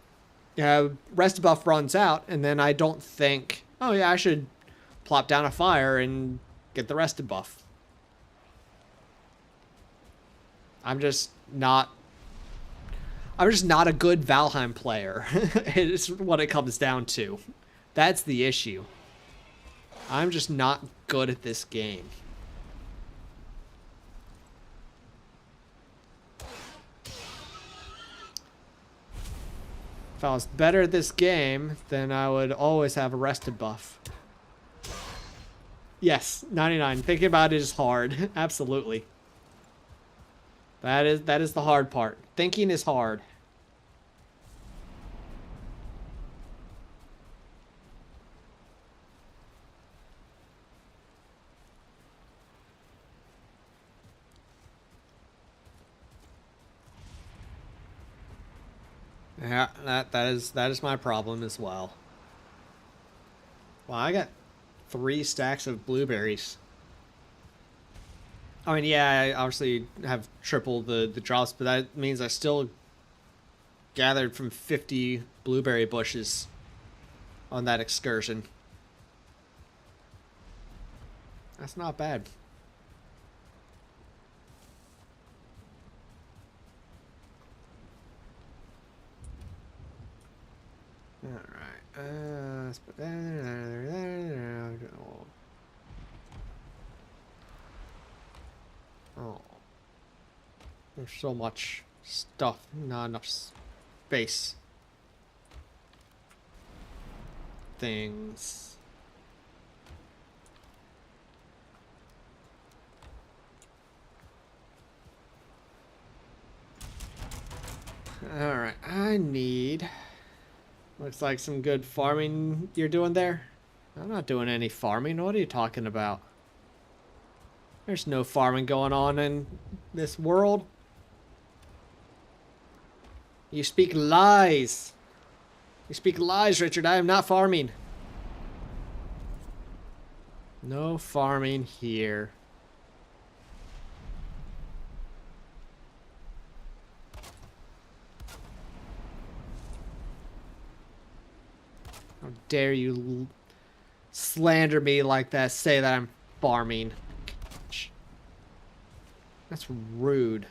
Rest buff runs out, and then I don't think, oh yeah, I should plop down a fire and get the rested buff. I'm just not a good Valheim player. It's what it comes down to. That's the issue. I'm just not good at this game. If I was better at this game, then I would always have a rested buff. Yes, 99. Thinking about it is hard. Absolutely. That is the hard part. Thinking is hard. Yeah, that is my problem as well. Well, I got 3 stacks of blueberries. I mean, yeah, I obviously have triple the drops, but that means I still gathered from 50 blueberry bushes on that excursion. That's not bad. Alright, let's put that there. Oh. There's so much stuff, not enough space. things. Alright, I need... Looks like some good farming you're doing there. I'm not doing any farming. What are you talking about? There's no farming going on in this world. You speak lies. You speak lies, Richard. I am not farming. No farming here. How dare you slander me like that, say that I'm farming. That's rude.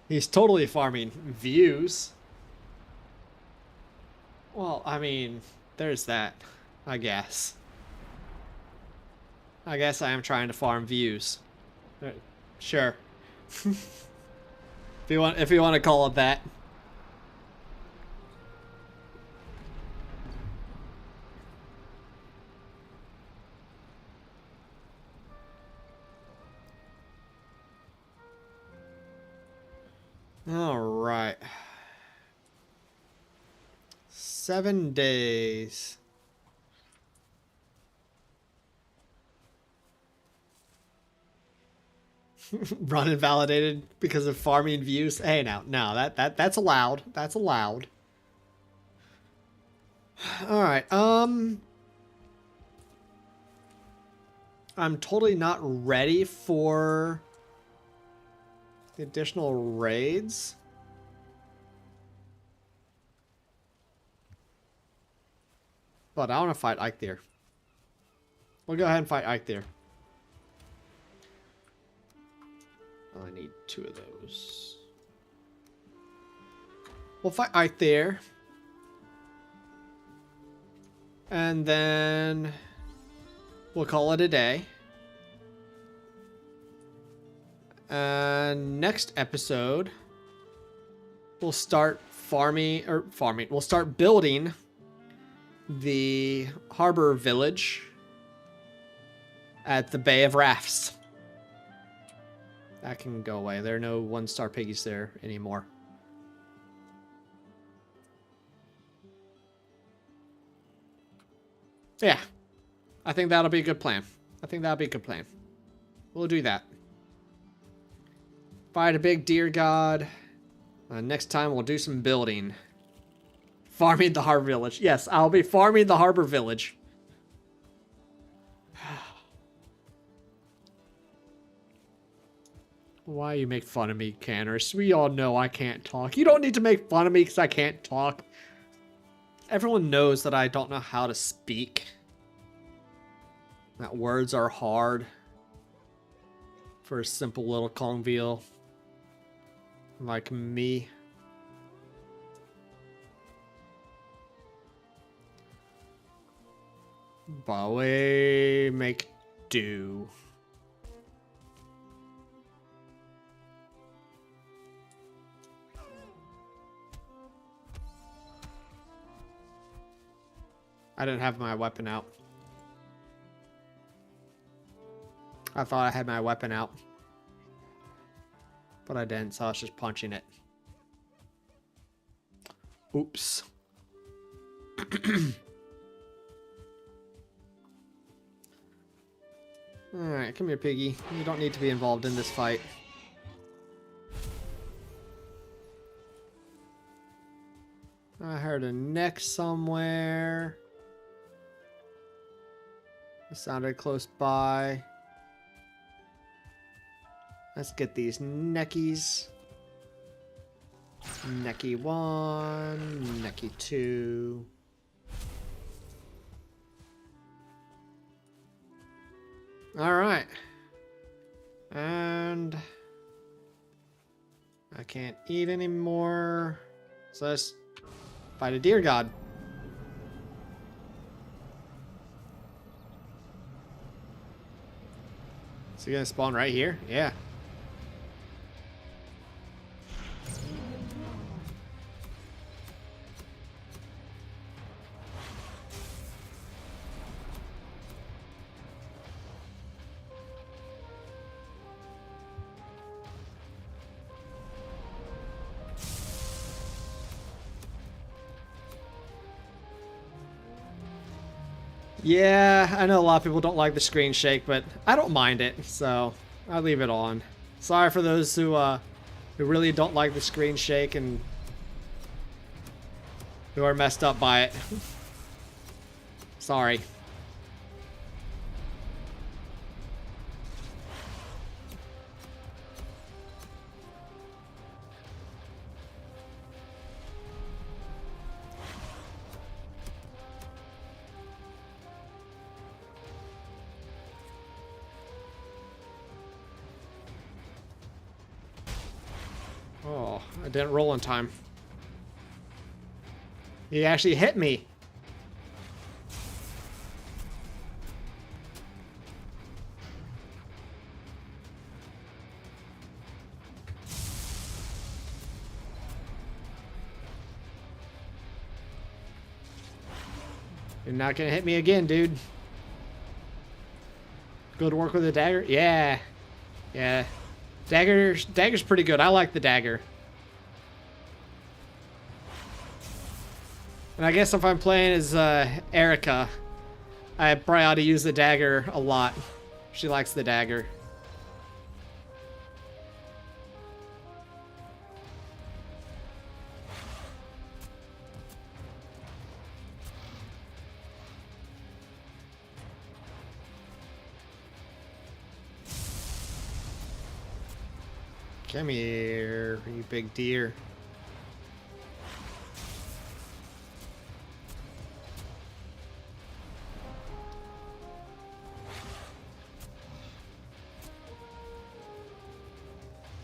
He's totally farming views. Well, I mean, there's that, I guess. I guess I am trying to farm views. Sure. if you want to call it that. All right. 7 days. Run invalidated because of farming views. Hey, now, no, that's allowed. That's allowed. All right. I'm totally not ready for the additional raids. But I want to fight Ike there. We'll go ahead and fight Ike there. I need 2 of those. We'll fight Ike there. And then we'll call it a day. And next episode, we'll start we'll start building the harbor village at the Bay of Rafts. That can go away. There are no 1-star piggies there anymore. Yeah. I think that'll be a good plan. We'll do that. Fight a big deer god. Next time we'll do some building. Farming the harbor village. Yes, I'll be farming the harbor village. Why you make fun of me, Canners? We all know I can't talk. You don't need to make fun of me because I can't talk. Everyone knows that I don't know how to speak. That words are hard for a simple little Kongveal like me. But we make do. I didn't have my weapon out. I thought I had my weapon out. But I didn't, so I was just punching it. Oops. Alright, come here, piggy. You don't need to be involved in this fight. I heard a neck somewhere. It sounded close by. Let's get these neckies. Necky 1, Necky 2. Alright. And I can't eat anymore. So let's fight a deer god. Is he gonna spawn right here? Yeah. Yeah, I know a lot of people don't like the screen shake, but I don't mind it, so I leave it on. Sorry for those who really don't like the screen shake and who are messed up by it. Sorry. Oh, I didn't roll in time. He actually hit me. You're not gonna hit me again, dude. Good work with the dagger? Yeah. Yeah. Dagger's pretty good. I like the dagger. And I guess if I'm playing as Erica, I probably ought to use the dagger a lot. She likes the dagger. Come here, you big deer.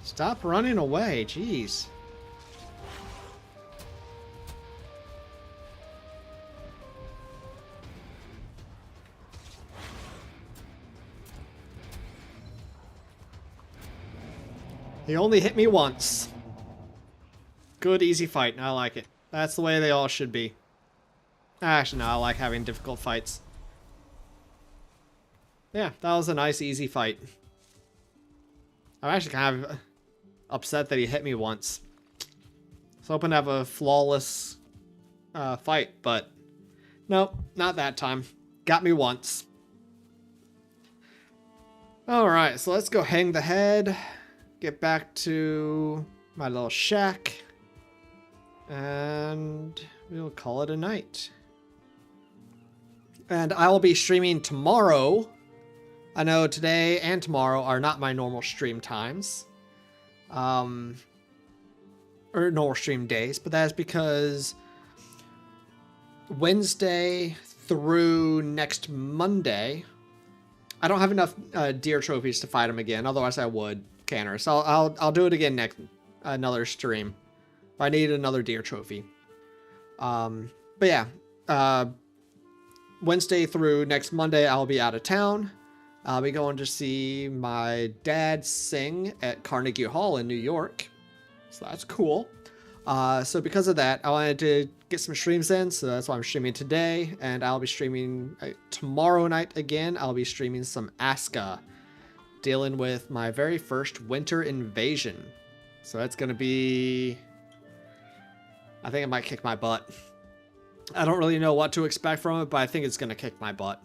Stop running away, jeez. He only hit me once. Good, easy fight. I like it. That's the way they all should be. Actually, no, I like having difficult fights. Yeah, that was a nice, easy fight. I'm actually kind of upset that he hit me once. I was hoping to have a flawless fight, but nope, not that time. Got me once. Alright, so let's go hang the head. Get back to my little shack. And we'll call it a night. And I will be streaming tomorrow. I know today and tomorrow are not my normal stream times. Or normal stream days, but that's because Wednesday through next Monday, I don't have enough deer trophies to fight him again. Otherwise I would, Canner. So I'll do it again next another stream. If I need another deer trophy. But yeah, Wednesday through next Monday I'll be out of town. I'll be going to see my dad sing at Carnegie Hall in New York. So that's cool. So because of that, I wanted to get some streams in. So that's why I'm streaming today. And I'll be streaming tomorrow night again. I'll be streaming some Aska. Dealing with my very first winter invasion. So that's going to be... I think it might kick my butt. I don't really know what to expect from it, but I think it's going to kick my butt.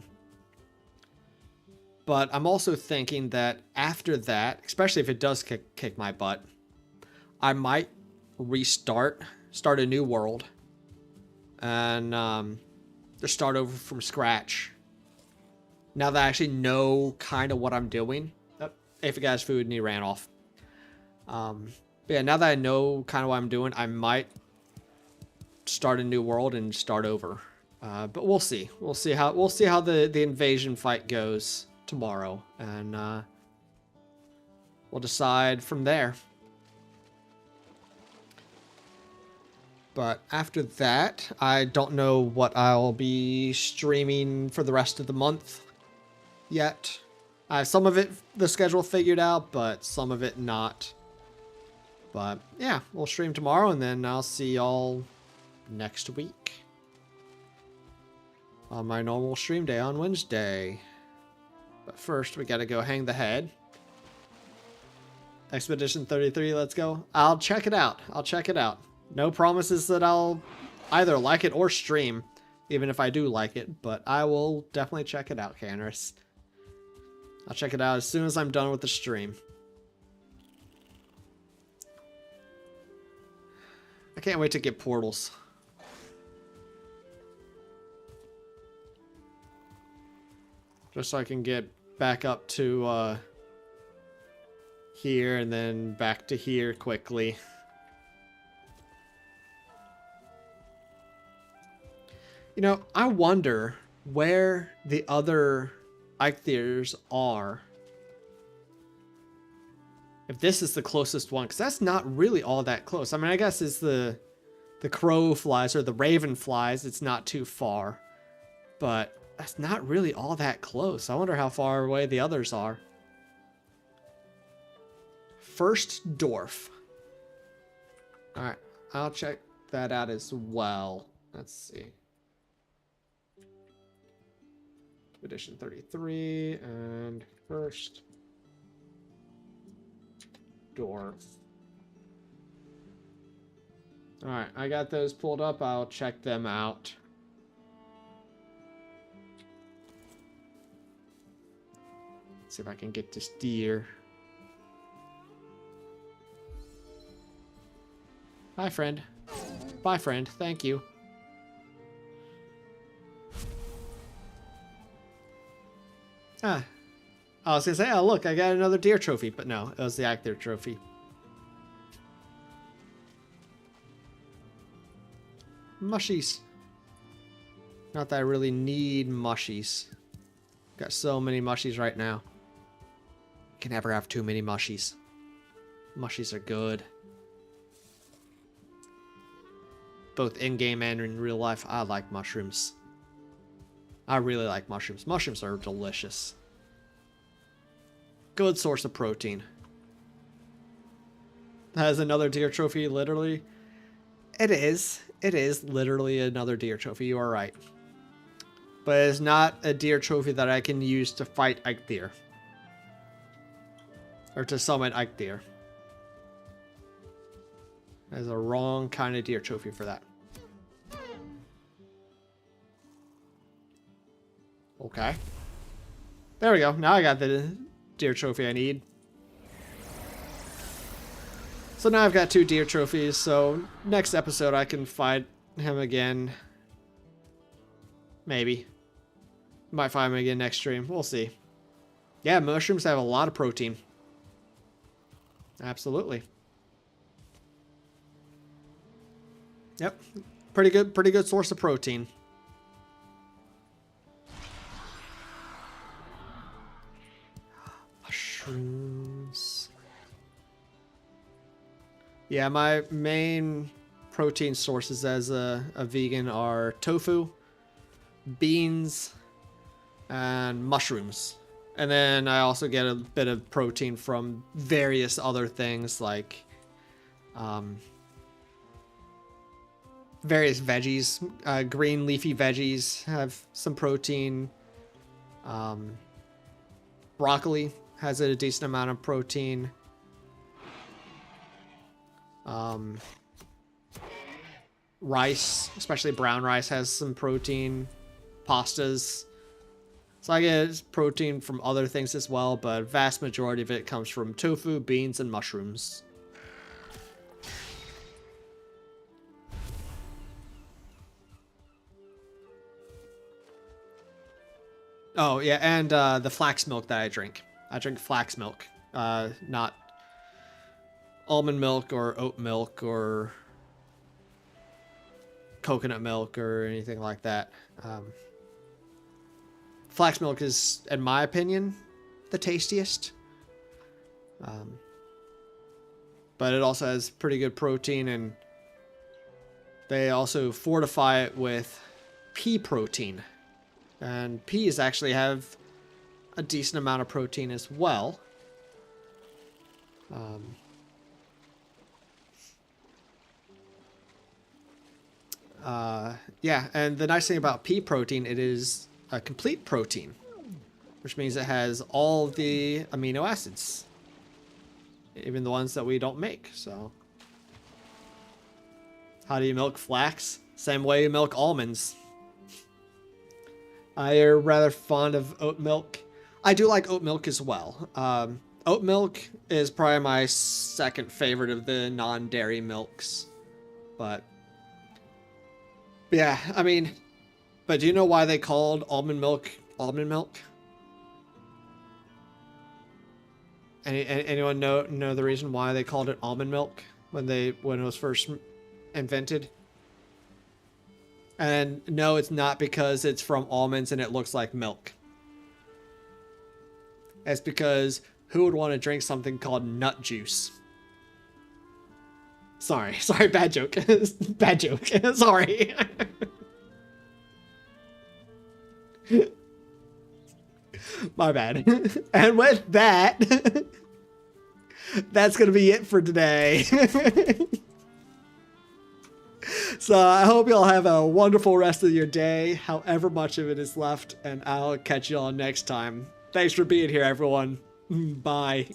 But I'm also thinking that after that, especially if it does kick my butt, I might start a new world, and just start over from scratch. Now that I actually know kind of what I'm doing. Oh, ate the guy's food and he ran off. But yeah, now that I know kind of what I'm doing, I might start a new world and start over. But we'll see. We'll see how the invasion fight goes tomorrow, and we'll decide from there. But after that, I don't know what I'll be streaming for the rest of the month yet. I have some of it, the schedule figured out, but some of it not. But yeah, we'll stream tomorrow, and then I'll see y'all next week on my normal stream day on Wednesday. But first, we gotta go hang the head. Expedition 33, let's go. I'll check it out. No promises that I'll either like it or stream, even if I do like it, but I will definitely check it out, Canris. I'll check it out as soon as I'm done with the stream. I can't wait to get portals. Just so I can get back up to here and then back to here quickly. You know, I wonder where the other Eikthyrs are. If this is the closest one, because that's not really all that close. I mean, I guess it's the crow flies or the raven flies. It's not too far, but that's not really all that close. I wonder how far away the others are. First dwarf. All right, I'll check that out as well. Let's see. Edition 33 and first dwarf. All right, I got those pulled up. I'll check them out. See if I can get this deer. Hi, friend. Bye, friend. Thank you. Ah. I was gonna say, oh, look, I got another deer trophy, but no, it was the Eikthyr trophy. Mushies. Not that I really need mushies. Got so many mushies right now. Can never have too many mushies. Mushies are good. Both in-game and in real life, I like mushrooms. I really like mushrooms. Mushrooms are delicious. Good source of protein. Has another deer trophy, literally. It is. It is literally another deer trophy. You are right. But it's not a deer trophy that I can use to fight Eikthyr. Or to summon Eikthyr. There's a wrong kind of deer trophy for that. Okay. There we go. Now I got the deer trophy I need. So now I've got 2 deer trophies, so next episode I can fight him again. Maybe. Might fight him again next stream. We'll see. Yeah, mushrooms have a lot of protein. Absolutely. Yep. Pretty good source of protein. Mushrooms. Yeah, my main protein sources as a vegan are tofu, beans, and mushrooms. And then I also get a bit of protein from various other things like various veggies. Green leafy veggies have some protein. Broccoli has a decent amount of protein. Rice, especially brown rice, has some protein. Pastas. So I get protein from other things as well, but vast majority of it comes from tofu, beans, and mushrooms. Oh, yeah, and the flax milk that I drink. I drink flax milk, not almond milk or oat milk or coconut milk or anything like that. Flax milk is, in my opinion, the tastiest. But it also has pretty good protein, and they also fortify it with pea protein. And peas actually have a decent amount of protein as well. Yeah, and the nice thing about pea protein, it is a complete protein, which means it has all the amino acids, even the ones that we don't make. So how do you milk flax? Same way you milk almonds. I am rather fond of oat milk. I do like oat milk as well. Oat milk is probably my second favorite of the non-dairy milks. But yeah, I mean, but do you know why they called almond milk almond milk? Anyone know the reason why they called it almond milk when it was first invented? And no, it's not because it's from almonds and it looks like milk. It's because who would want to drink something called nut juice? Sorry, bad joke. Bad joke. Sorry. My bad. And with that, that's going to be it for today. So I hope y'all have a wonderful rest of your day, however much of it is left, and I'll catch y'all next time. Thanks for being here, everyone. Bye.